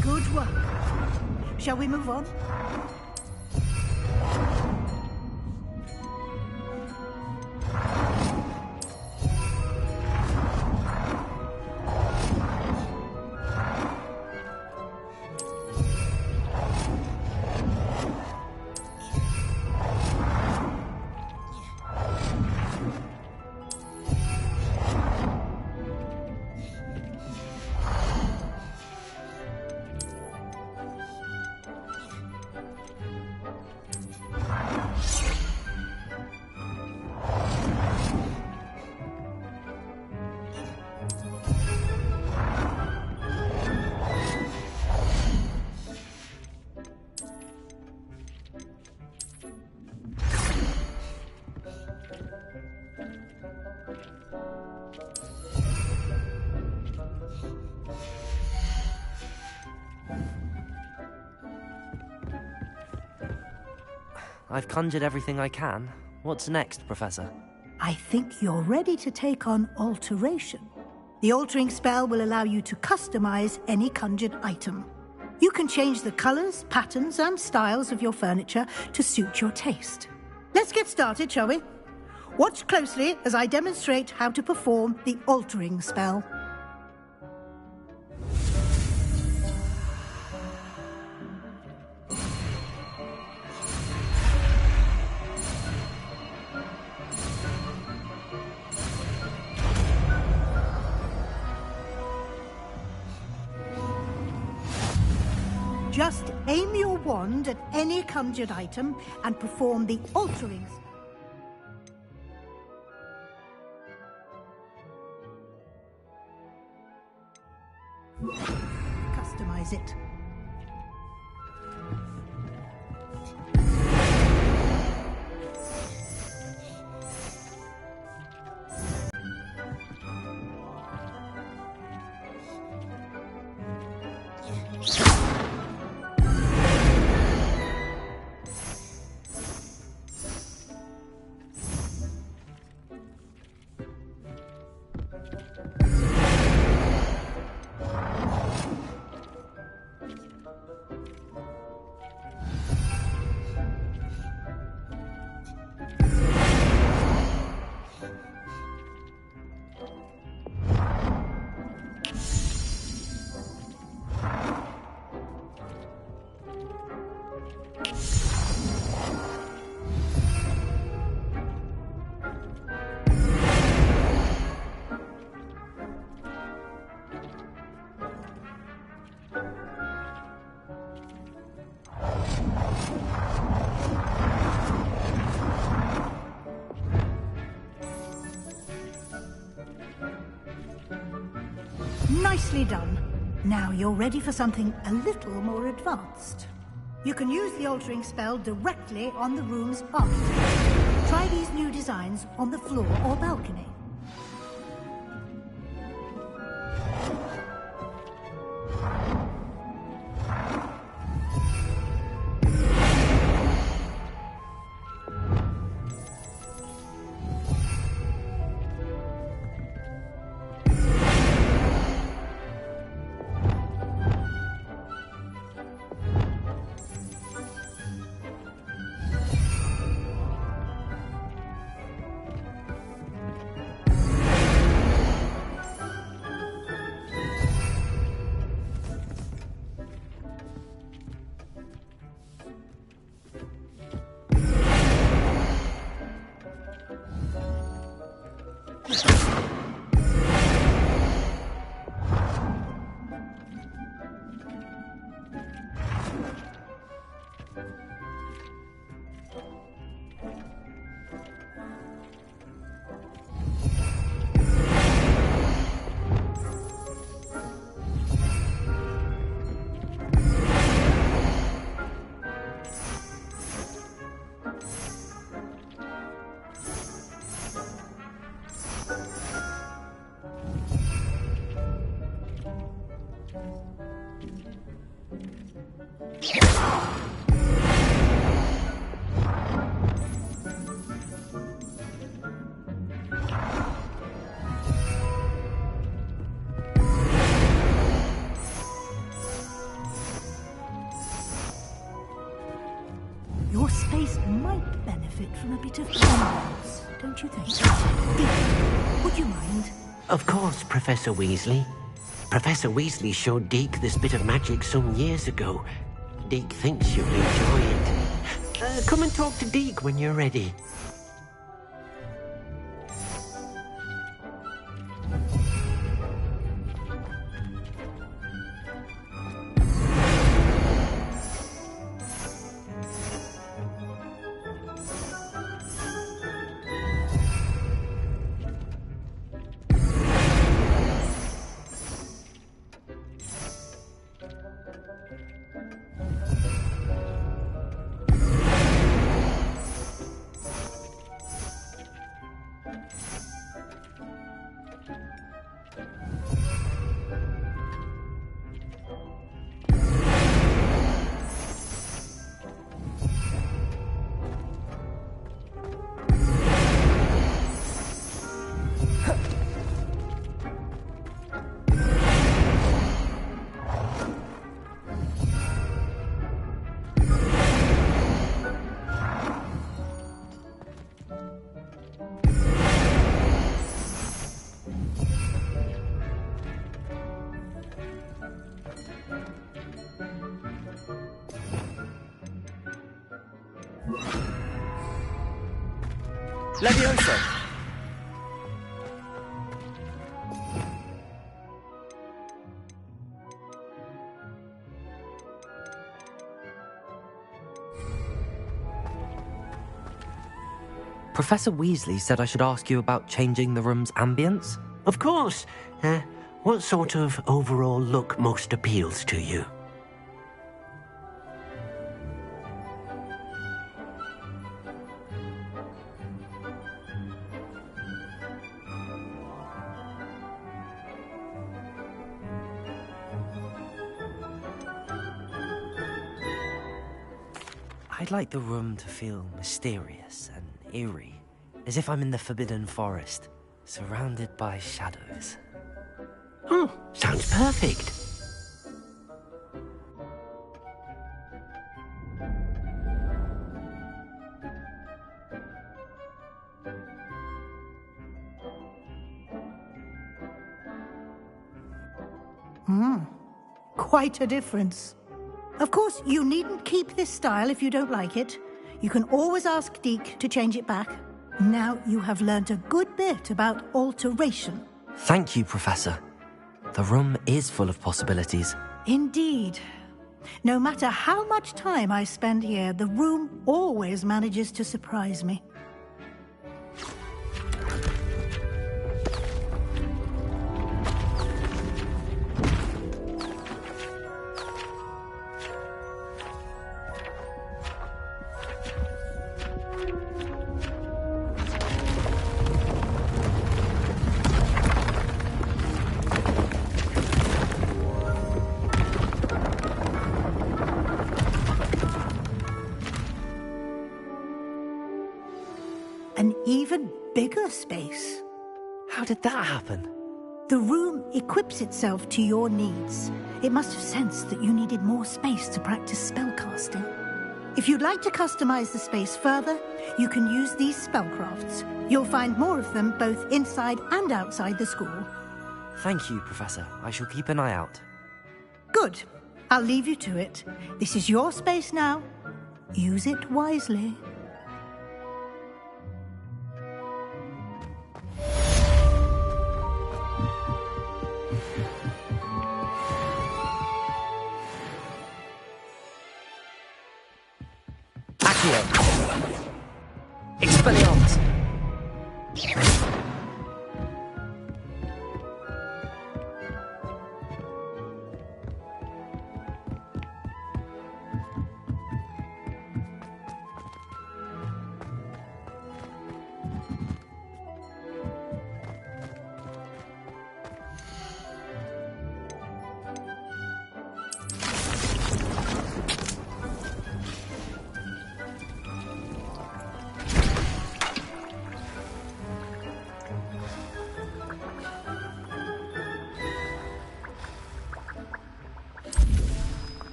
[SPEAKER 7] Good work. Shall we move on?
[SPEAKER 2] I've conjured everything I can. What's next, Professor?
[SPEAKER 7] I think you're ready to take on alteration. The altering spell will allow you to customize any conjured item. You can change the colors, patterns, and styles of your furniture to suit your taste. Let's get started, shall we? Watch closely as I demonstrate how to perform the altering spell. Just aim your wand at any conjured item and perform the altering. Customize it. Nicely done. Now you're ready for something a little more advanced. You can use the altering spell directly on the room's architecture. Try these new designs on the floor or balcony. Your space might benefit from a bit of ambience, don't you think? Deek, would you mind?
[SPEAKER 17] Of course, Professor Weasley. Professor Weasley showed Deke this bit of magic some years ago. Deke thinks you'll enjoy it. Come and talk to Deke when you're ready.
[SPEAKER 6] Leviosa!
[SPEAKER 2] Professor Weasley said I should ask you about changing the room's ambience.
[SPEAKER 17] Of course. What sort of overall look most appeals to you?
[SPEAKER 2] I'd like the room to feel mysterious and eerie, as if I'm in the Forbidden Forest, surrounded by shadows.
[SPEAKER 17] Oh, sounds perfect.
[SPEAKER 7] Quite a difference. Of course, you needn't keep this style if you don't like it. You can always ask Deke to change it back. Now you have learnt a good bit about alteration.
[SPEAKER 2] Thank you, Professor. The room is full of possibilities.
[SPEAKER 7] Indeed. No matter how much time I spend here, the room always manages to surprise me. An even bigger space.
[SPEAKER 2] How did that happen?
[SPEAKER 7] The room equips itself to your needs. It must have sensed that you needed more space to practice spellcasting. If you'd like to customize the space further, you can use these spellcrafts. You'll find more of them both inside and outside the school.
[SPEAKER 2] Thank you, Professor. I shall keep an eye out.
[SPEAKER 7] Good. I'll leave you to it. This is your space now. Use it wisely.
[SPEAKER 2] Expelliarmus!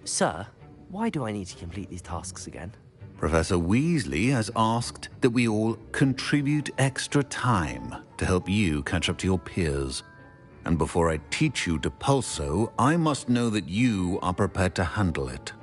[SPEAKER 2] Sir, why do I need to complete these tasks again?
[SPEAKER 4] Professor Weasley has asked that we all contribute extra time to help you catch up to your peers. And before I teach you to pulso, I must know that you are prepared to handle it.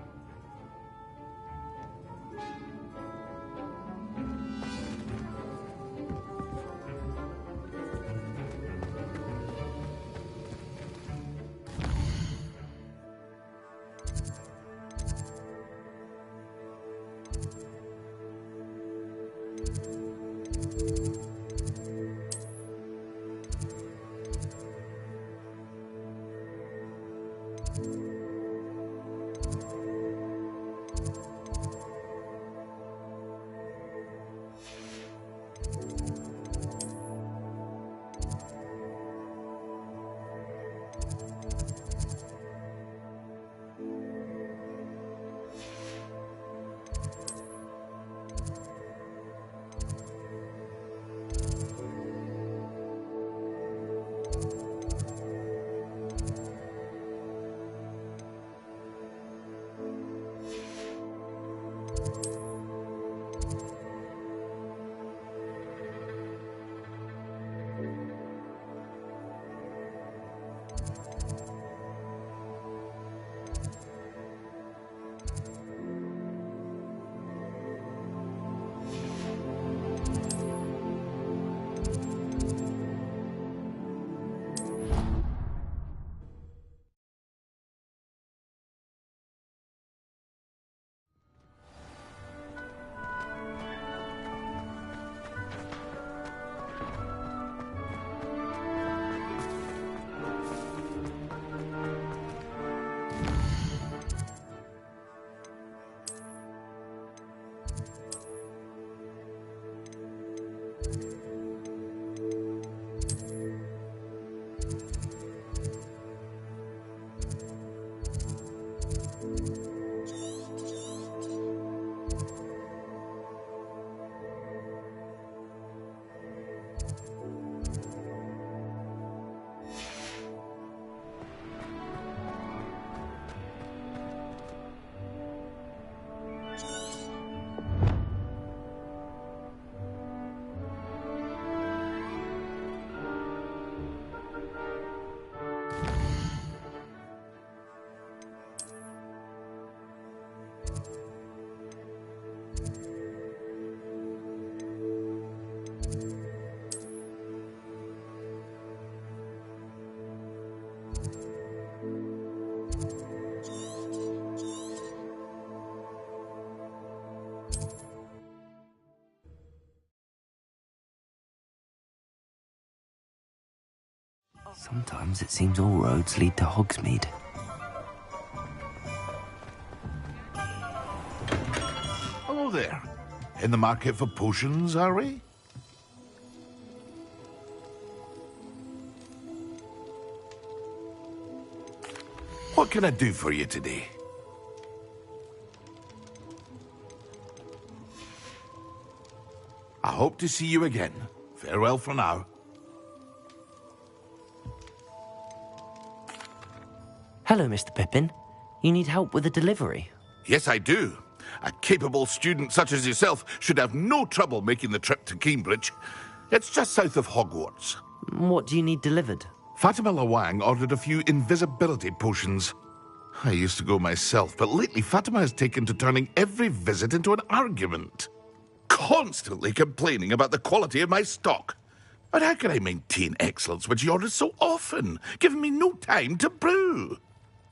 [SPEAKER 2] Sometimes it seems all roads lead to Hogsmeade.
[SPEAKER 8] Hello there. In the market for potions, are we? What can I do for you today? I hope to see you again. Farewell for now.
[SPEAKER 2] Hello, Mr. Pippin. You need help with a delivery?
[SPEAKER 8] Yes, I do. A capable student such as yourself should have no trouble making the trip to Cambridge. It's just south of Hogwarts.
[SPEAKER 2] What do you need delivered?
[SPEAKER 8] Fatima Lawang ordered a few invisibility potions. I used to go myself, but lately Fatima has taken to turning every visit into an argument. Constantly complaining about the quality of my stock. But how can I maintain excellence when she orders so often, giving me no time to brew?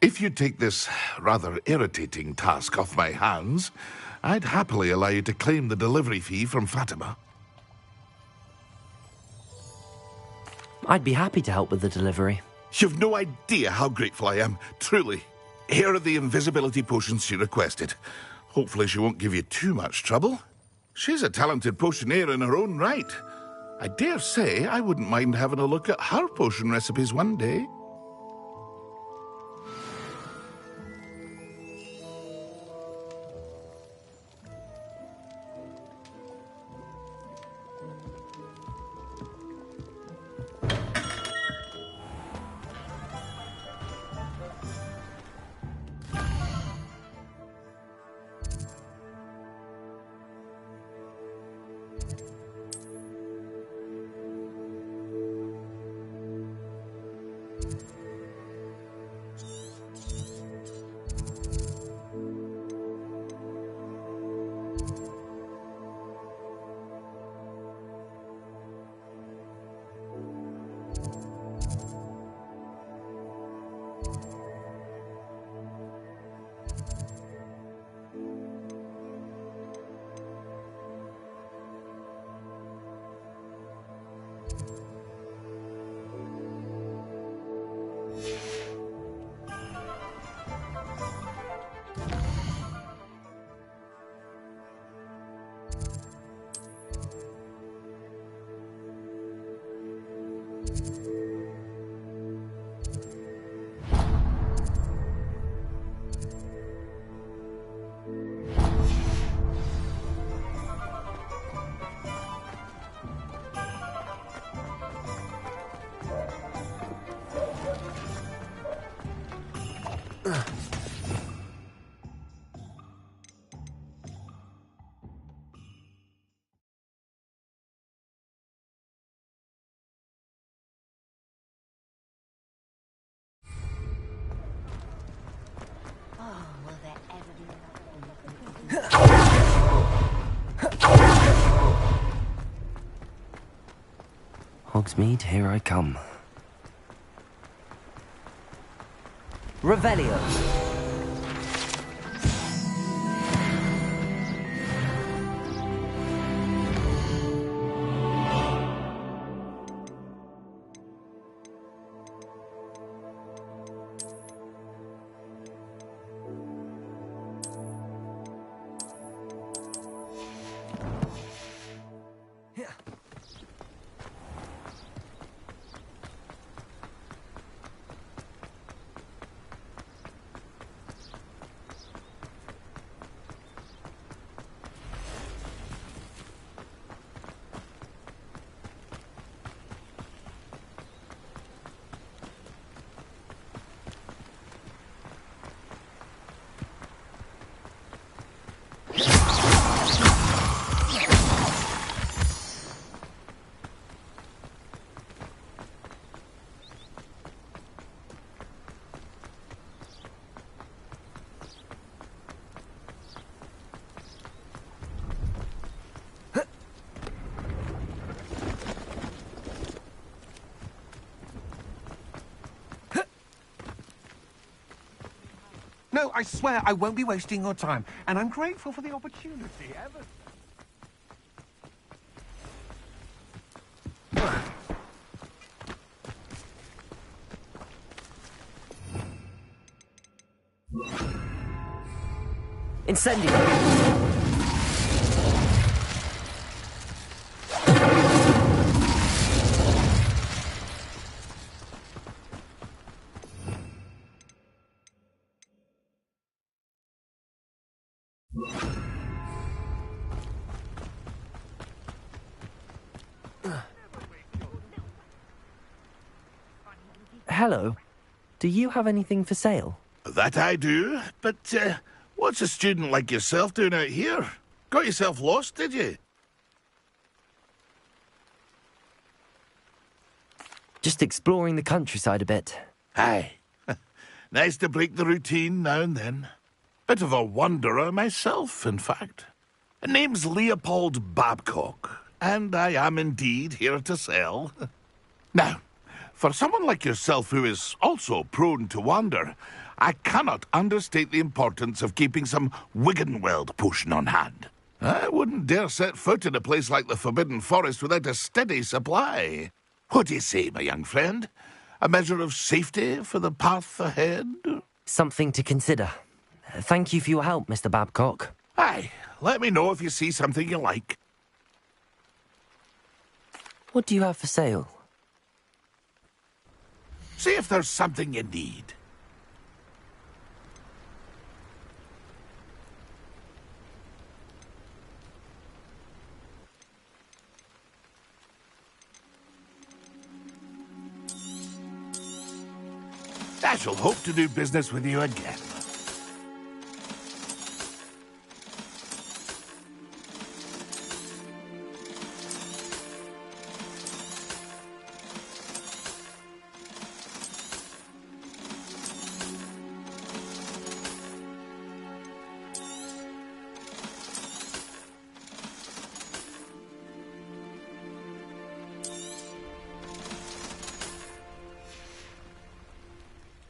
[SPEAKER 8] If you take this rather irritating task off my hands, I'd happily allow you to claim the delivery fee from Fatima.
[SPEAKER 2] I'd be happy to help with the delivery.
[SPEAKER 8] You've no idea how grateful I am, truly. Here are the invisibility potions she requested. Hopefully she won't give you too much trouble. She's a talented potioneer in her own right. I dare say I wouldn't mind having a look at her potion recipes one day.
[SPEAKER 2] Hogsmeade, here I come. Revelio.
[SPEAKER 15] No, I swear I won't be wasting your time, and I'm grateful for the opportunity.
[SPEAKER 2] Incendio! Hello. Do you have anything for sale?
[SPEAKER 8] That I do, but what's a student like yourself doing out here? Got yourself lost, did you?
[SPEAKER 2] Just exploring the countryside a bit.
[SPEAKER 8] Aye. Nice to break the routine now and then. Bit of a wanderer myself, in fact. Name's Leopold Babcock, and I am indeed here to sell. Now, for someone like yourself who is also prone to wander, I cannot understate the importance of keeping some Wiggenweld potion on hand. I wouldn't dare set foot in a place like the Forbidden Forest without a steady supply. What do you say, my young friend? A measure of safety for the path ahead?
[SPEAKER 2] Something to consider. Thank you for your help, Mr. Babcock.
[SPEAKER 8] Aye, let me know if you see something you like.
[SPEAKER 2] What do you have for sale?
[SPEAKER 8] See if there's something you need. I shall hope to do business with you again.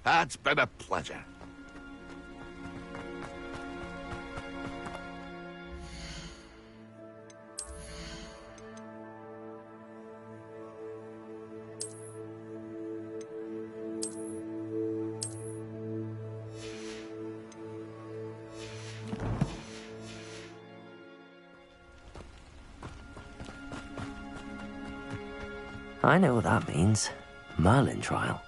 [SPEAKER 8] It's been a pleasure.
[SPEAKER 2] I know what that means. Merlin trial.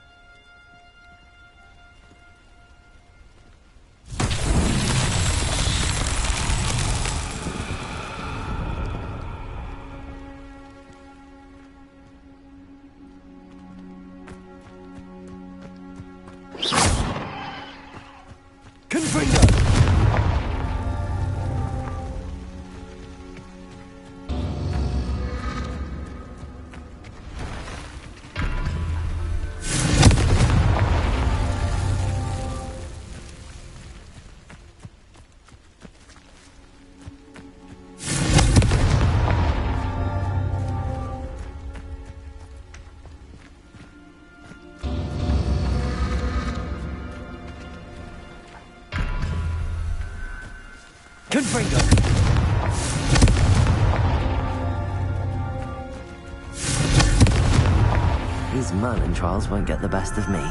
[SPEAKER 2] These Merlin trials won't get the best of me.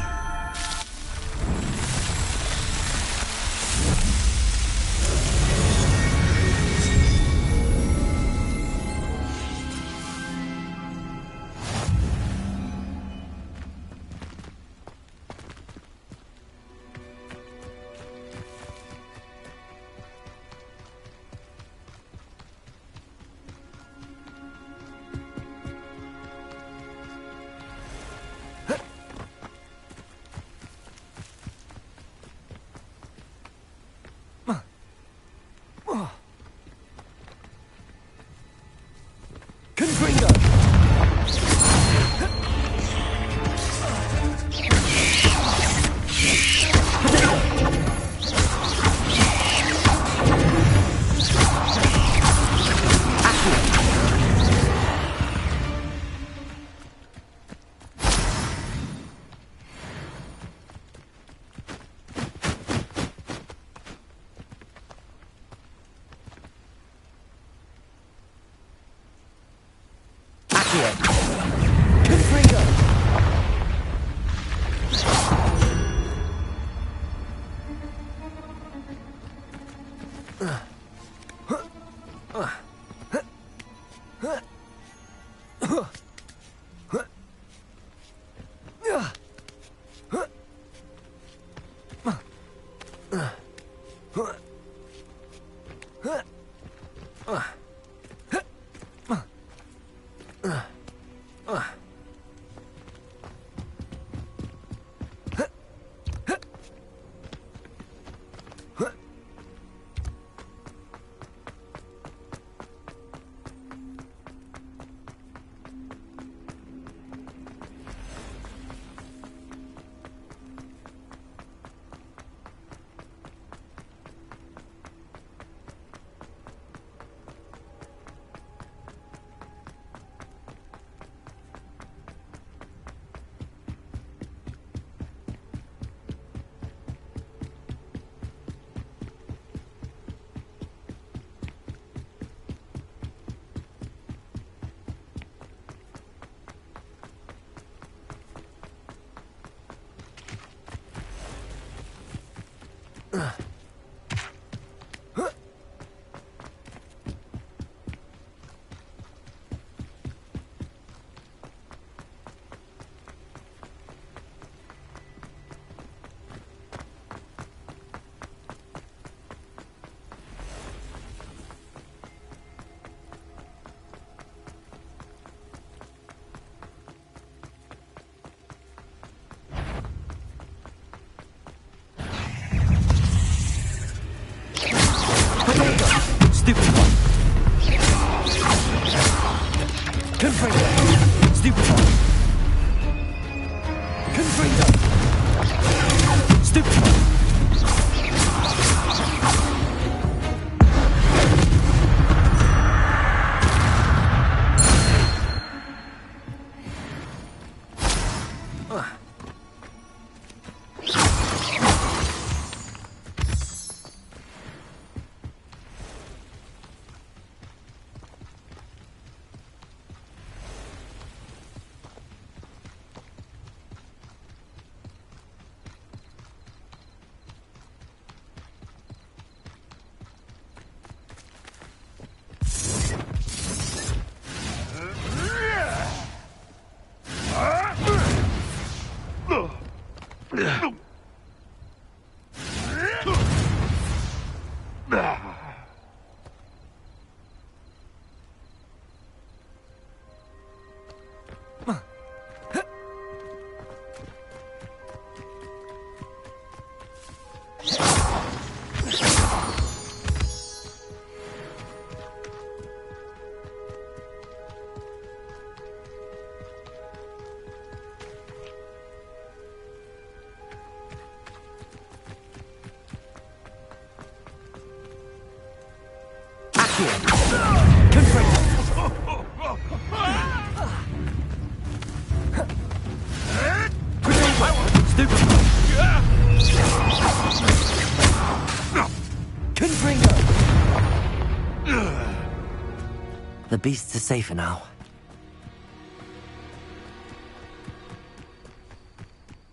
[SPEAKER 2] The beasts are safer now.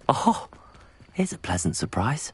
[SPEAKER 2] Oh, here's a pleasant surprise.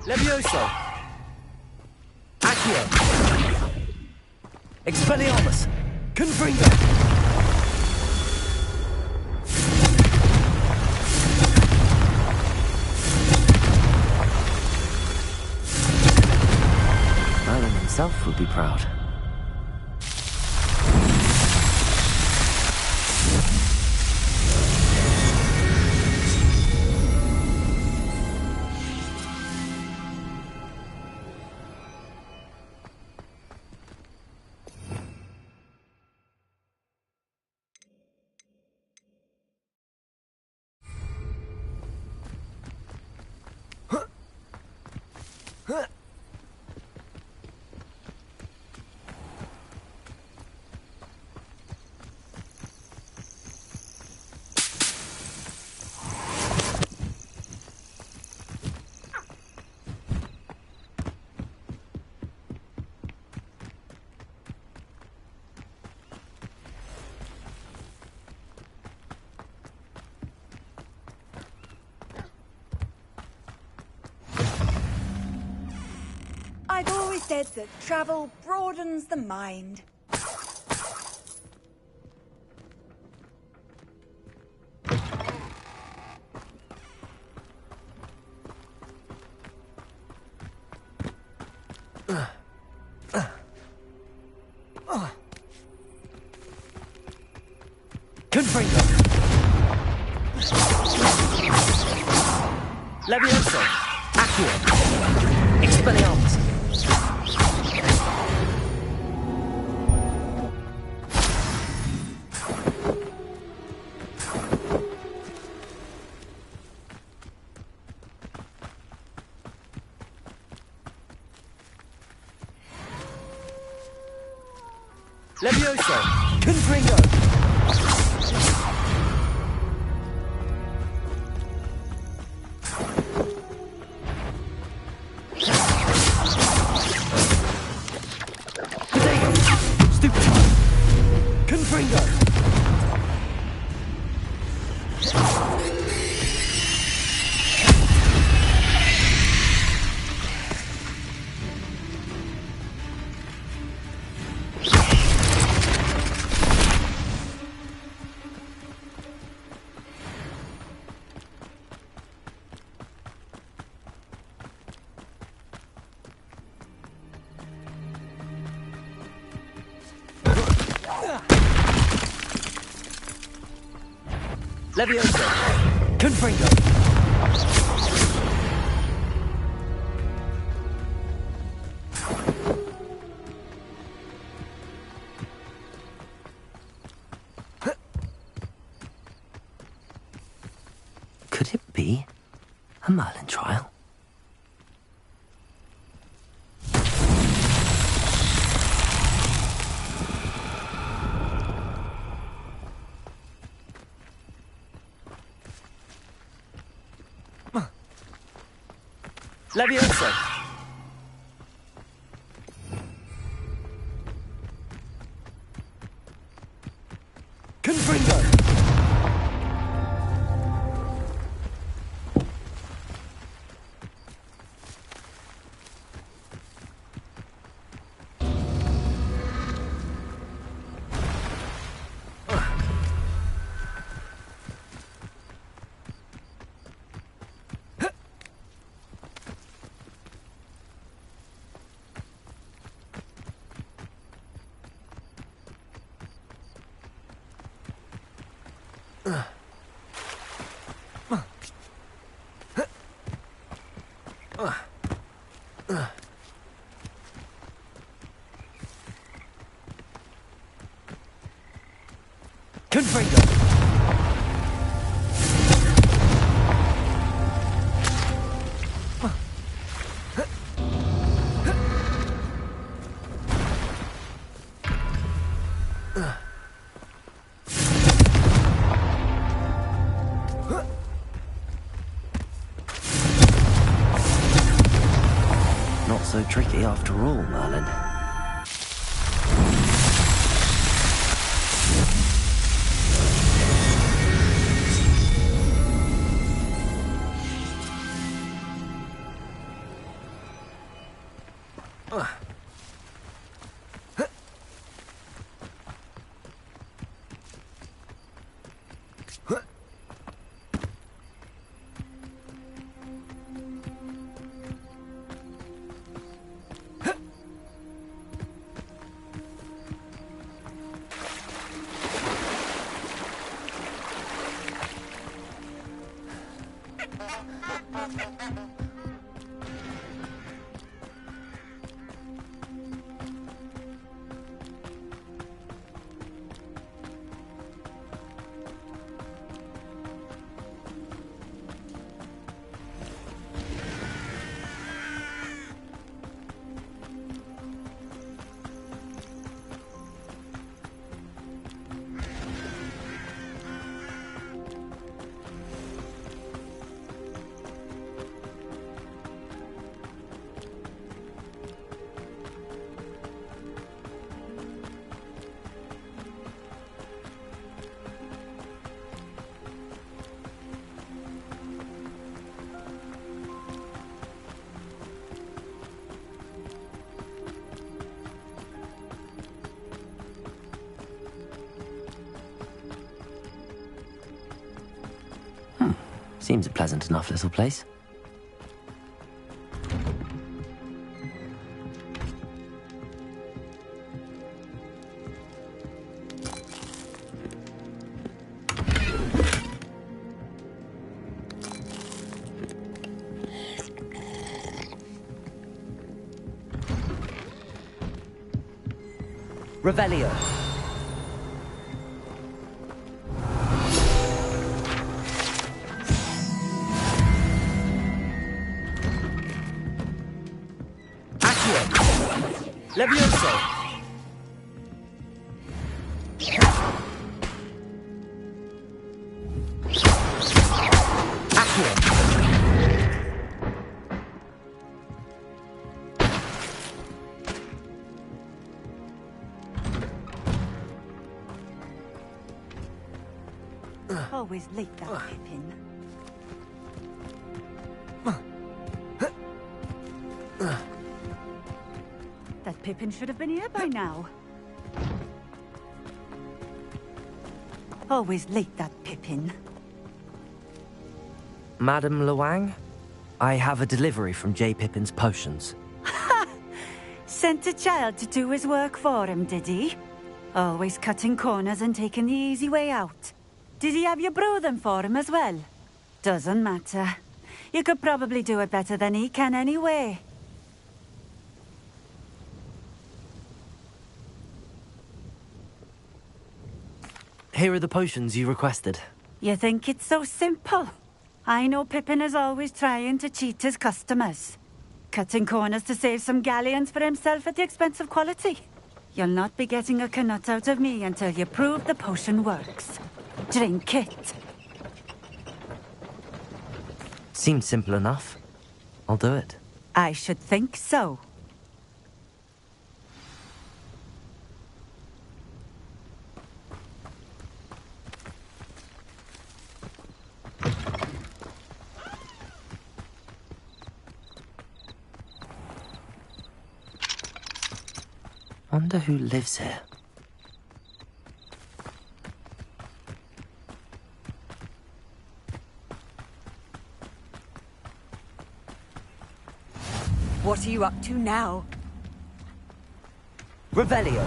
[SPEAKER 20] Levioso! Accio! Expelliarmus! Confringo!
[SPEAKER 2] Merlin himself would be proud.
[SPEAKER 16] I've always said that travel broadens the mind.
[SPEAKER 20] Confringo! Levioso! Accio! Expelliarmus! Levioso! Confringo! Levioso! Confringo!
[SPEAKER 2] Could it be a Merlin trial?
[SPEAKER 20] Levioso! Confringo! Confringo!
[SPEAKER 2] Not so tricky after all, Merlin. Seems a pleasant enough little place.
[SPEAKER 20] Revelio. Levioso!
[SPEAKER 16] Always late, that Pippin. That Pippin should have been here by now. Always late, that Pippin.
[SPEAKER 2] Madam Luang, I have a delivery from J. Pippin's potions.
[SPEAKER 16] Sent a child to do his work for him, did he? Always cutting corners and taking the easy way out. Did he have you brew them for him as well? Doesn't matter. You could probably do it better than he can anyway.
[SPEAKER 2] Here are the potions you requested.
[SPEAKER 16] You think it's so simple? I know Pippin is always trying to cheat his customers. Cutting corners to save some galleons for himself at the expense of quality. You'll not be getting a canut out of me until you prove the potion works. Drink it.
[SPEAKER 2] Seems simple enough. I'll do it.
[SPEAKER 16] I should think so.
[SPEAKER 2] Wonder who lives here.
[SPEAKER 14] What are you up to now?
[SPEAKER 2] Revelio.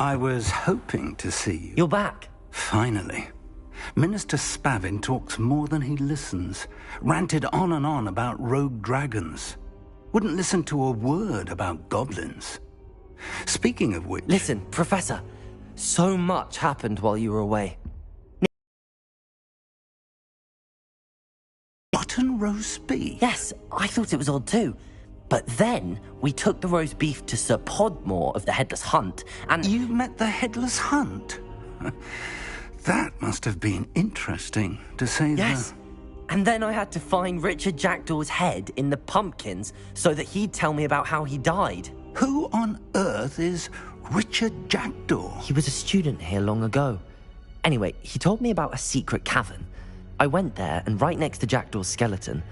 [SPEAKER 5] I was hoping to see you.
[SPEAKER 2] You're back.
[SPEAKER 5] Finally. Minister Spavin talks more than he listens. Ranted on and on about rogue dragons. Wouldn't listen to a word about goblins. Speaking of which...
[SPEAKER 2] Listen, Professor. So much happened while you were away.
[SPEAKER 5] Mutton roast beef?
[SPEAKER 2] Yes, I thought it was odd too. But then, we took the roast beef to Sir Podmore of the Headless Hunt, and...
[SPEAKER 5] You met the Headless Hunt? That must have been interesting, to say the...
[SPEAKER 2] Yes. And then I had to find Richard Jackdaw's head in the pumpkins so that he'd tell me about how he died.
[SPEAKER 5] Who on earth is Richard Jackdaw?
[SPEAKER 2] He was a student here long ago. Anyway, he told me about a secret cavern. I went there, and right next to Jackdaw's skeleton,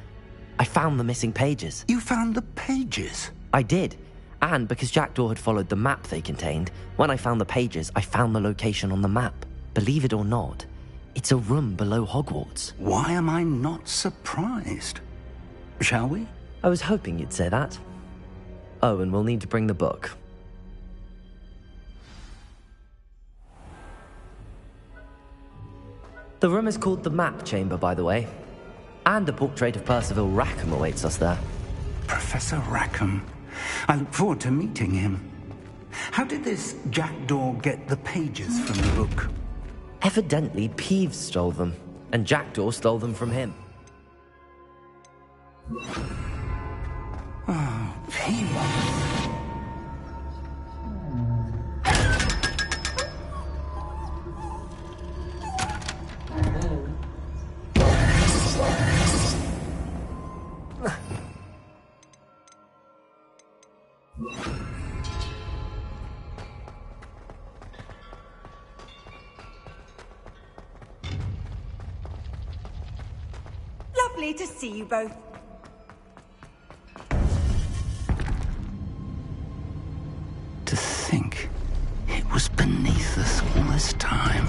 [SPEAKER 2] I found the missing pages.
[SPEAKER 5] You found the pages?
[SPEAKER 2] I did. And because Jackdaw had followed the map they contained, when I found the pages, I found the location on the map. Believe it or not, it's a room below Hogwarts.
[SPEAKER 5] Why am I not surprised? Shall we?
[SPEAKER 2] I was hoping you'd say that. Oh, and we'll need to bring the book. The room is called the Map Chamber, by the way. And a portrait of Percival Rackham awaits us there.
[SPEAKER 5] Professor Rackham. I look forward to meeting him. How did this Jackdaw get the pages from the book?
[SPEAKER 2] Evidently, Peeves stole them, and Jackdaw stole them from him.
[SPEAKER 5] Oh, Peeves.
[SPEAKER 14] Lovely to see you both.
[SPEAKER 5] To think it was beneath us all this time.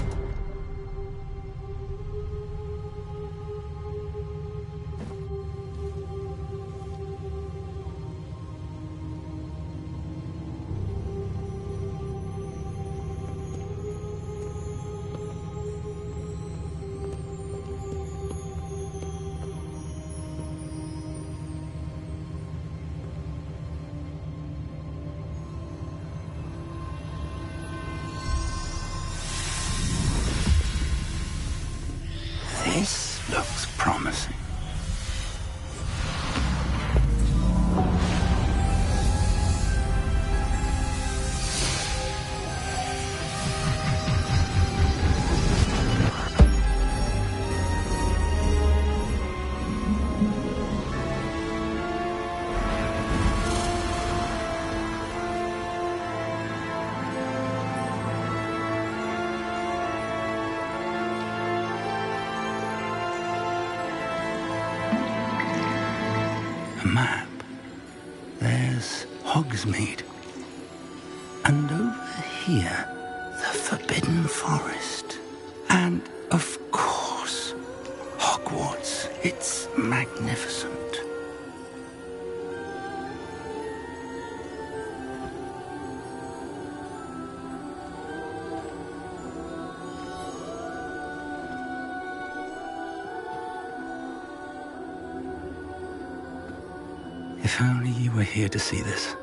[SPEAKER 21] map, there's Hogsmeade. And over here, the Forbidden Forest. And, of course, Hogwarts. It's magnificent. If only you were here to see this.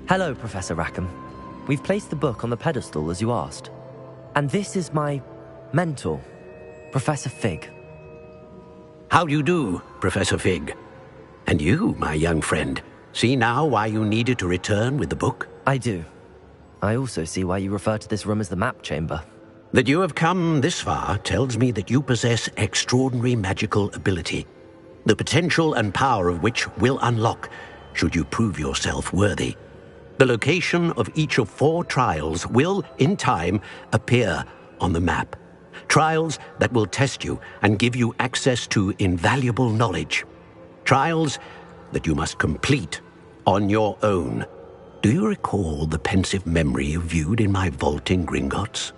[SPEAKER 2] Hello, Professor Rackham. We've placed the book on the pedestal as you asked. And this is my mentor, Professor Fig.
[SPEAKER 17] How do you do, Professor Fig? And you, my young friend, see now why you needed to return with the book?
[SPEAKER 2] I do. I also see why you refer to this room as the map chamber.
[SPEAKER 17] That you have come this far tells me that you possess extraordinary magical ability, the potential and power of which will unlock should you prove yourself worthy. The location of each of 4 trials will, in time, appear on the map. Trials that will test you and give you access to invaluable knowledge. Trials that you must complete on your own. Do you recall the pensive memory you viewed in my vault in Gringotts?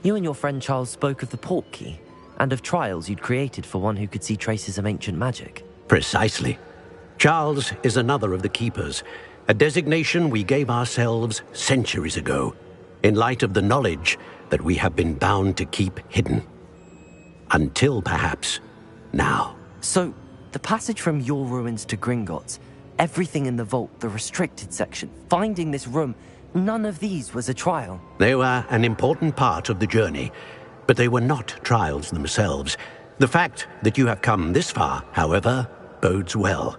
[SPEAKER 2] You and your friend Charles spoke of the port key, and of trials you'd created for one who could see traces of ancient magic.
[SPEAKER 17] Precisely. Charles is another of the Keepers, a designation we gave ourselves centuries ago, in light of the knowledge that we have been bound to keep hidden. Until, perhaps, now.
[SPEAKER 2] So, the passage from your ruins to Gringotts, everything in the vault, the restricted section, finding this room, none of these was a trial.
[SPEAKER 17] They were an important part of the journey, but they were not trials themselves. The fact that you have come this far, however, bodes well.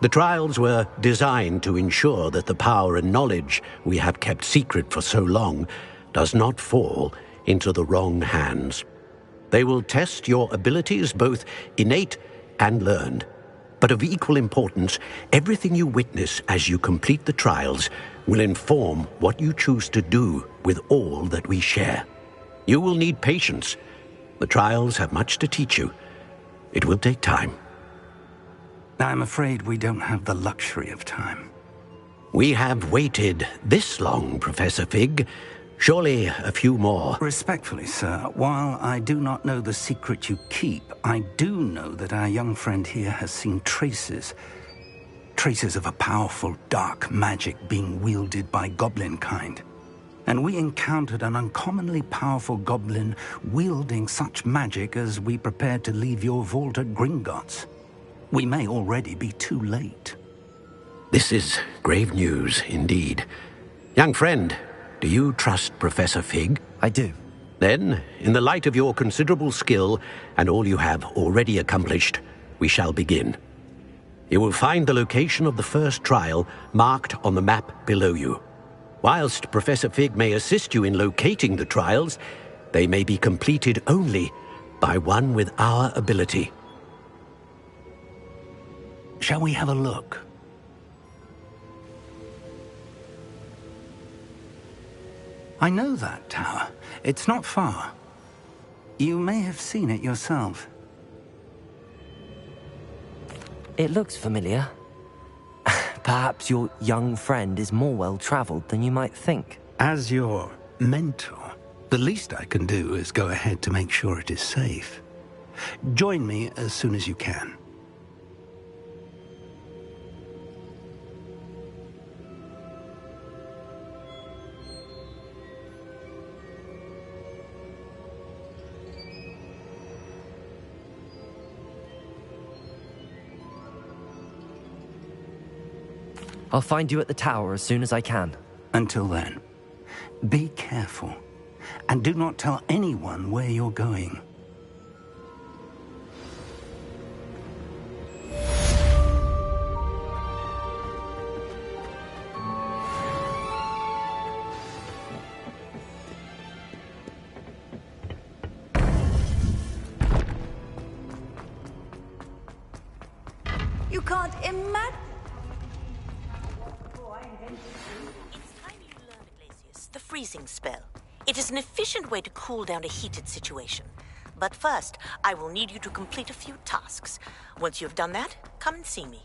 [SPEAKER 17] The trials were designed to ensure that the power and knowledge we have kept secret for so long does not fall into the wrong hands. They will test your abilities, both innate and learned. But of equal importance, everything you witness as you complete the trials will inform what you choose to do with all that we share. You will need patience. The trials have much to teach you. It will take time.
[SPEAKER 21] I'm afraid we don't have the luxury of time.
[SPEAKER 17] We have waited this long, Professor Fig. Surely a few more.
[SPEAKER 21] Respectfully, sir, while I do not know the secret you keep, I do know that our young friend here has seen traces of a powerful dark magic being wielded by goblin kind. And we encountered an uncommonly powerful goblin wielding such magic as we prepared to leave your vault at Gringotts. We may already be too late.
[SPEAKER 17] This is grave news indeed. Young friend, do you trust Professor Fig?
[SPEAKER 2] I do.
[SPEAKER 17] Then, in the light of your considerable skill and all you have already accomplished, we shall begin. You will find the location of the first trial marked on the map below you. Whilst Professor Fig may assist you in locating the trials, they may be completed only by one with our ability.
[SPEAKER 21] Shall we have a look? I know that tower. It's not far. You may have seen it yourself.
[SPEAKER 2] It looks familiar. Perhaps your young friend is more well-traveled than you might think.
[SPEAKER 21] As your mentor, the least I can do is go ahead to make sure it is safe. Join me as soon as you can.
[SPEAKER 2] I'll find you at the tower as soon as I can.
[SPEAKER 21] Until then, be careful, and do not tell anyone where you're going.
[SPEAKER 19] You can't imagine.
[SPEAKER 11] It's time you learned, Glacius, the freezing spell. It is an efficient way to cool down a heated situation. But first, I will need you to complete a few tasks. Once you have done that, come and see me.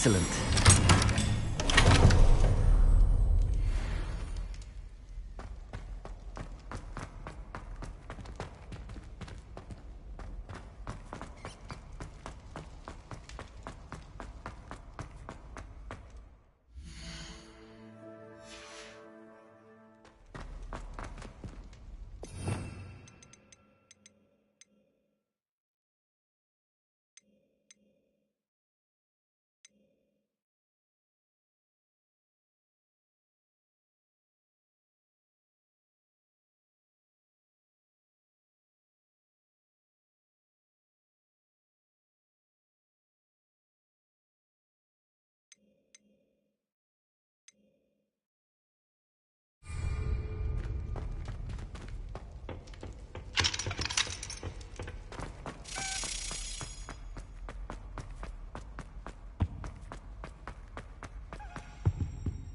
[SPEAKER 2] Excellent.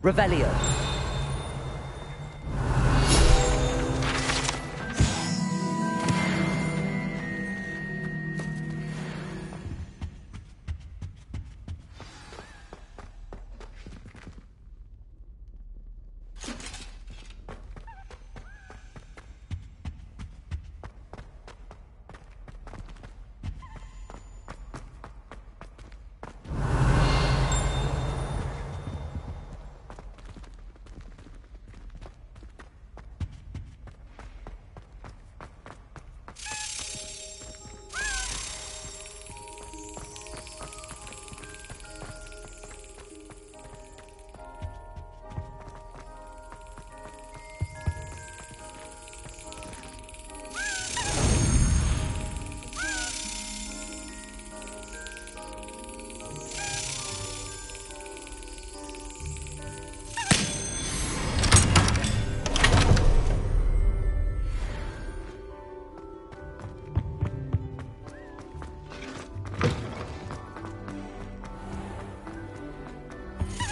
[SPEAKER 2] Revelio.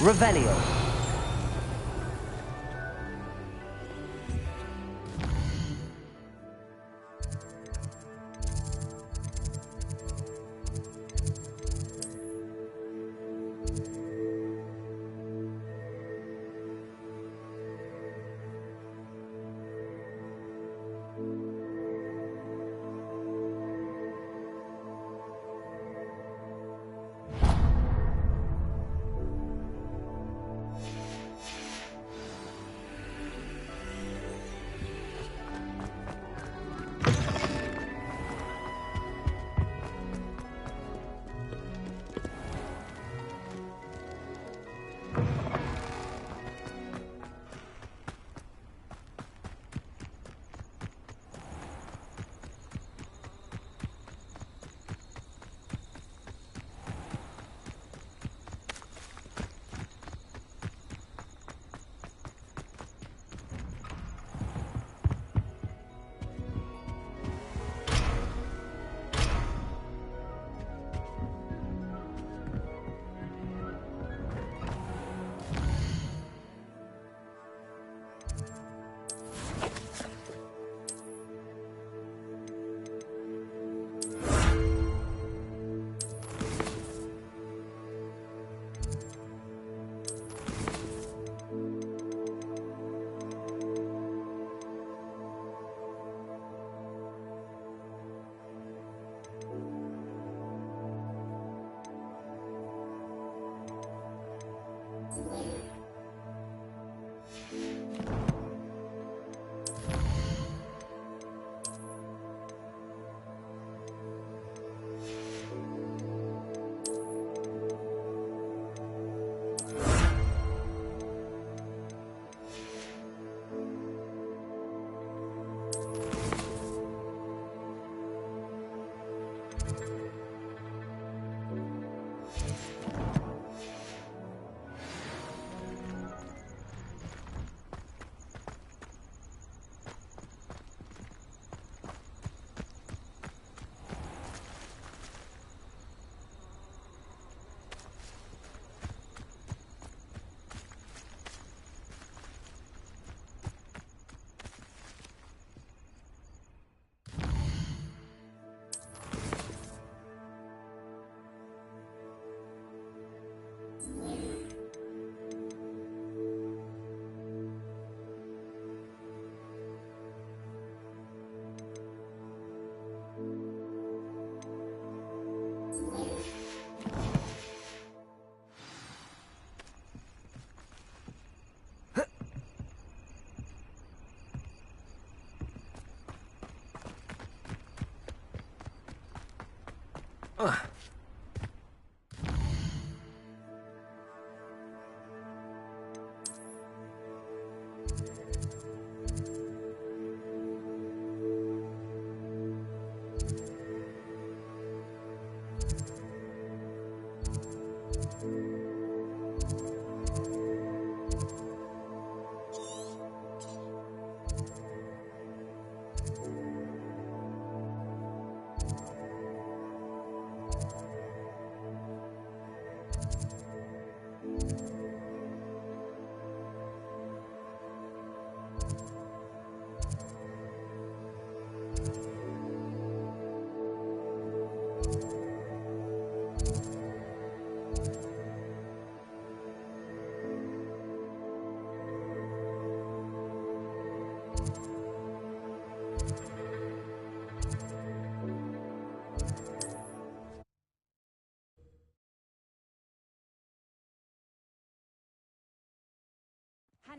[SPEAKER 2] Revelio.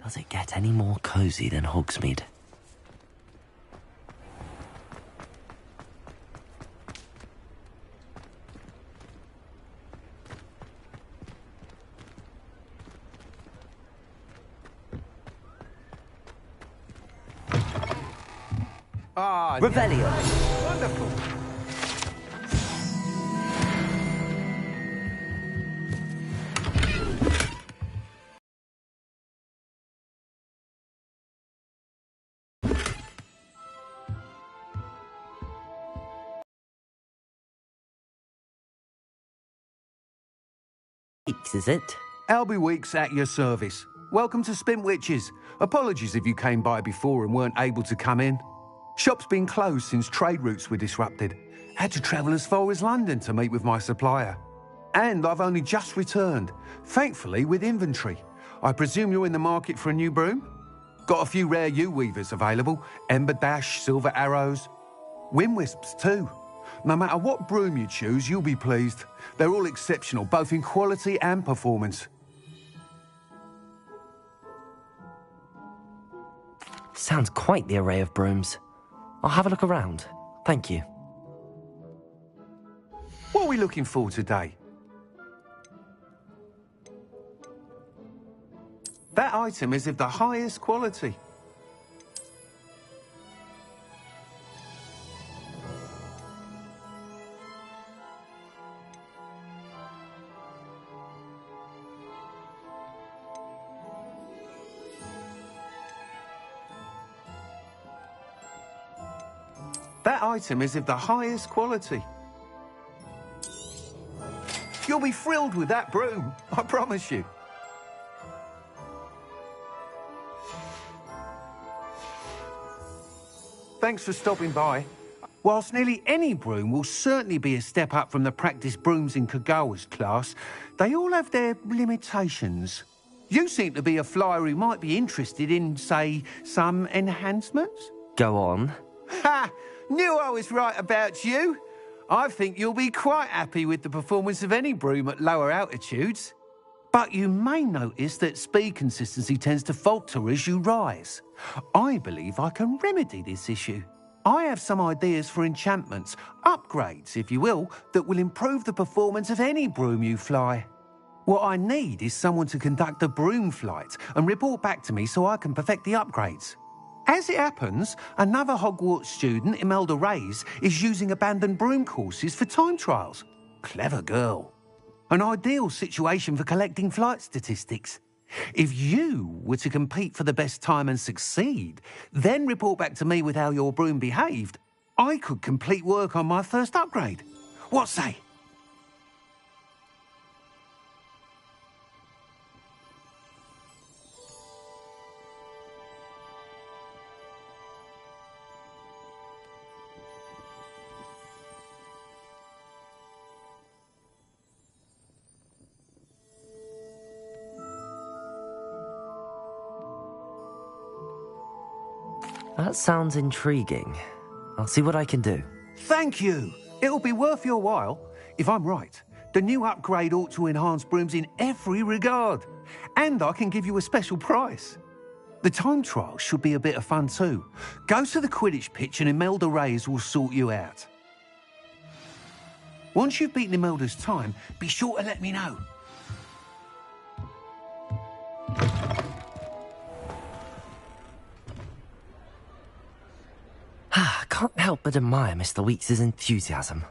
[SPEAKER 2] Does it get any more cozy than Hogsmeade?
[SPEAKER 21] Ah,
[SPEAKER 2] Revelio.
[SPEAKER 21] Wonderful.
[SPEAKER 2] Weeks, is it?
[SPEAKER 21] Albie Weeks at your service. Welcome to Spintwitches. Apologies if you came by before and weren't able to come in. Shop's been closed since trade routes were disrupted. Had to travel as far as London to meet with my supplier. And I've only just returned, thankfully with inventory. I presume you're in the market for a new broom? Got a few rare yew-weavers available. Ember Dash, Silver Arrows. Wind Wisps too. No matter what broom you choose, you'll be pleased. They're all exceptional, both in quality and performance.
[SPEAKER 2] Sounds quite the array of brooms. I'll have a look around. Thank you.
[SPEAKER 21] What are we looking for today? That item is of the highest quality. That item is of the highest quality. You'll be thrilled with that broom, I promise you. Thanks for stopping by. Whilst nearly any broom will certainly be a step up from the practice brooms in Kagawa's class, they all have their limitations. You seem to be a flyer who might be interested in, say, some enhancements?
[SPEAKER 2] Go on.
[SPEAKER 21] Ha! Knew I was right about you. I think you'll be quite happy with the performance of any broom at lower altitudes. But you may notice that speed consistency tends to falter as you rise. I believe I can remedy this issue. I have some ideas for enchantments, upgrades, if you will, that will improve the performance of any broom you fly. What I need is someone to conduct a broom flight and report back to me so I can perfect the upgrades. As it happens, another Hogwarts student, Imelda Reyes, is using abandoned broom courses for time trials. Clever girl. An ideal situation for collecting flight statistics. If you were to compete for the best time and succeed, then report back to me with how your broom behaved, I could complete work on my first upgrade. What say?
[SPEAKER 2] That sounds intriguing. I'll see what I can do.
[SPEAKER 21] Thank you. It'll be worth your while. If I'm right, the new upgrade ought to enhance brooms in every regard. And I can give you a special price. The time trial should be a bit of fun too. Go to the Quidditch pitch and Imelda Reyes will sort you out. Once you've beaten Imelda's time, be sure to let me know.
[SPEAKER 2] Can't help but admire Mr. Weeks' enthusiasm.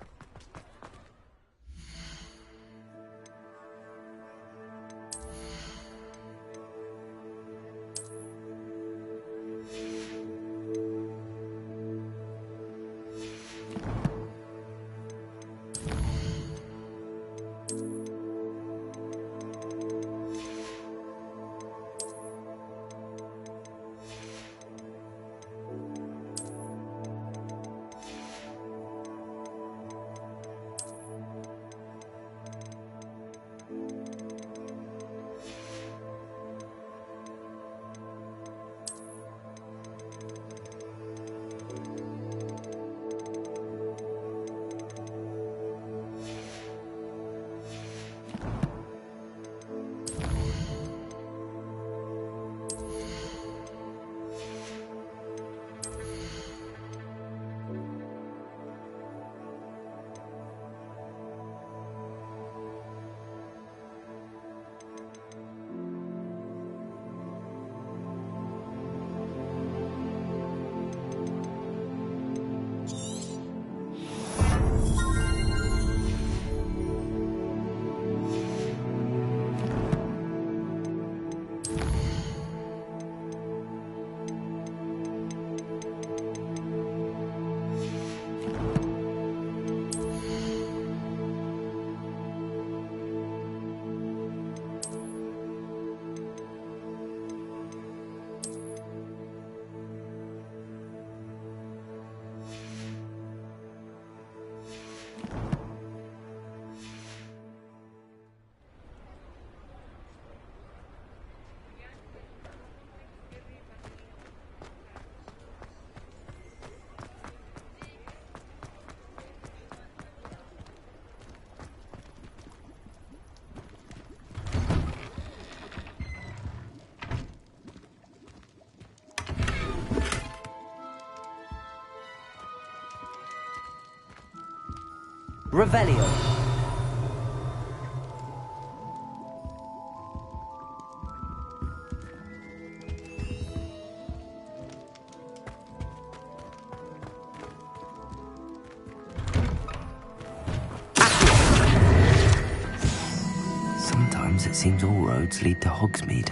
[SPEAKER 2] Revelio. Sometimes it seems all roads lead to Hogsmeade.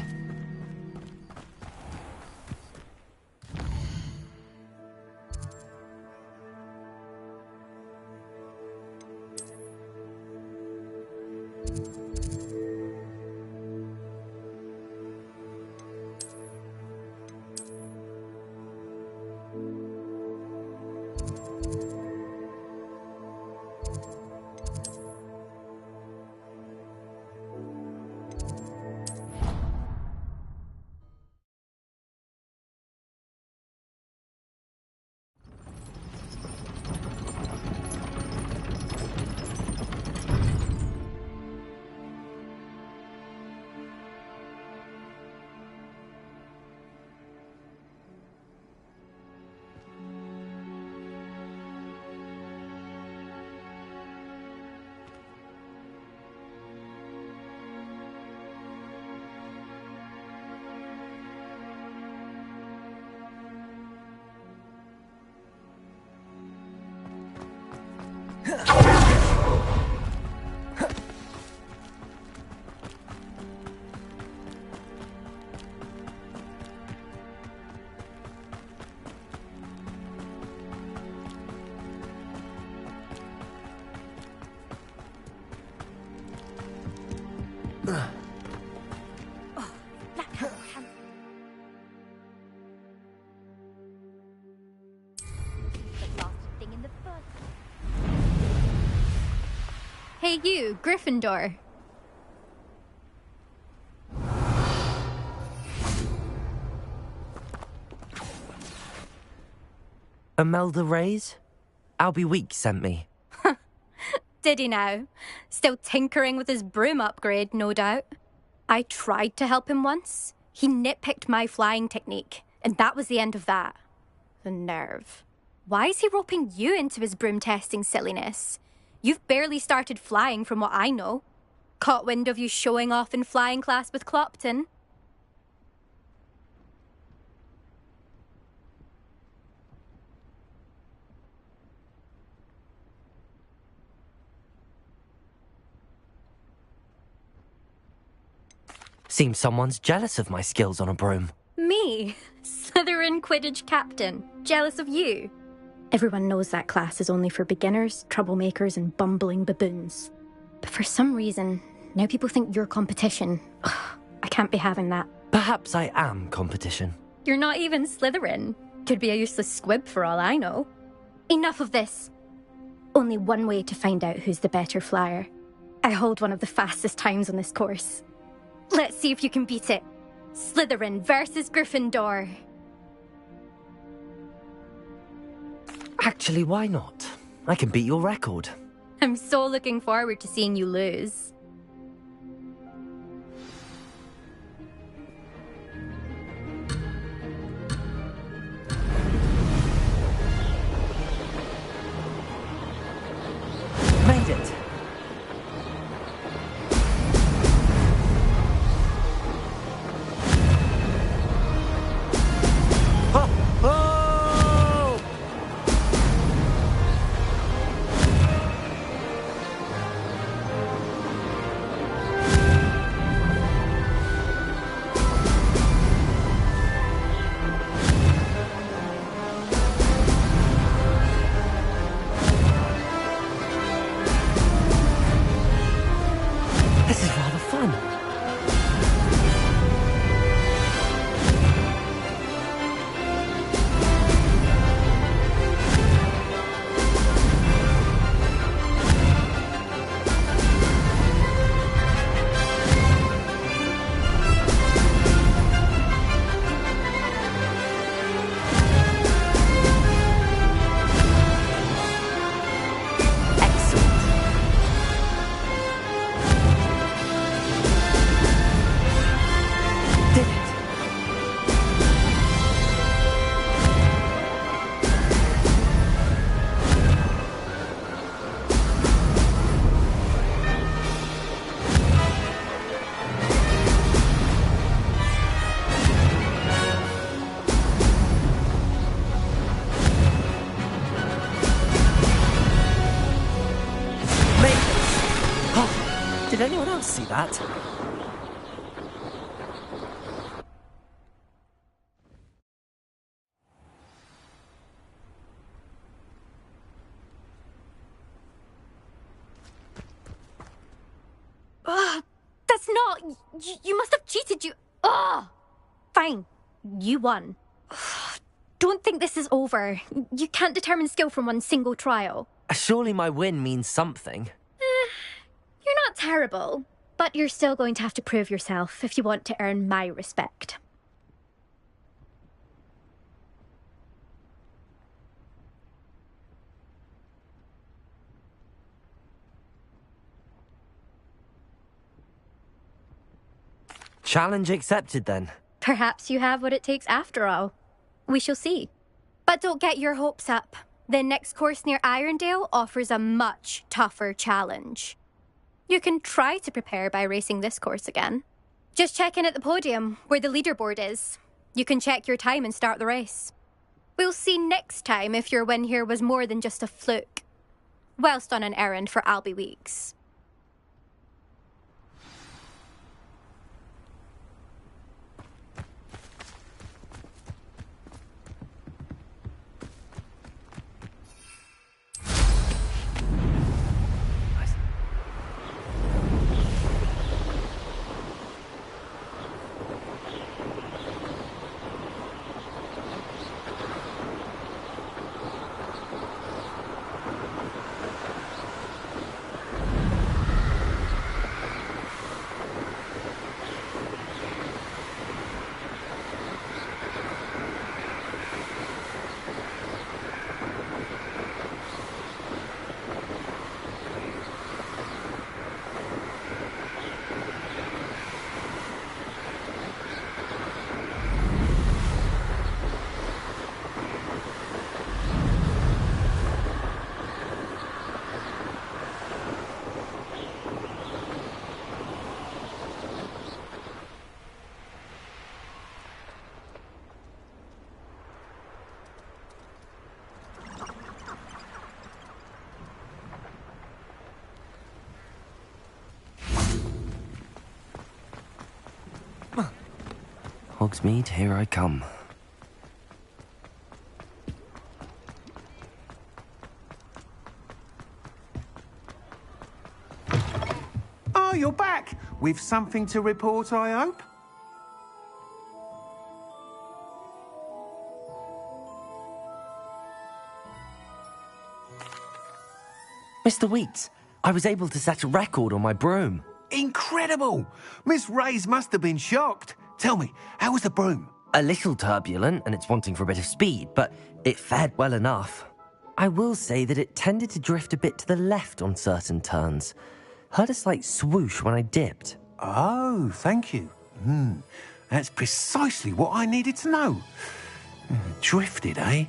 [SPEAKER 9] Hey you, Gryffindor.
[SPEAKER 2] Imelda Reyes? Albie Weeks sent me.
[SPEAKER 9] Did he now? Still tinkering with his broom upgrade, no doubt. I tried to help him once. He nitpicked my flying technique, and that was the end of that. The nerve. Why is he roping you into his broom testing silliness? You've barely started flying from what I know. Caught wind of you showing off in flying class with Clopton.
[SPEAKER 2] Seems someone's jealous of my skills on a broom.
[SPEAKER 9] Me? Slytherin Quidditch captain. Jealous of you? Everyone knows that class is only for beginners, troublemakers, and bumbling baboons. But for some reason, now people think you're competition. Ugh, I can't be having that.
[SPEAKER 2] Perhaps I am competition.
[SPEAKER 9] You're not even Slytherin. Could be a useless squib for all I know. Enough of this. Only one way to find out who's the better flyer. I hold one of the fastest times on this course. Let's see if you can beat it. Slytherin versus Gryffindor.
[SPEAKER 2] Actually, why not? I can beat your record.
[SPEAKER 9] I'm so looking forward to seeing you lose.
[SPEAKER 2] Made it! anyone else see that?
[SPEAKER 9] Ugh, that's not... You must have cheated, you... Ugh! Fine. You won. Ugh, don't think this is over. You can't determine skill from one single trial.
[SPEAKER 2] Surely my win means something.
[SPEAKER 9] You're not terrible, but you're still going to have to prove yourself if you want to earn my respect.
[SPEAKER 2] Challenge accepted, then.
[SPEAKER 9] Perhaps you have what it takes after all. We shall see. But don't get your hopes up. The next course near Irondale offers a much tougher challenge. You can try to prepare by racing this course again. Just check in at the podium, where the leaderboard is. You can check your time and start the race. We'll see next time if your win here was more than just a fluke. Whilst on an errand for Albie Weeks.
[SPEAKER 2] Hogsmeade, here I come.
[SPEAKER 15] Oh, you're back! With something to report, I hope?
[SPEAKER 2] Mr. Weeks, I was able to set a record on my broom.
[SPEAKER 15] Incredible! Miss Reyes must have been shocked. Tell me, how was the broom?
[SPEAKER 2] A little turbulent, and it's wanting for a bit of speed, but it fared well enough. I will say that it tended to drift a bit to the left on certain turns. Heard a slight swoosh when I dipped.
[SPEAKER 15] Oh, thank you. That's precisely what I needed to know. Drifted, eh?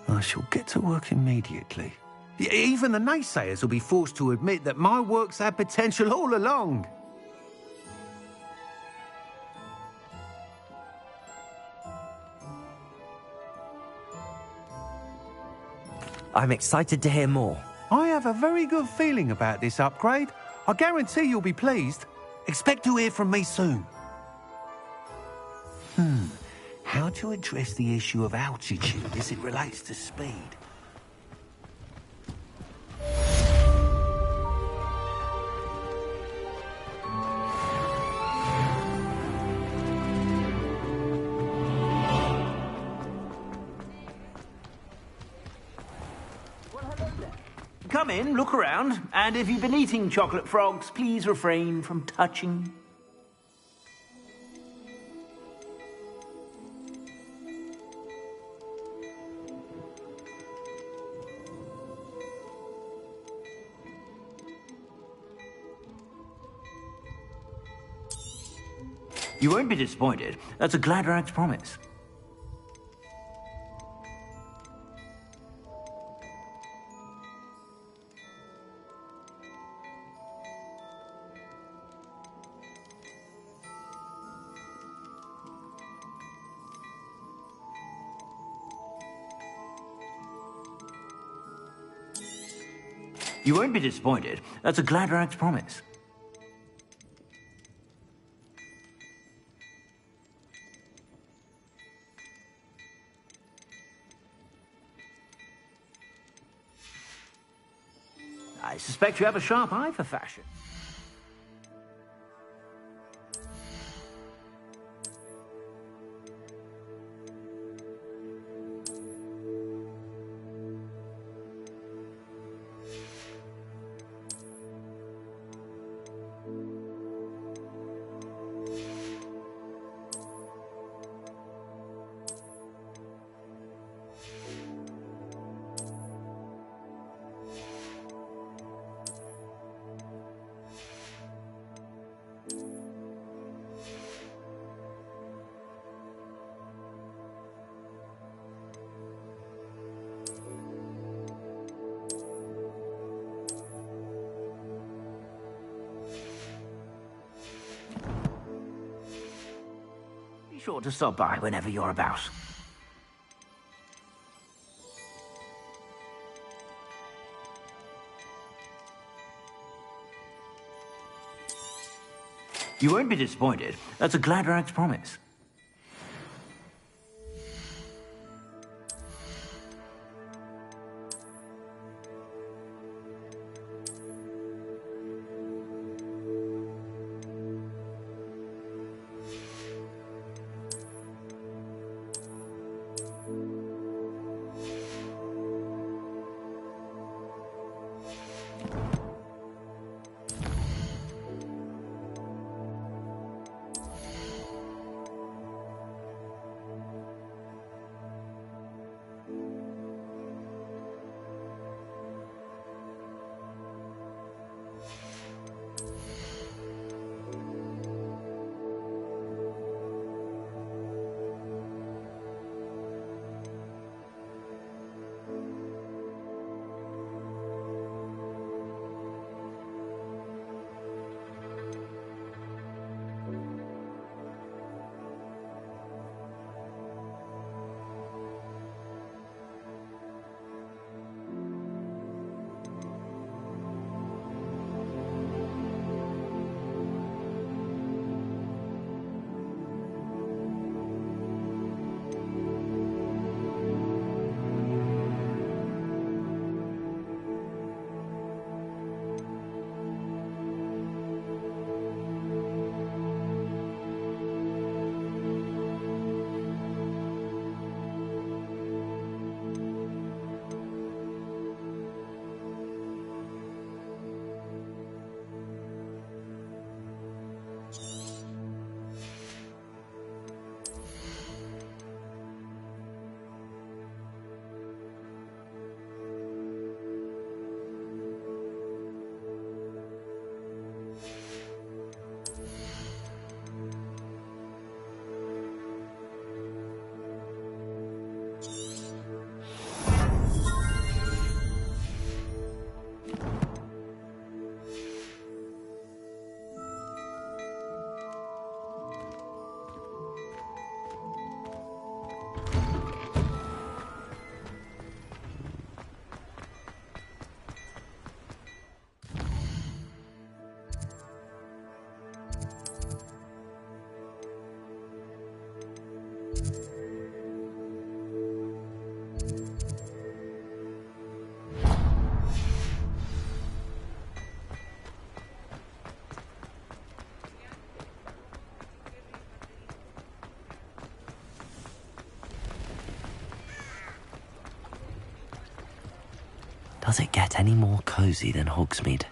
[SPEAKER 15] I shall get to work immediately. Even the naysayers will be forced to admit that my work's had potential all along.
[SPEAKER 2] I'm excited to hear more.
[SPEAKER 15] I have a very good feeling about this upgrade. I guarantee you'll be pleased. Expect to hear from me soon. How to address the issue of altitude as it relates to speed?
[SPEAKER 5] Come in, look around, and if you've been eating chocolate frogs, please refrain from touching. You won't be disappointed. That's a Gladrag's promise. You won't be disappointed. That's a Gladrag's promise. I suspect you have a sharp eye for fashion. Be sure to stop by whenever you're about. You won't be disappointed. That's a Gladrag's promise.
[SPEAKER 2] Does it get any more cozy than Hogsmeade?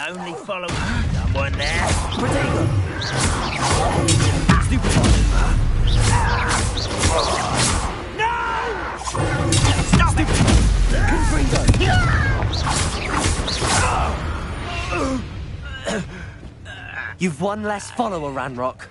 [SPEAKER 5] Only follow someone there. Stop it!
[SPEAKER 2] You've one less follower, Ranrock.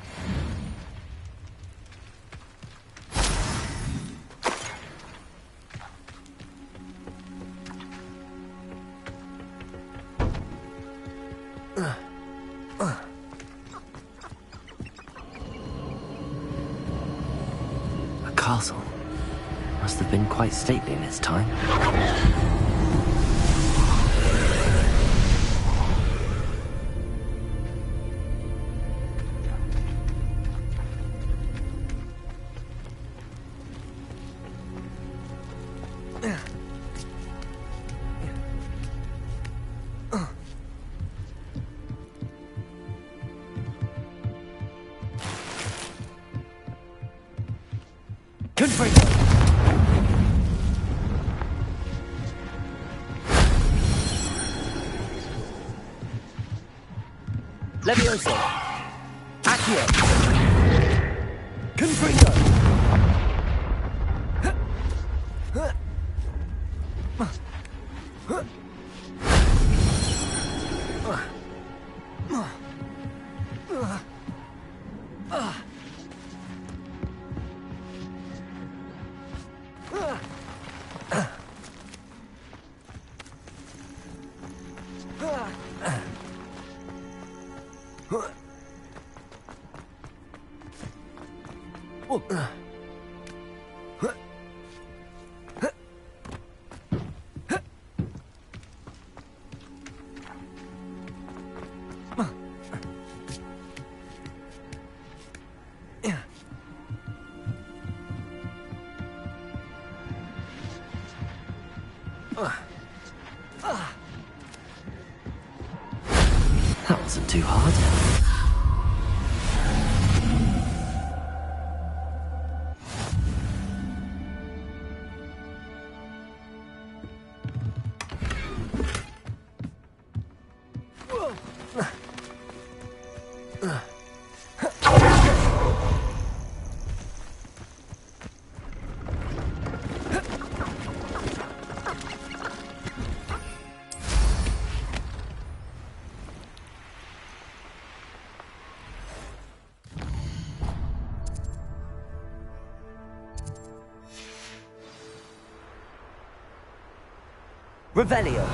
[SPEAKER 2] A castle. Must have been quite stately in its time.
[SPEAKER 20] Levioso. Accio. Confringo.
[SPEAKER 2] That wasn't too hard.
[SPEAKER 20] Revelio.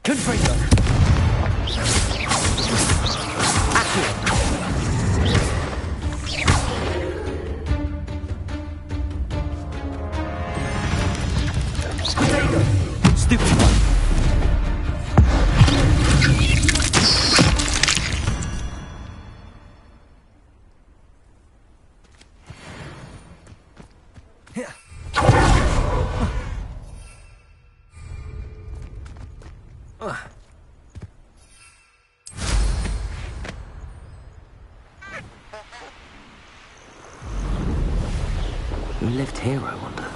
[SPEAKER 20] Confringo. Accio. Stupid one.
[SPEAKER 2] Who lived here, I wonder?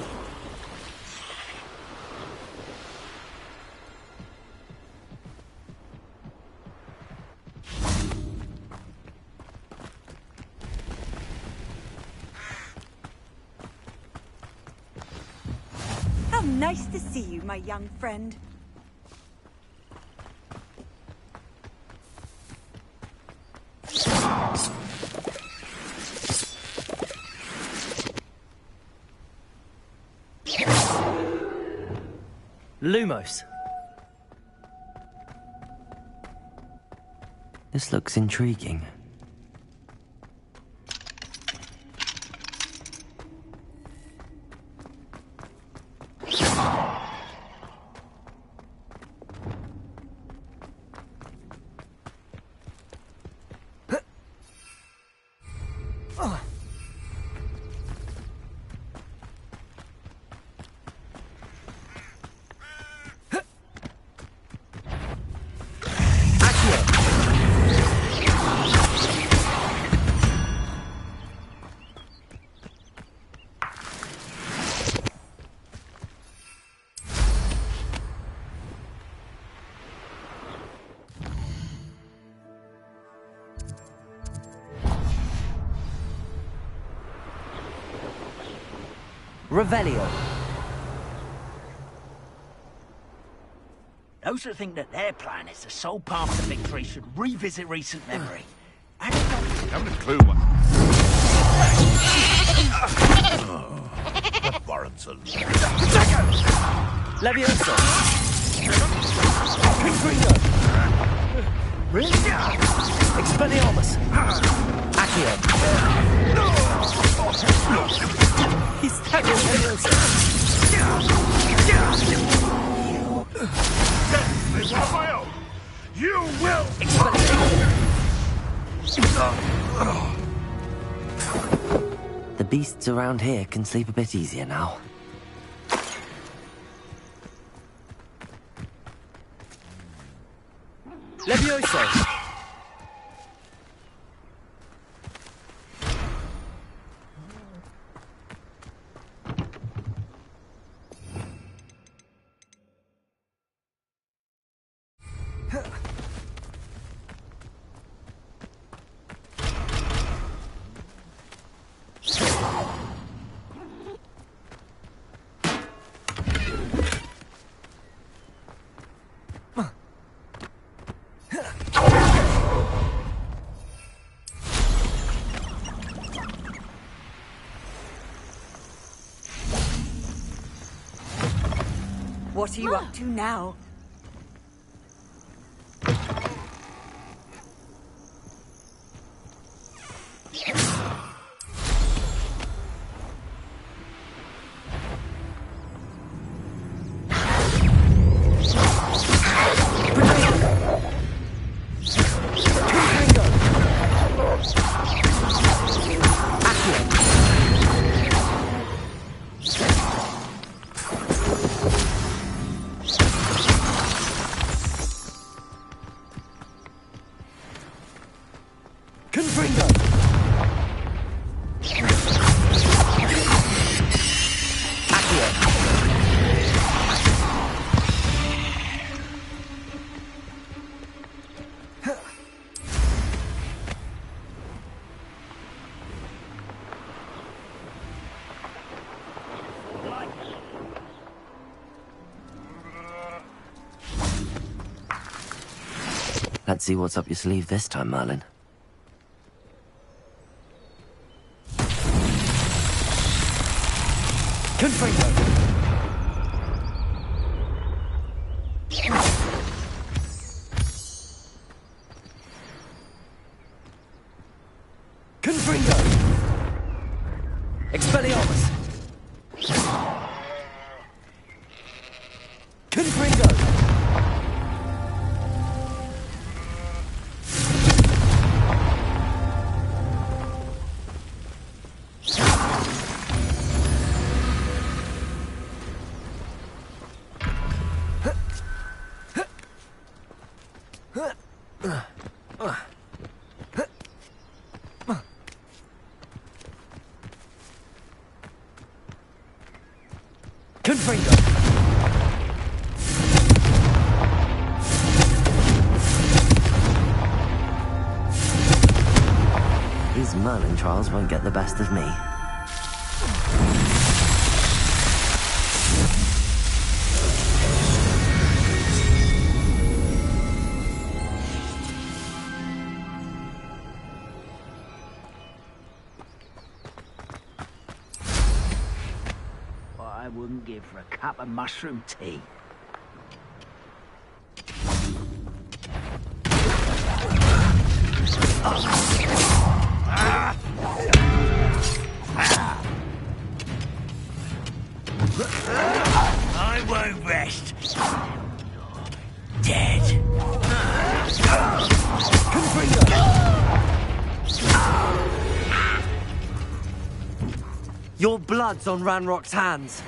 [SPEAKER 16] How nice to see you, my young friend.
[SPEAKER 2] Lumos. This looks intriguing. Revelio.
[SPEAKER 5] Those that think that their plan is the sole path to victory should revisit recent memory. I
[SPEAKER 8] haven't a clue what... What warrants a...
[SPEAKER 2] Levioso. Confringo. Expelliarmus. Accio. He's tagging Levioso.
[SPEAKER 8] Death, Raphael! You will...
[SPEAKER 2] The beasts around here can sleep a bit easier now. Levioso!
[SPEAKER 16] What are you up to now?
[SPEAKER 2] Let's see what's up your sleeve this time, Merlin. Confringo! Confringo! Expelliarmus! Confringo! Confringo! These Merlin trials won't get the best of me.
[SPEAKER 5] I wouldn't give for a cup of mushroom tea.
[SPEAKER 2] Your blood's on Ranrock's hands.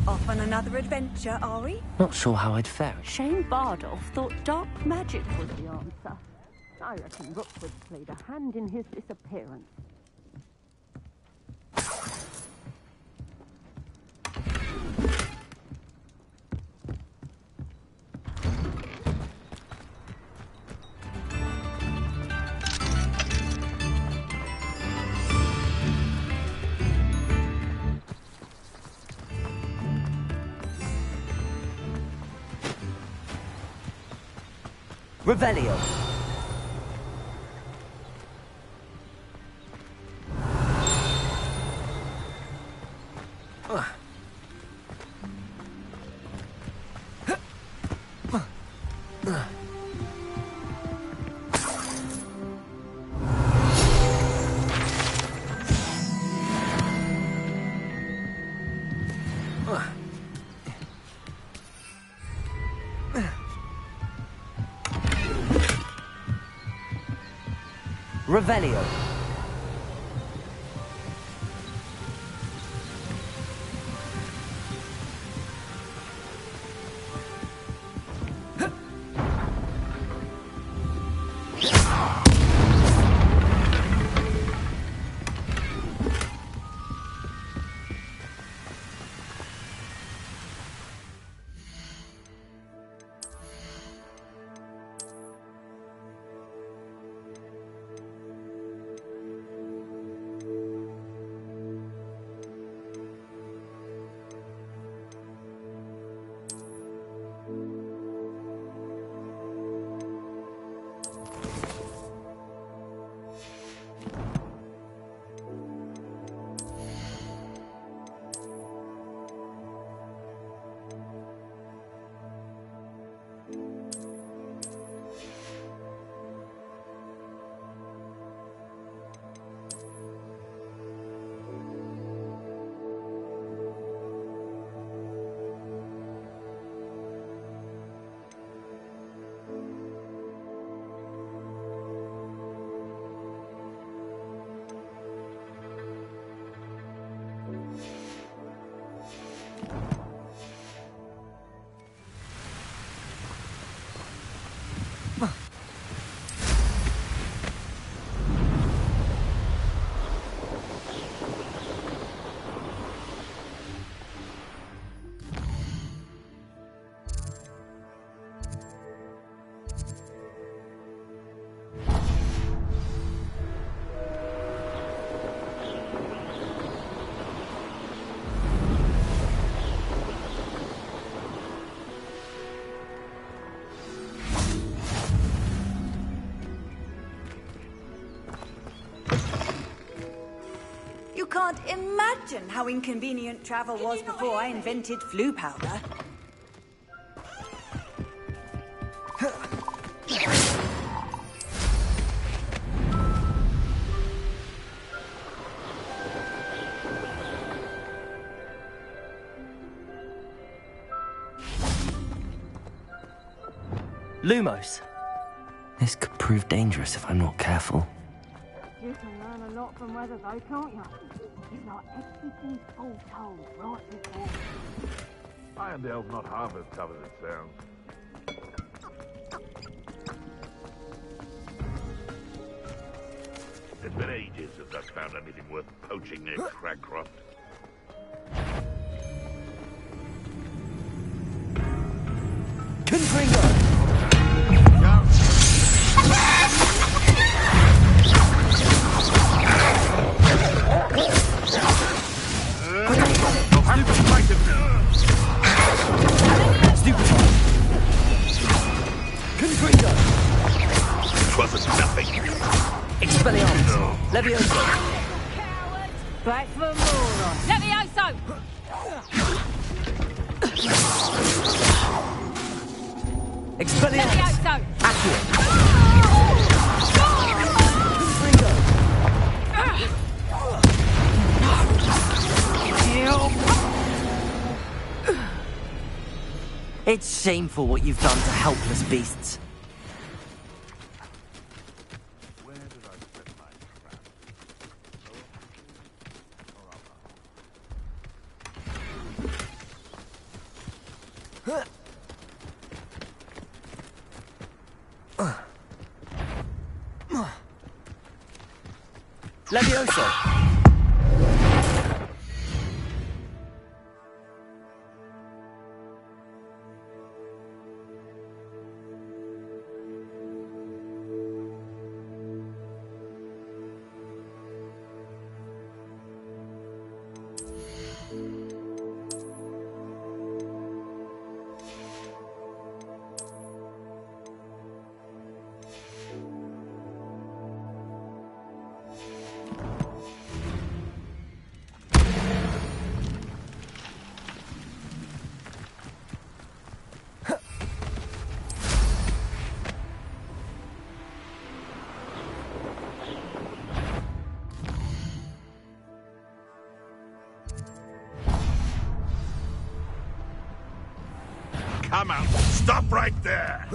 [SPEAKER 18] Off on another adventure, are we?
[SPEAKER 2] Not sure how I'd fare.
[SPEAKER 18] Shane Bardolph thought dark magic was the answer. I reckon Rookwood played a hand in his disappearance.
[SPEAKER 2] Revelio. Revelio.
[SPEAKER 18] You can't imagine how inconvenient travel was before I invented flu powder.
[SPEAKER 2] Lumos. This could prove dangerous if I'm not careful.
[SPEAKER 18] You can learn a lot from weather though, can't you? It's like everything's all told right before.
[SPEAKER 8] Irondale's not half as tough as it sounds. It's been ages since I've found anything worth poaching near Cragcroft.
[SPEAKER 2] Confringo!
[SPEAKER 20] Confringo!
[SPEAKER 8] It wasn't nothing.
[SPEAKER 20] Expelliarmus! Levioso!
[SPEAKER 14] Back for more.
[SPEAKER 9] Levioso!
[SPEAKER 20] Expelliarmus!
[SPEAKER 9] Levioso!
[SPEAKER 20] Accio!
[SPEAKER 2] It's shameful what you've done to helpless beasts.
[SPEAKER 20] Levioso!
[SPEAKER 8] Come out. Stop right there.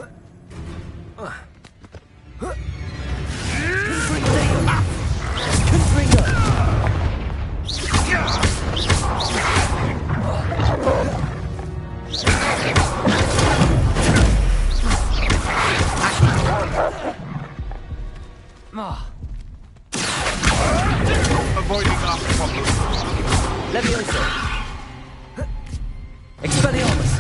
[SPEAKER 8] Avoiding our problem.
[SPEAKER 20] Levioso! Expelliarmus!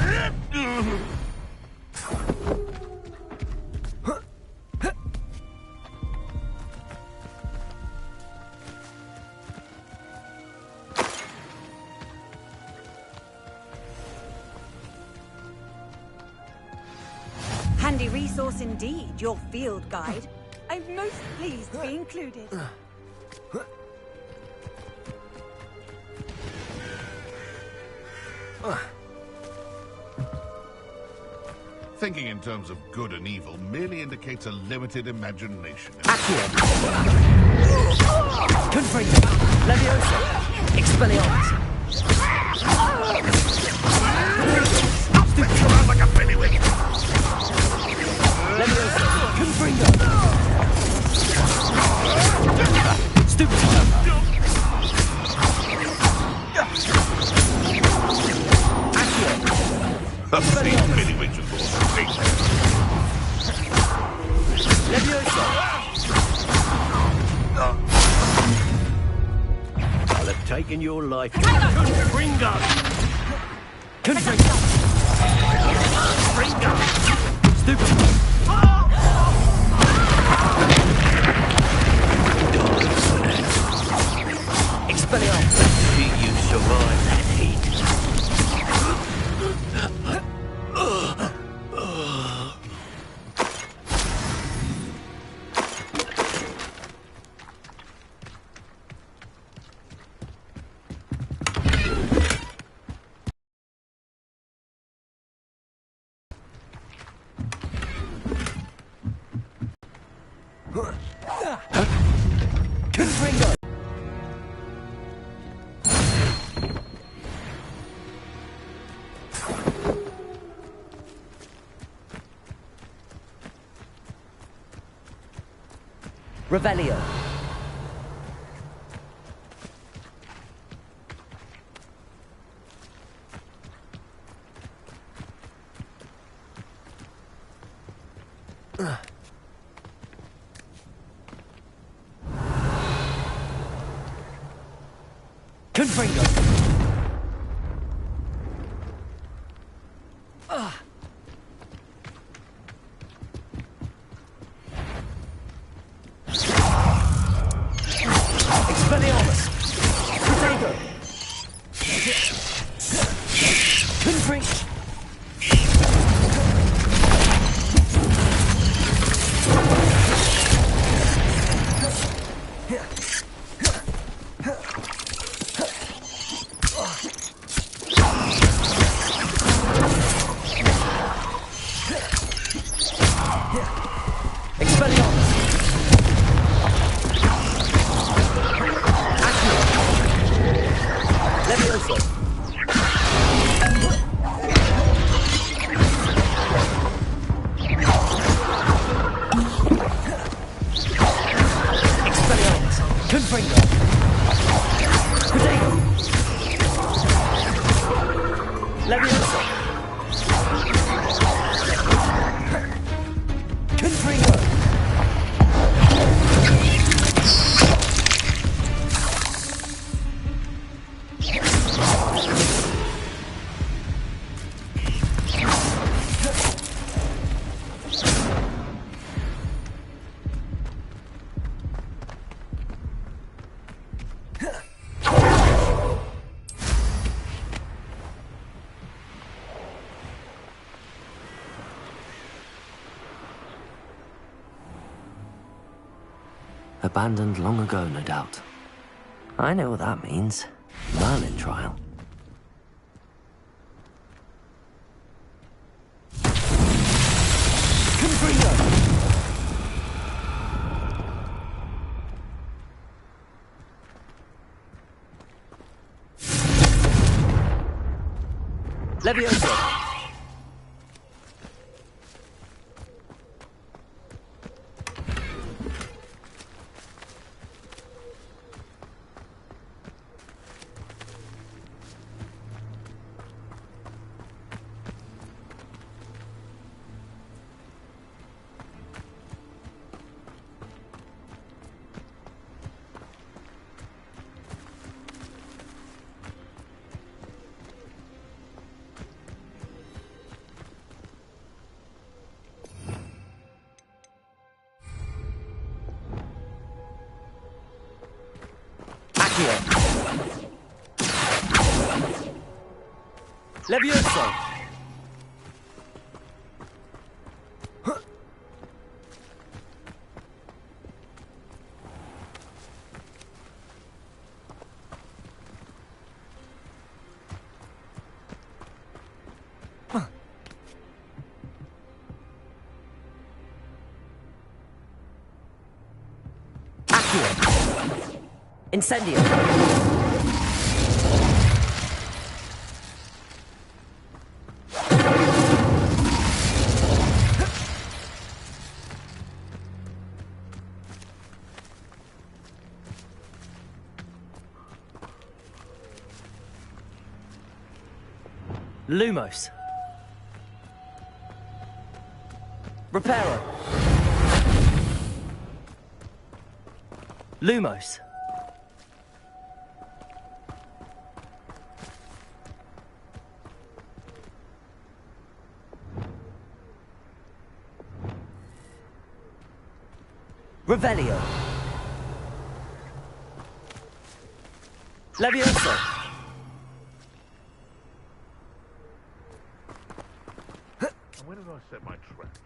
[SPEAKER 16] Handy resource indeed, your field guide. I'm most pleased to be included.
[SPEAKER 8] Thinking in terms of good and evil merely indicates a limited imagination.
[SPEAKER 20] Accio! Confringo! Levioso! Expelliarmus!
[SPEAKER 8] Stop spinning around like a bailiwick!
[SPEAKER 20] Levioso! Confringo! Stupid! Accio!
[SPEAKER 8] I've seen bailiwicks before.
[SPEAKER 20] Levioso!
[SPEAKER 17] I'll have taken your life.
[SPEAKER 20] Confringo! Confringo! Stupid! Expelliarmus!
[SPEAKER 17] You survived that heat.
[SPEAKER 20] Confringo! Revelio. Confringo. Expelliarmus! Protego! Confringo! Expelliarmus! Levioso! Expelliarmus! Confringo! Potato! Levioso! Confringo!
[SPEAKER 2] Abandoned long ago, no doubt. I know what that means. Merlin trial.
[SPEAKER 20] Confringo! Levioso! Levioso! Incendio! Lumos. Reparo. Lumos. Revelio. Levioso.
[SPEAKER 8] Where did I set my trap?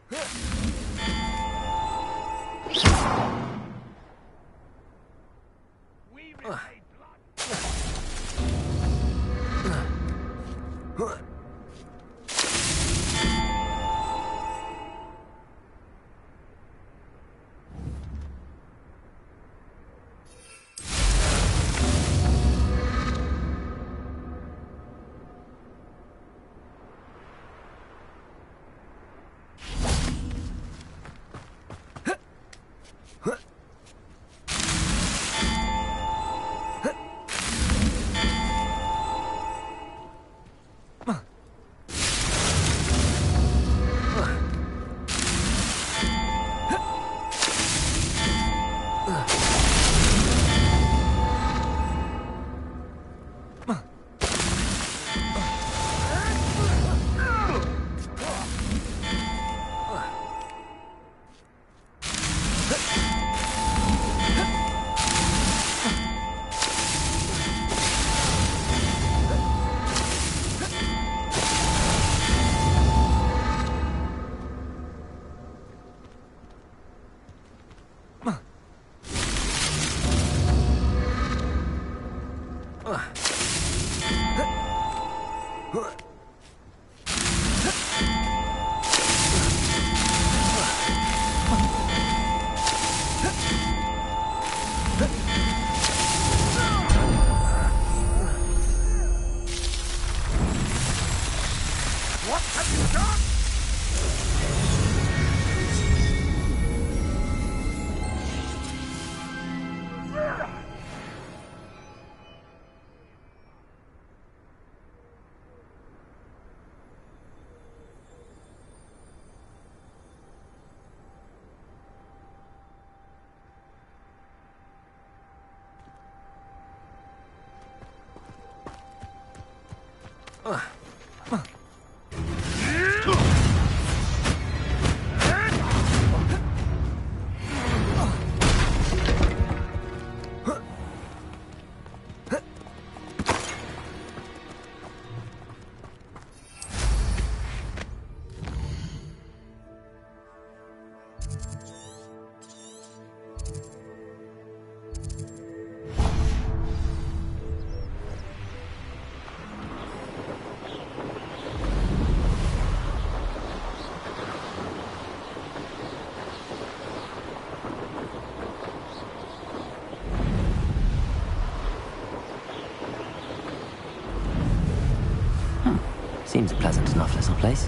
[SPEAKER 2] Seems a pleasant enough little place.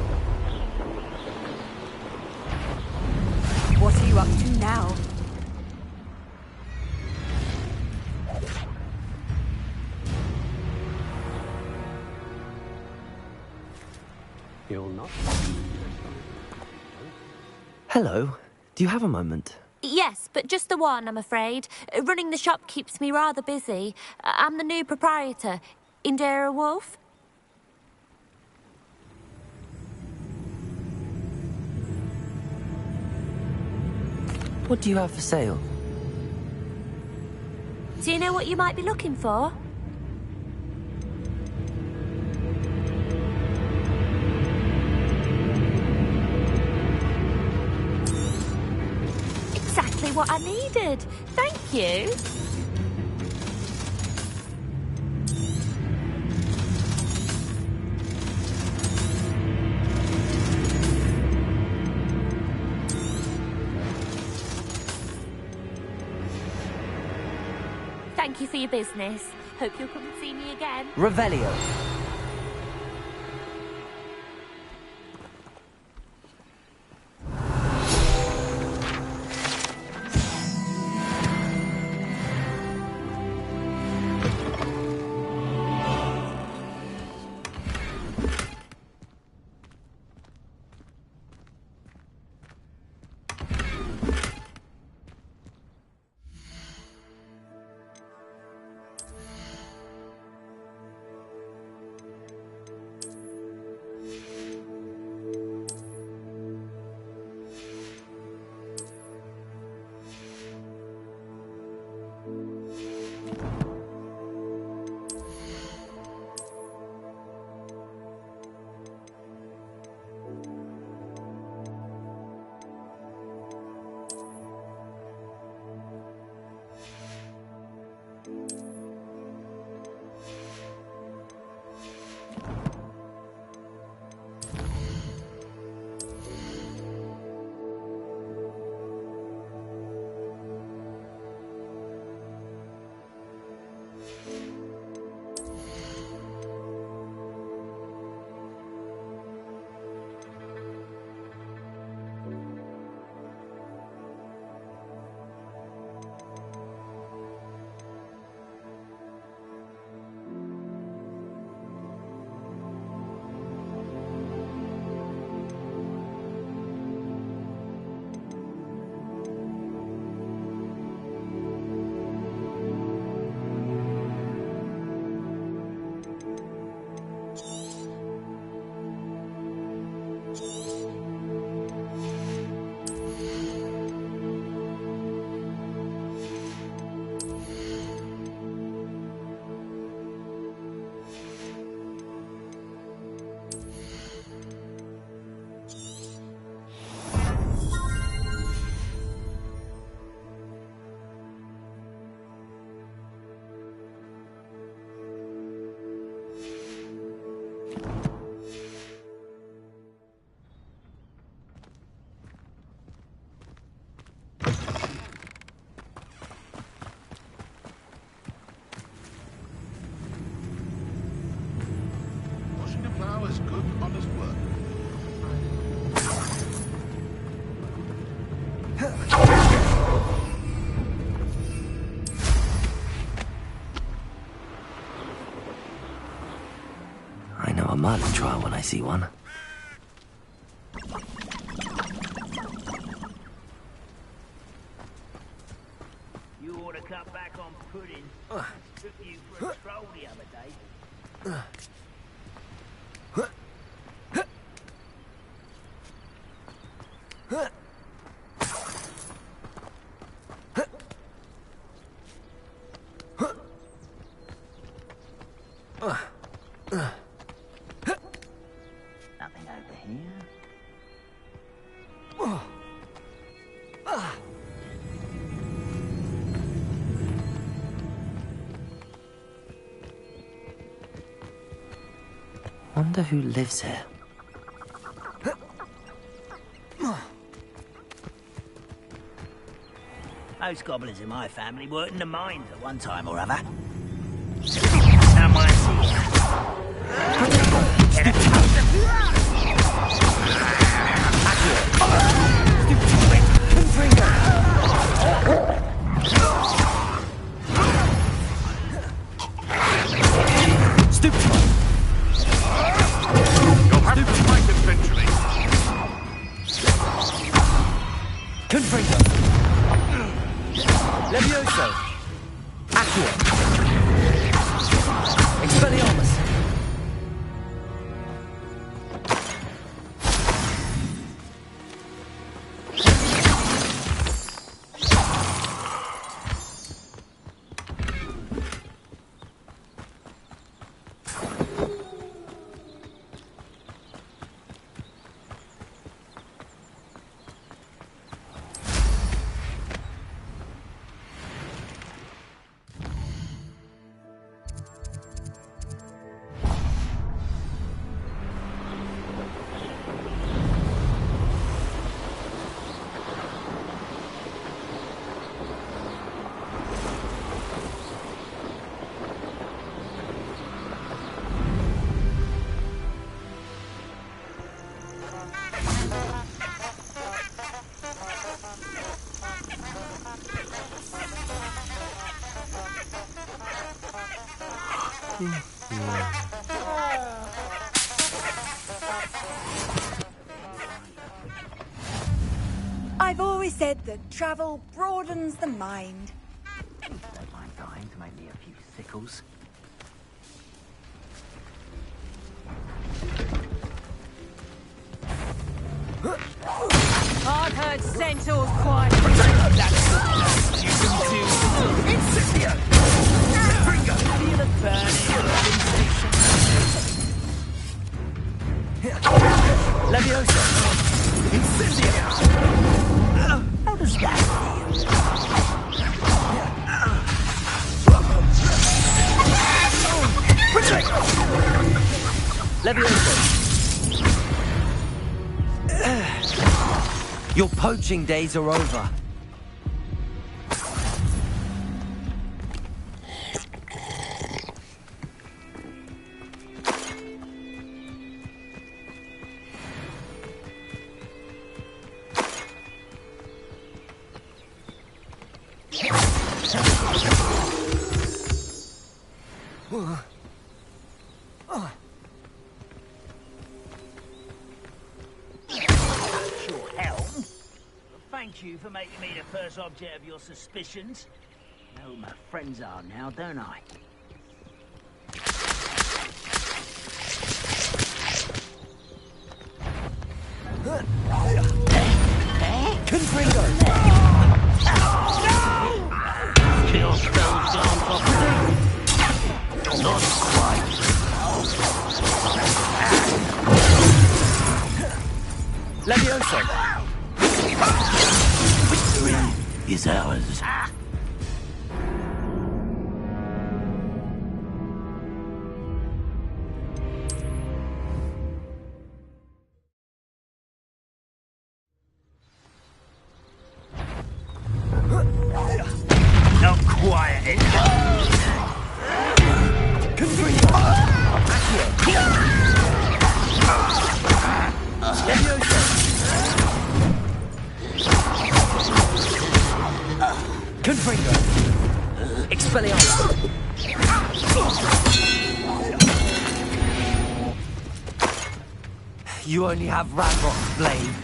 [SPEAKER 14] What are you up to now?
[SPEAKER 17] You'll not.
[SPEAKER 2] Hello. Do you have a moment?
[SPEAKER 12] Yes, but just the one, I'm afraid. Running the shop keeps me rather busy. I'm the new proprietor, Indira Wolf.
[SPEAKER 2] What do you have for sale?
[SPEAKER 12] Do you know what you might be looking for? Exactly what I needed. Thank you. Thank you for your business. Hope you'll come and see me again.
[SPEAKER 20] Revelio.
[SPEAKER 8] Is good, honest work.
[SPEAKER 2] I know a murder trial when I see one.
[SPEAKER 5] You ought to cut back on pudding. Took you for a stroll the other day.
[SPEAKER 2] wonder who lives here.
[SPEAKER 5] Most goblins in my family worked in the mines at one time or other. Someone
[SPEAKER 8] You'll have to fight eventually.
[SPEAKER 20] Confringo. Levioso. Accio. Expelliarmus.
[SPEAKER 13] I've always said that travel broadens the mind.
[SPEAKER 5] Don't mind dying to make me a few sickles.
[SPEAKER 11] I've heard centaurs quite.
[SPEAKER 5] You can do Incendio! Feel the burning
[SPEAKER 20] Levioso.
[SPEAKER 5] Incendio! How does that feel?
[SPEAKER 20] Levioso. Your poaching days are over.
[SPEAKER 5] Thank you for making me the first object of your suspicions. Know who my friends are now, don't I?
[SPEAKER 20] Confringo!
[SPEAKER 5] Kill spells down properly. Not quite.
[SPEAKER 20] Levioso!
[SPEAKER 5] Victory is ours. Not quiet enough.
[SPEAKER 20] Confringo! Confringo! Expelliarmus! You only have Radrock's blade.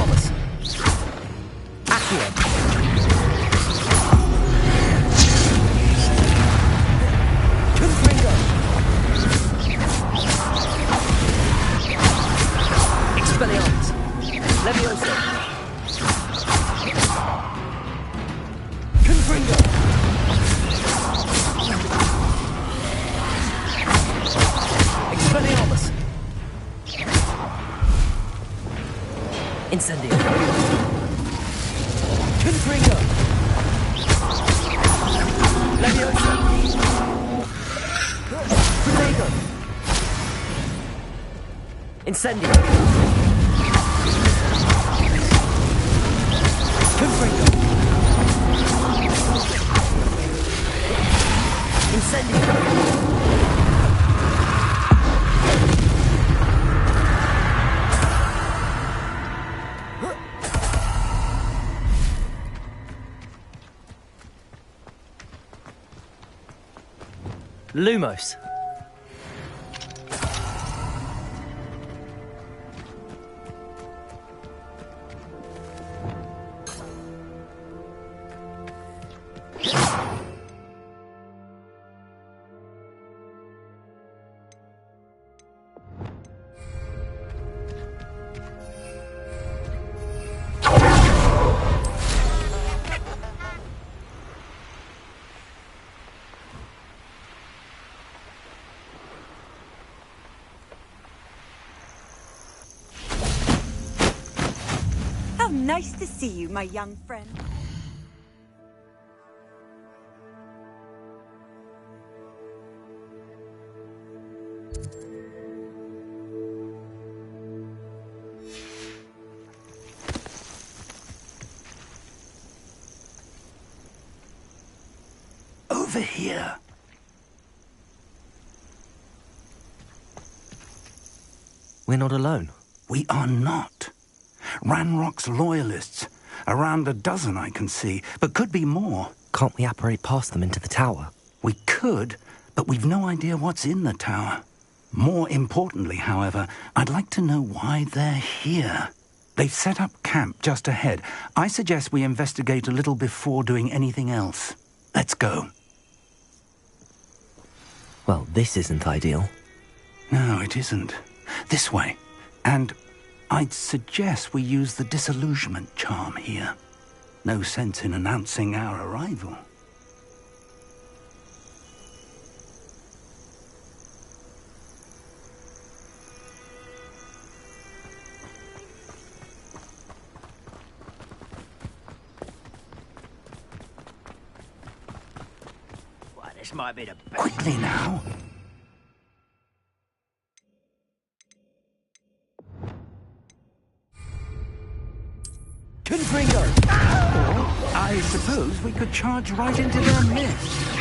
[SPEAKER 20] Expelliarmus! Accio! Confringo! Expelliarmus! Levioso! Confringo! Expelliarmus! Incendio! Confringo! Levioso! Protego! Incendio! Confringo! Incendio! Lumos.
[SPEAKER 13] How nice to see you, my young friend.
[SPEAKER 21] Over here.
[SPEAKER 2] We're not alone.
[SPEAKER 21] We are not. Ranrock's loyalists. Around a dozen I can see, but could be more.
[SPEAKER 2] Can't we apparate past them into the tower?
[SPEAKER 21] We could, but we've no idea what's in the tower. More importantly, however, I'd like to know why they're here. They've set up camp just ahead. I suggest we investigate a little before doing anything else. Let's go.
[SPEAKER 2] Well, this isn't ideal.
[SPEAKER 21] No, it isn't. This way. And I'd suggest we use the disillusionment charm here. No sense in announcing our arrival.
[SPEAKER 5] Well, this might be the best.
[SPEAKER 21] Quickly now.
[SPEAKER 20] Confringo!
[SPEAKER 21] I suppose we could charge right into their midst.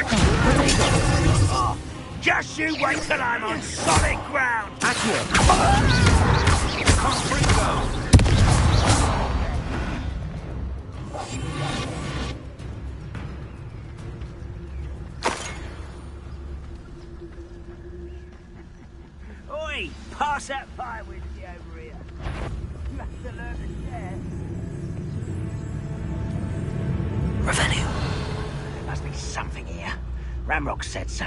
[SPEAKER 5] Oh, just you wait till I'm on solid ground!
[SPEAKER 20] Accio!
[SPEAKER 5] Confringo! Oi! Pass that fire with you over here. You have to learn to share.
[SPEAKER 2] Revelio.
[SPEAKER 5] There must be something here. Ramrock said so.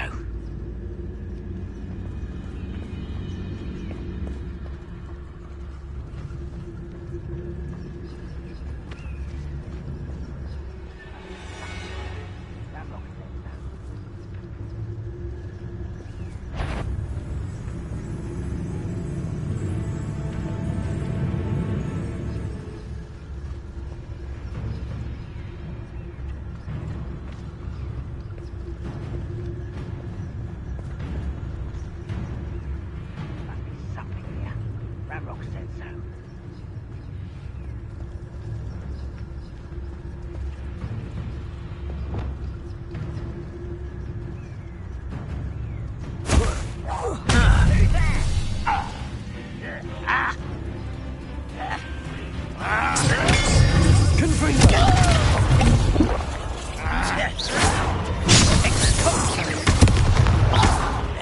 [SPEAKER 5] Ramrock said so.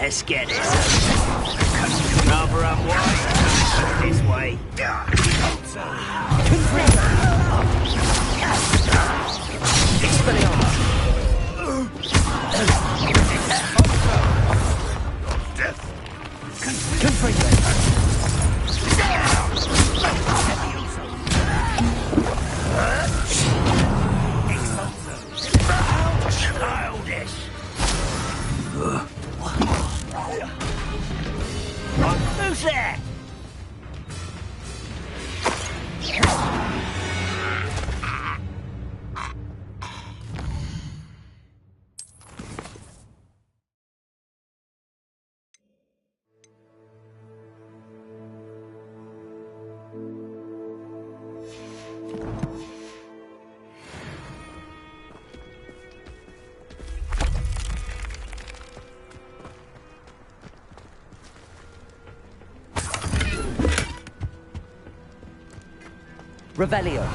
[SPEAKER 5] Let's get this. Rather unwise this way.
[SPEAKER 20] Revelio.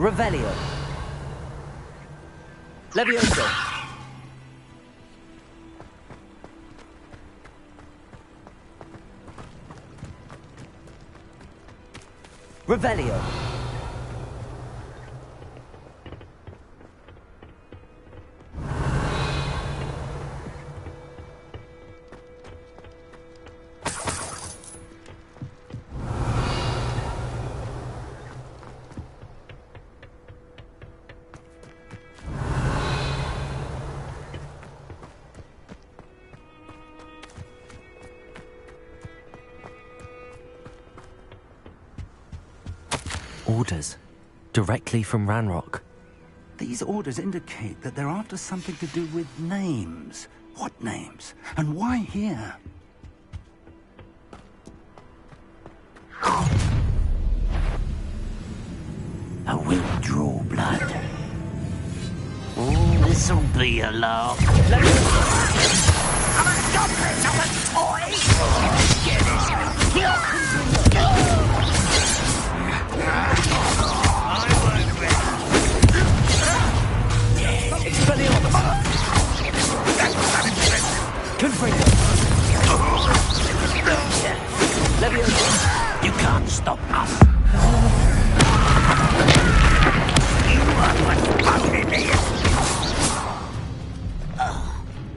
[SPEAKER 20] Revelio. Levioso. Revelio. Orders. Directly from Ranrock.
[SPEAKER 21] These orders indicate that they're after something to do with names. What names? And why here?
[SPEAKER 5] I will draw blood. Oh, this'll be a laugh. I'm a goblin, not a toy! Get You can't stop us. You are what's bounding me.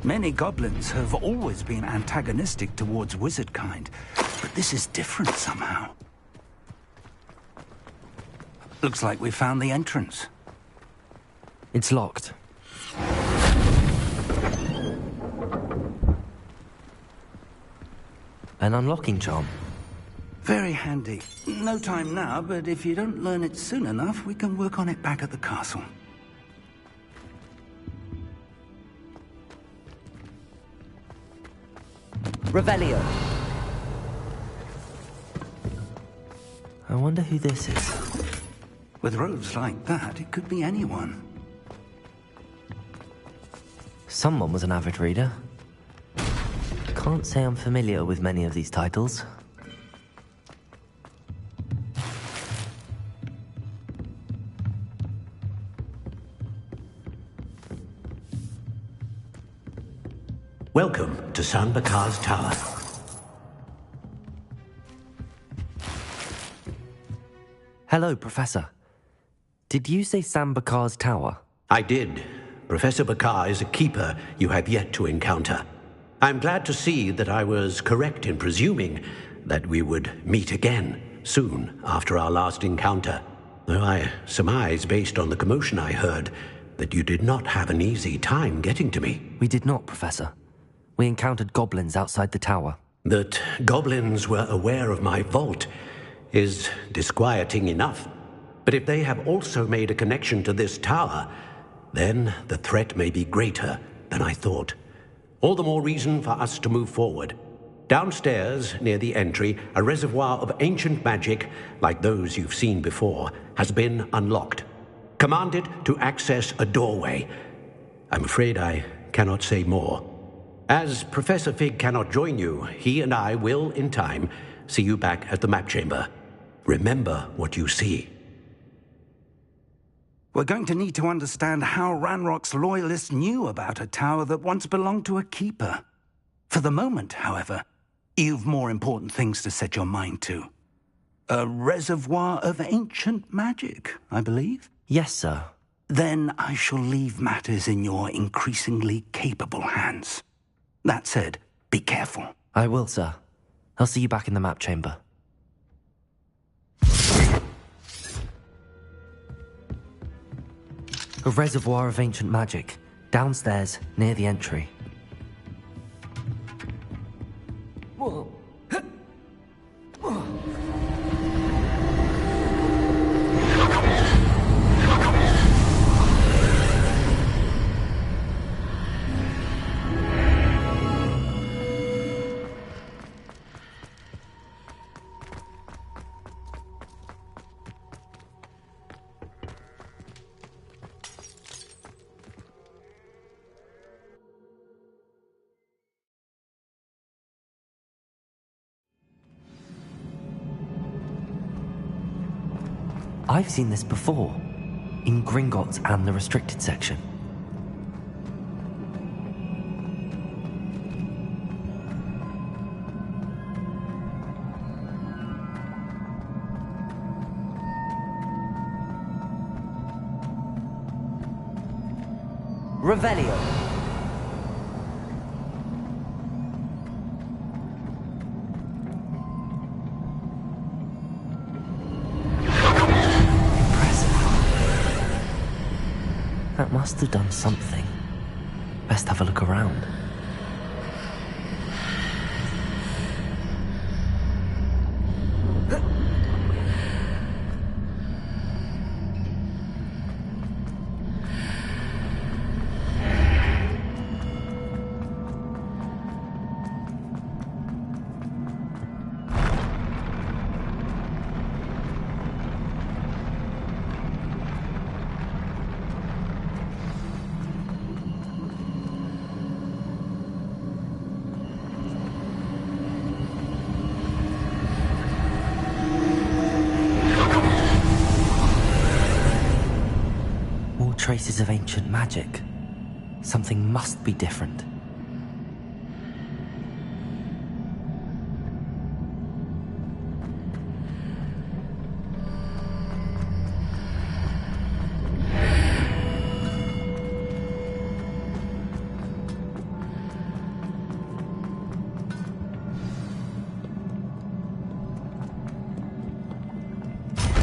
[SPEAKER 21] Many goblins have always been antagonistic towards wizard kind, but this is different somehow. Looks like we found the entrance.
[SPEAKER 2] It's locked. An unlocking charm.
[SPEAKER 21] Very handy. No time now, but if you don't learn it soon enough, we can work on it back at the castle.
[SPEAKER 2] Revelio. I wonder who this is.
[SPEAKER 21] With robes like that, it could be anyone.
[SPEAKER 2] Someone was an avid reader. Can't say I'm familiar with many of these titles.
[SPEAKER 17] Welcome to Sanbakar's Tower.
[SPEAKER 2] Hello, Professor. Did you say Sambakar's Tower?
[SPEAKER 17] I did. Professor Bakar is a keeper you have yet to encounter. I'm glad to see that I was correct in presuming that we would meet again soon after our last encounter. Though I surmise, based on the commotion I heard, that you did not have an easy time getting to me.
[SPEAKER 2] We did not, Professor. We encountered goblins outside the tower.
[SPEAKER 17] That goblins were aware of my vault is disquieting enough. But if they have also made a connection to this tower, then the threat may be greater than I thought. All the more reason for us to move forward. Downstairs, near the entry, a reservoir of ancient magic, like those you've seen before, has been unlocked. Command it to access a doorway. I'm afraid I cannot say more. As Professor Fig cannot join you, he and I will, in time, see you back at the map chamber. Remember what you see.
[SPEAKER 21] We're going to need to understand how Ranrock's loyalists knew about a tower that once belonged to a keeper. For the moment, however, you've more important things to set your mind to. A reservoir of ancient magic, I believe?
[SPEAKER 2] Yes, sir.
[SPEAKER 21] Then I shall leave matters in your increasingly capable hands. That said, be careful.
[SPEAKER 2] I will, sir. I'll see you back in the map chamber. A reservoir of ancient magic, downstairs, near the entry. Whoa. I've seen this before, in Gringotts and the restricted section. Revelio. That must have done something. Best have a look around. Traces of ancient magic. Something must be different.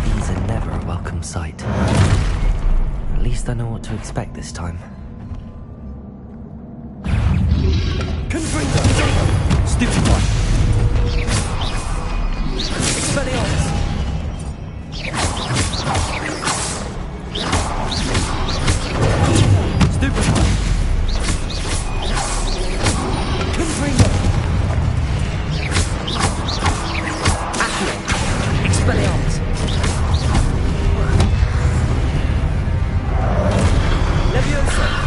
[SPEAKER 2] These are never a welcome sight. At least I know what to expect this time. Confringo! Stupid one! Expelliarmus! Stupid one! Confringo! Accio! Expelliarmus! Leviosa!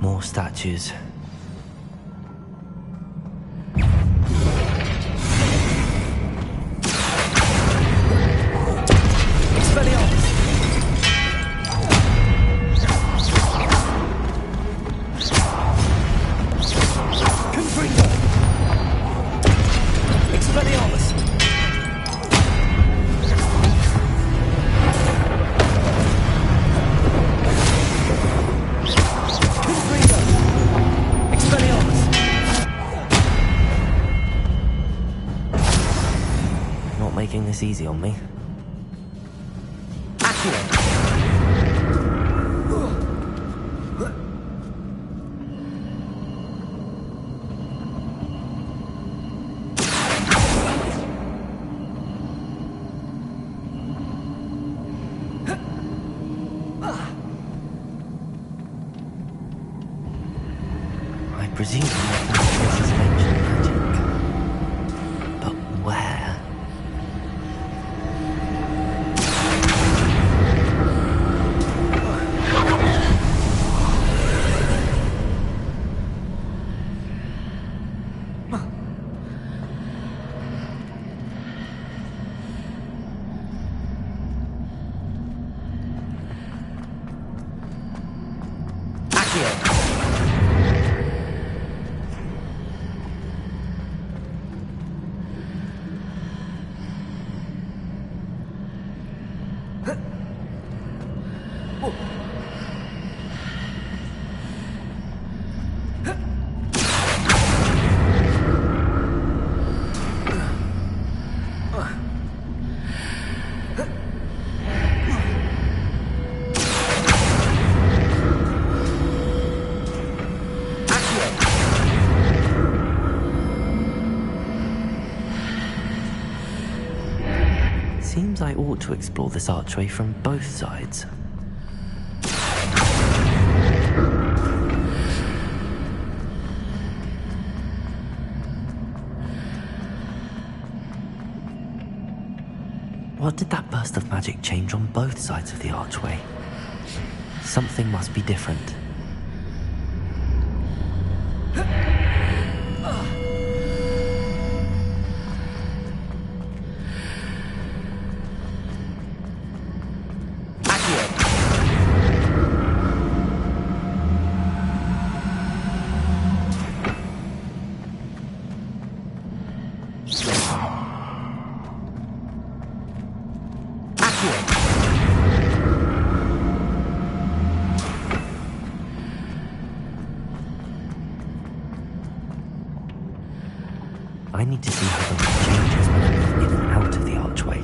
[SPEAKER 2] More statues. Making this easy on me. I presume this is ancient magic. But where? Seems I ought to explore this archway from both sides. What did that burst of magic change on both sides of the archway? Something must be different. I need to see how the light changes when I move in and out of the archway.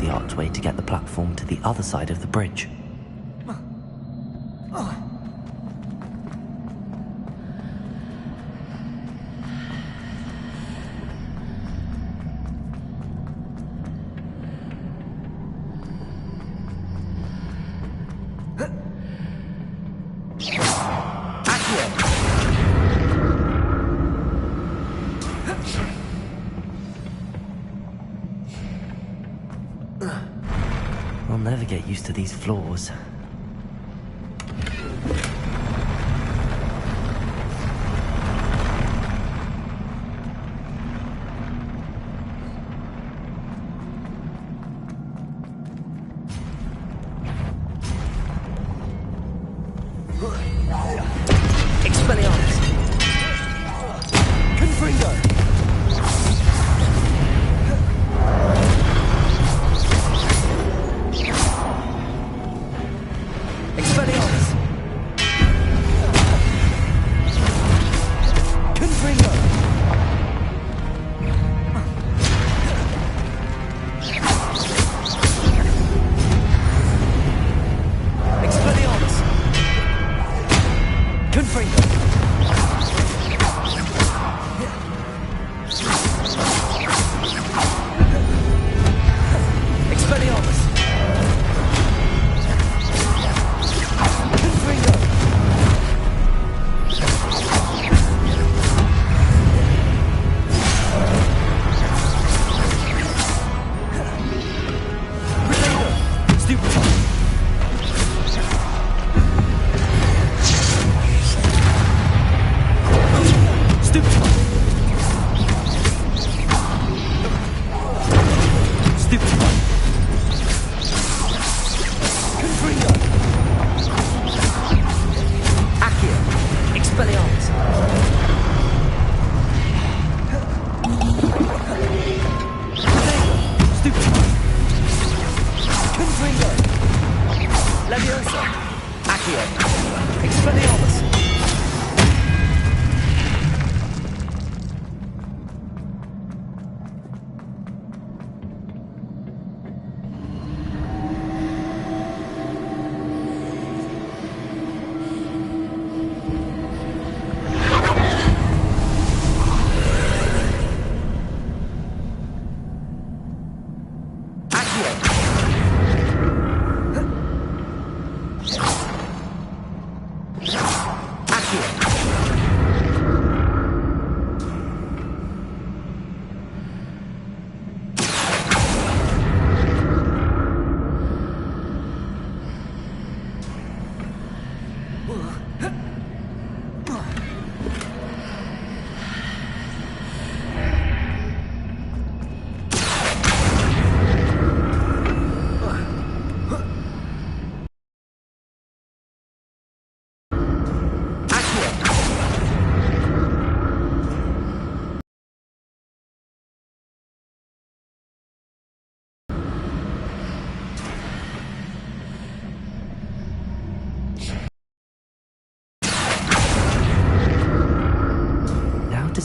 [SPEAKER 2] Archway to get the platform to the other side of the bridge. I'll never get used to these floors. Expelliarmus! Confringo!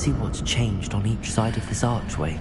[SPEAKER 2] see what's changed on each side of this archway.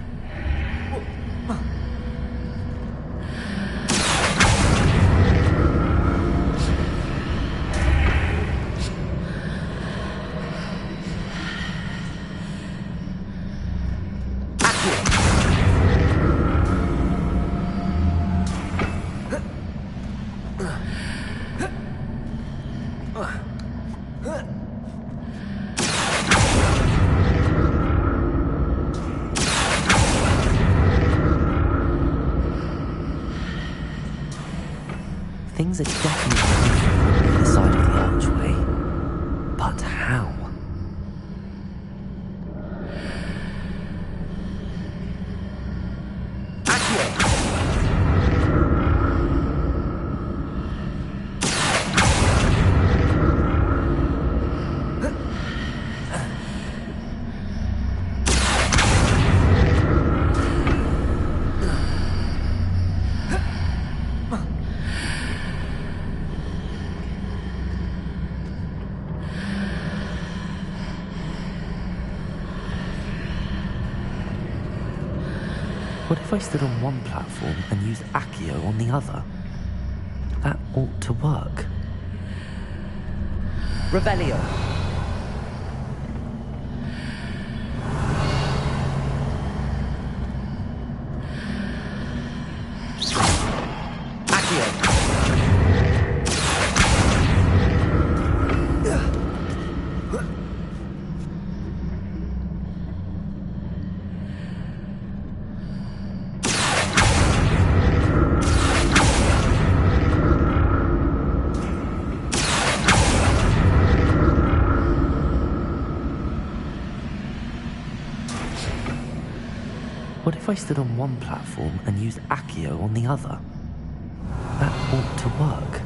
[SPEAKER 2] Things are definitely different on the side of the archway. But how? What if I stood on one platform and used Accio on the other? That ought to work. Revelio! What if I stood on one platform and used Accio on the other? That ought to work.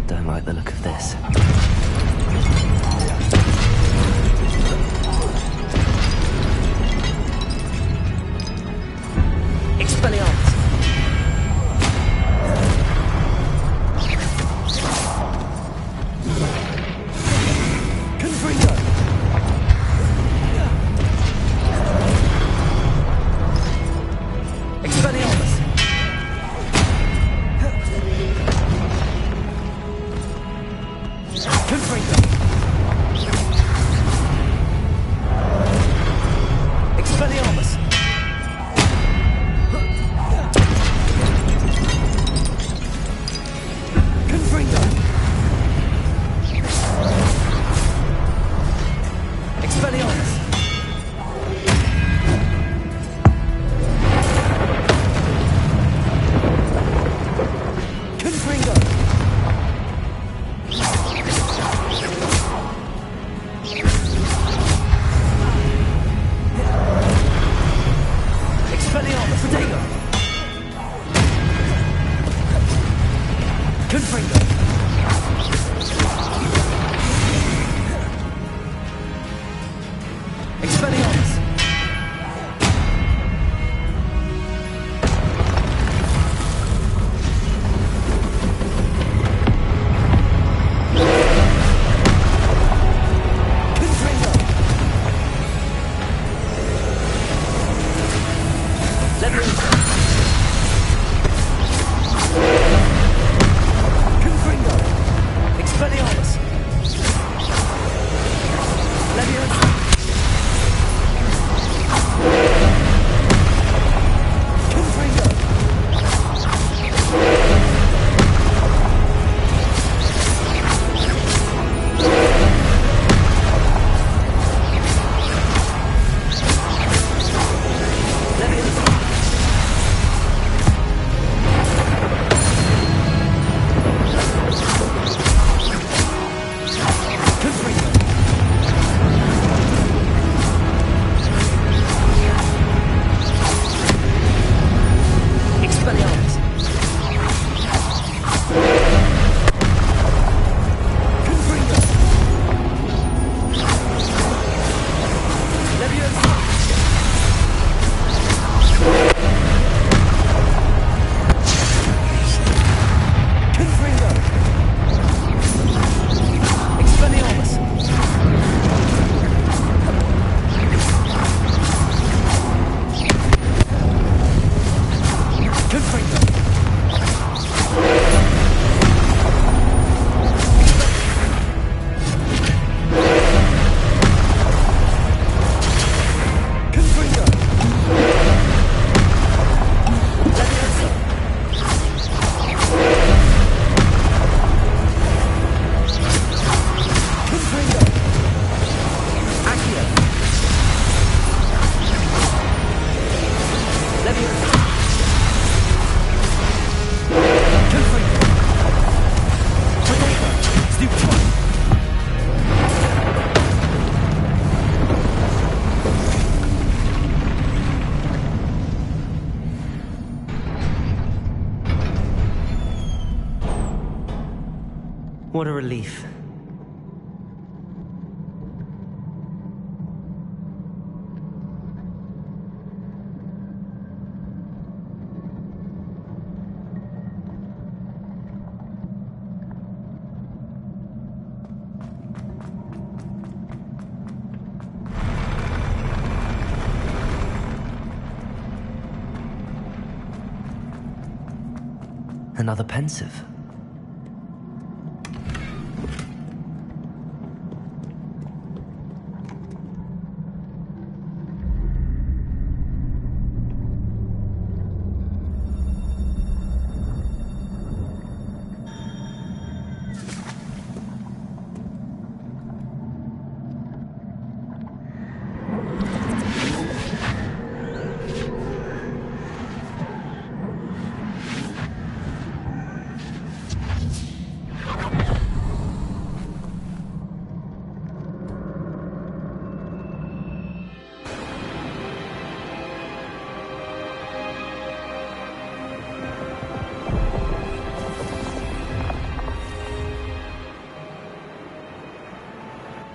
[SPEAKER 2] Don't like the look of this.
[SPEAKER 20] Expelliarmus! What a relief. Another pensive.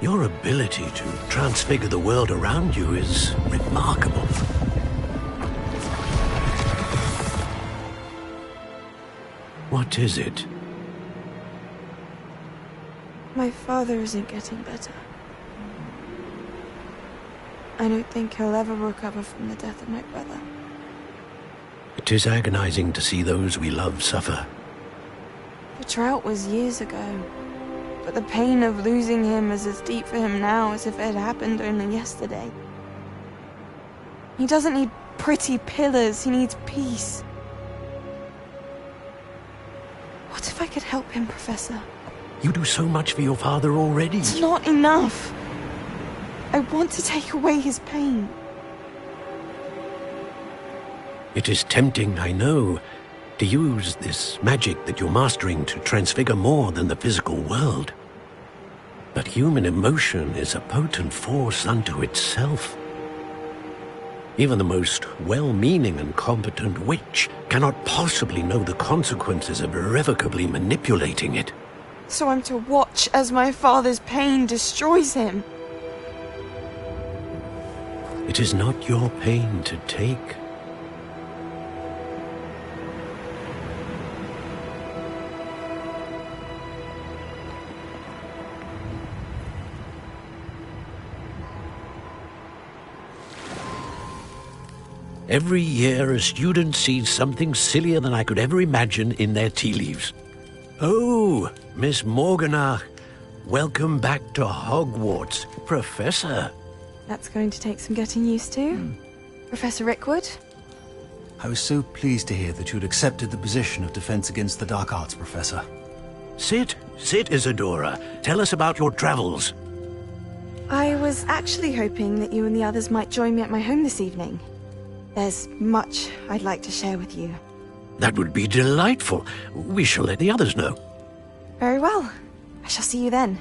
[SPEAKER 17] Your ability to transfigure the world around you is remarkable. What is it?
[SPEAKER 1] My father isn't getting better. I don't think he'll ever recover from the death of my brother.
[SPEAKER 17] It is agonizing to see those we love suffer.
[SPEAKER 1] The drought was years ago, but the pain of losing him is as deep for him now as if it had happened only yesterday. He doesn't need pretty pillars, he needs peace. What if I could help him, Professor?
[SPEAKER 17] You do so much for your father already.
[SPEAKER 1] It's not enough. I want to take away his pain.
[SPEAKER 17] It is tempting, I know, to use this magic that you're mastering to transfigure more than the physical world. But human emotion is a potent force unto itself. Even the most well-meaning and competent witch cannot possibly know the consequences of irrevocably manipulating it.
[SPEAKER 1] So I'm to watch as my father's pain destroys him.
[SPEAKER 17] It is not your pain to take. Every year, a student sees something sillier than I could ever imagine in their tea leaves. Oh, Miss Morganach, welcome back to Hogwarts, Professor.
[SPEAKER 1] That's going to take some getting used to. Professor Rickwood?
[SPEAKER 3] I was so pleased to hear that you'd accepted the position of Defense Against the Dark Arts, Professor.
[SPEAKER 17] Sit, Isadora. Tell us about your travels.
[SPEAKER 1] I was actually hoping that you and the others might join me at my home this evening. There's much I'd like to share with you.
[SPEAKER 17] That would be delightful. We shall let the others know.
[SPEAKER 1] Very well. I shall see you then.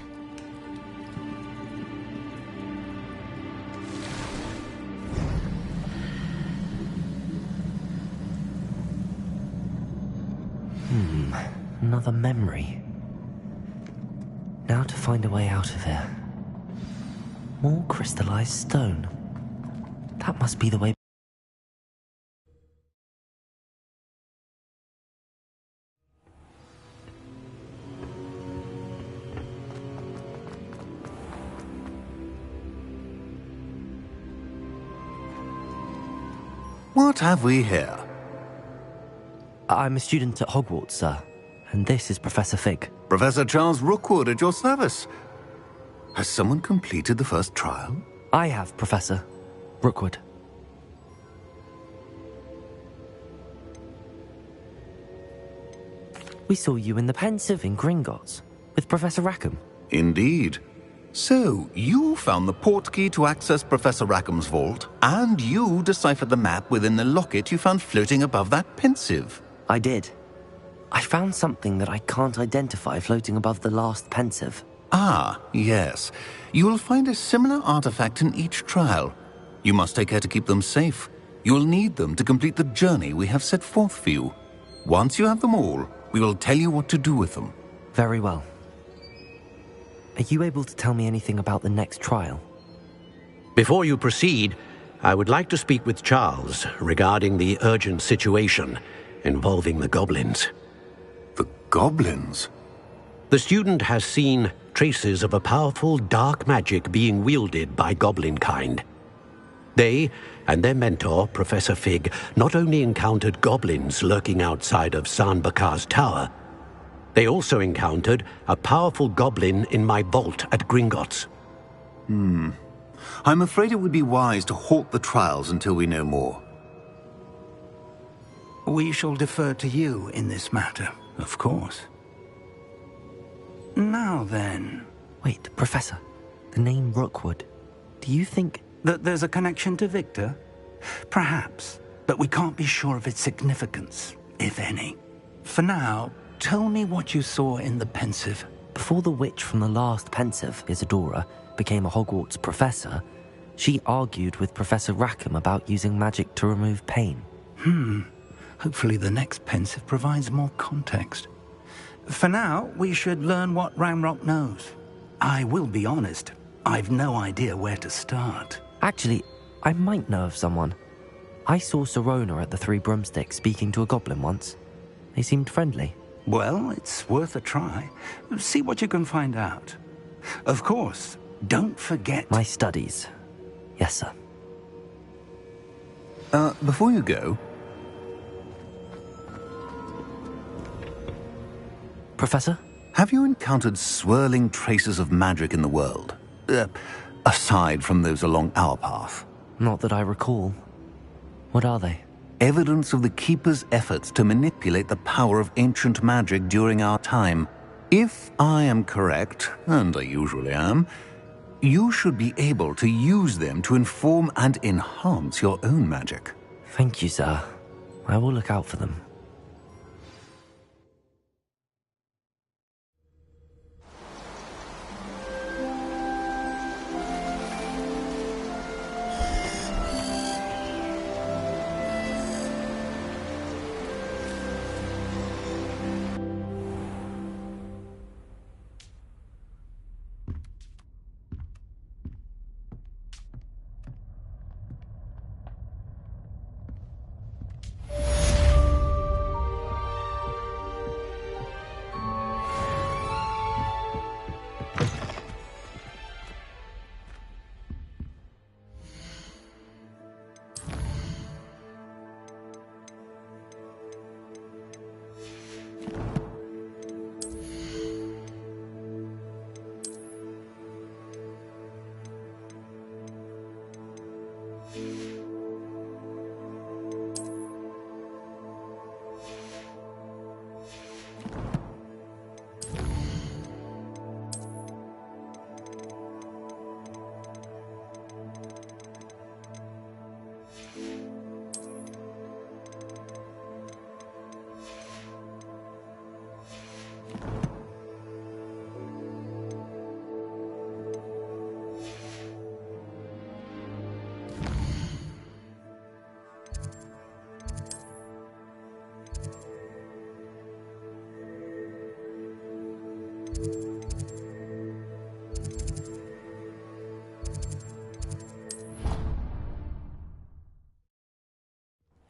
[SPEAKER 2] Another memory. Now to find a way out of here. More crystallized stone. That must be the way.
[SPEAKER 4] What have we here?
[SPEAKER 2] I'm a student at Hogwarts, sir. And this is Professor Fig.
[SPEAKER 4] Professor Charles Rookwood at your service. Has someone completed the first trial?
[SPEAKER 2] I have, Professor Rookwood. We saw you in the Pensive in Gringotts with Professor Rackham.
[SPEAKER 4] Indeed. So, you found the portkey to access Professor Rackham's vault, and you deciphered the map within the locket you found floating above that Pensive.
[SPEAKER 2] I did. I found something that I can't identify floating above the last Pensive.
[SPEAKER 4] Ah, yes. You will find a similar artifact in each trial. You must take care to keep them safe. You will need them to complete the journey we have set forth for you. Once you have them all, we will tell you what to do with them.
[SPEAKER 2] Very well. Are you able to tell me anything about the next trial?
[SPEAKER 17] Before you proceed, I would like to speak with Charles regarding the urgent situation involving the goblins.
[SPEAKER 4] The goblins?
[SPEAKER 17] The student has seen traces of a powerful dark magic being wielded by goblin kind. They and their mentor, Professor Fig, not only encountered goblins lurking outside of San Bakar's tower, they also encountered a powerful goblin in my vault at Gringotts.
[SPEAKER 4] I'm afraid it would be wise to halt the trials until we know more.
[SPEAKER 21] We shall defer to you in this matter, of course. Now then...
[SPEAKER 2] Wait, Professor. The name Rookwood. Do you think...
[SPEAKER 21] that there's a connection to Victor? Perhaps, but we can't be sure of its significance, if any. For now, tell me what you saw in the Pensive.
[SPEAKER 2] Before the witch from the last Pensive, Isadora, became a Hogwarts professor, she argued with Professor Rackham about using magic to remove pain.
[SPEAKER 21] Hopefully the next Pensive provides more context. For now, we should learn what Ramrock knows. I will be honest, I've no idea where to start.
[SPEAKER 2] Actually, I might know of someone. I saw Sirona at the Three Broomsticks speaking to a goblin once. They seemed friendly.
[SPEAKER 21] Well, it's worth a try. See what you can find out. Of course, don't forget...
[SPEAKER 2] My studies. Yes, sir.
[SPEAKER 4] Before you go...
[SPEAKER 2] Professor?
[SPEAKER 4] Have you encountered swirling traces of magic in the world? Aside from those along our path?
[SPEAKER 2] Not that I recall. What are they?
[SPEAKER 4] Evidence of the Keeper's efforts to manipulate the power of ancient magic during our time. If I am correct, and I usually am, you should be able to use them to inform and enhance your own magic.
[SPEAKER 2] Thank you, sir. I will look out for them.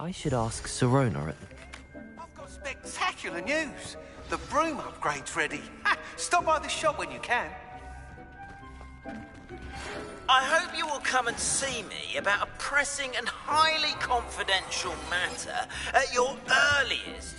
[SPEAKER 2] I should ask Serona at the...
[SPEAKER 15] I've got spectacular news. The broom upgrade's ready. Ha! Stop by the shop when you can.
[SPEAKER 5] I hope you will come and see me about a pressing and highly confidential matter at your earliest.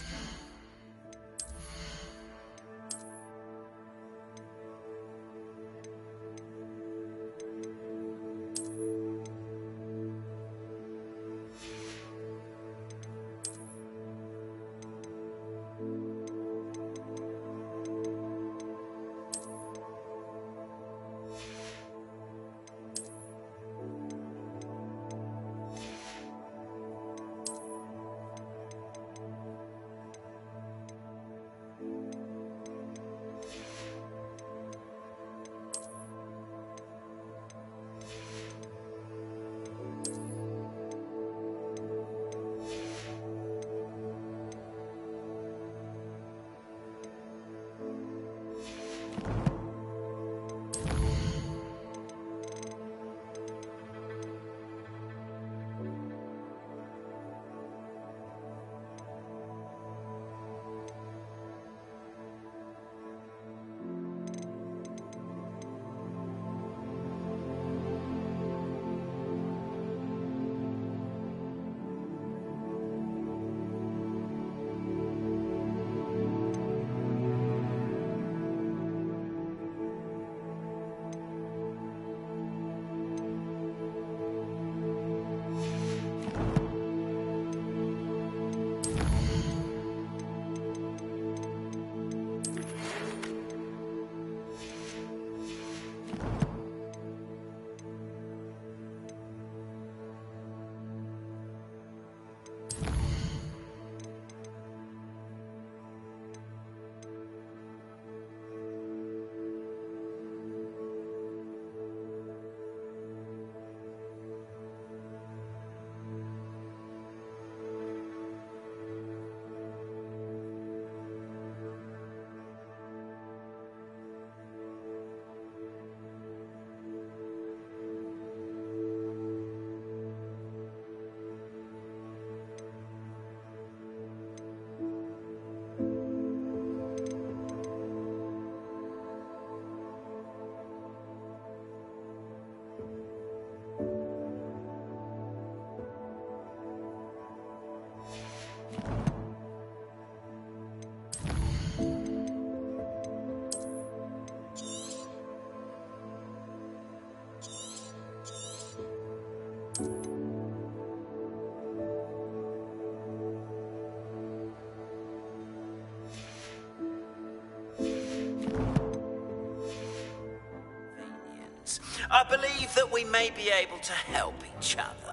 [SPEAKER 5] I believe that we may be able to help each other.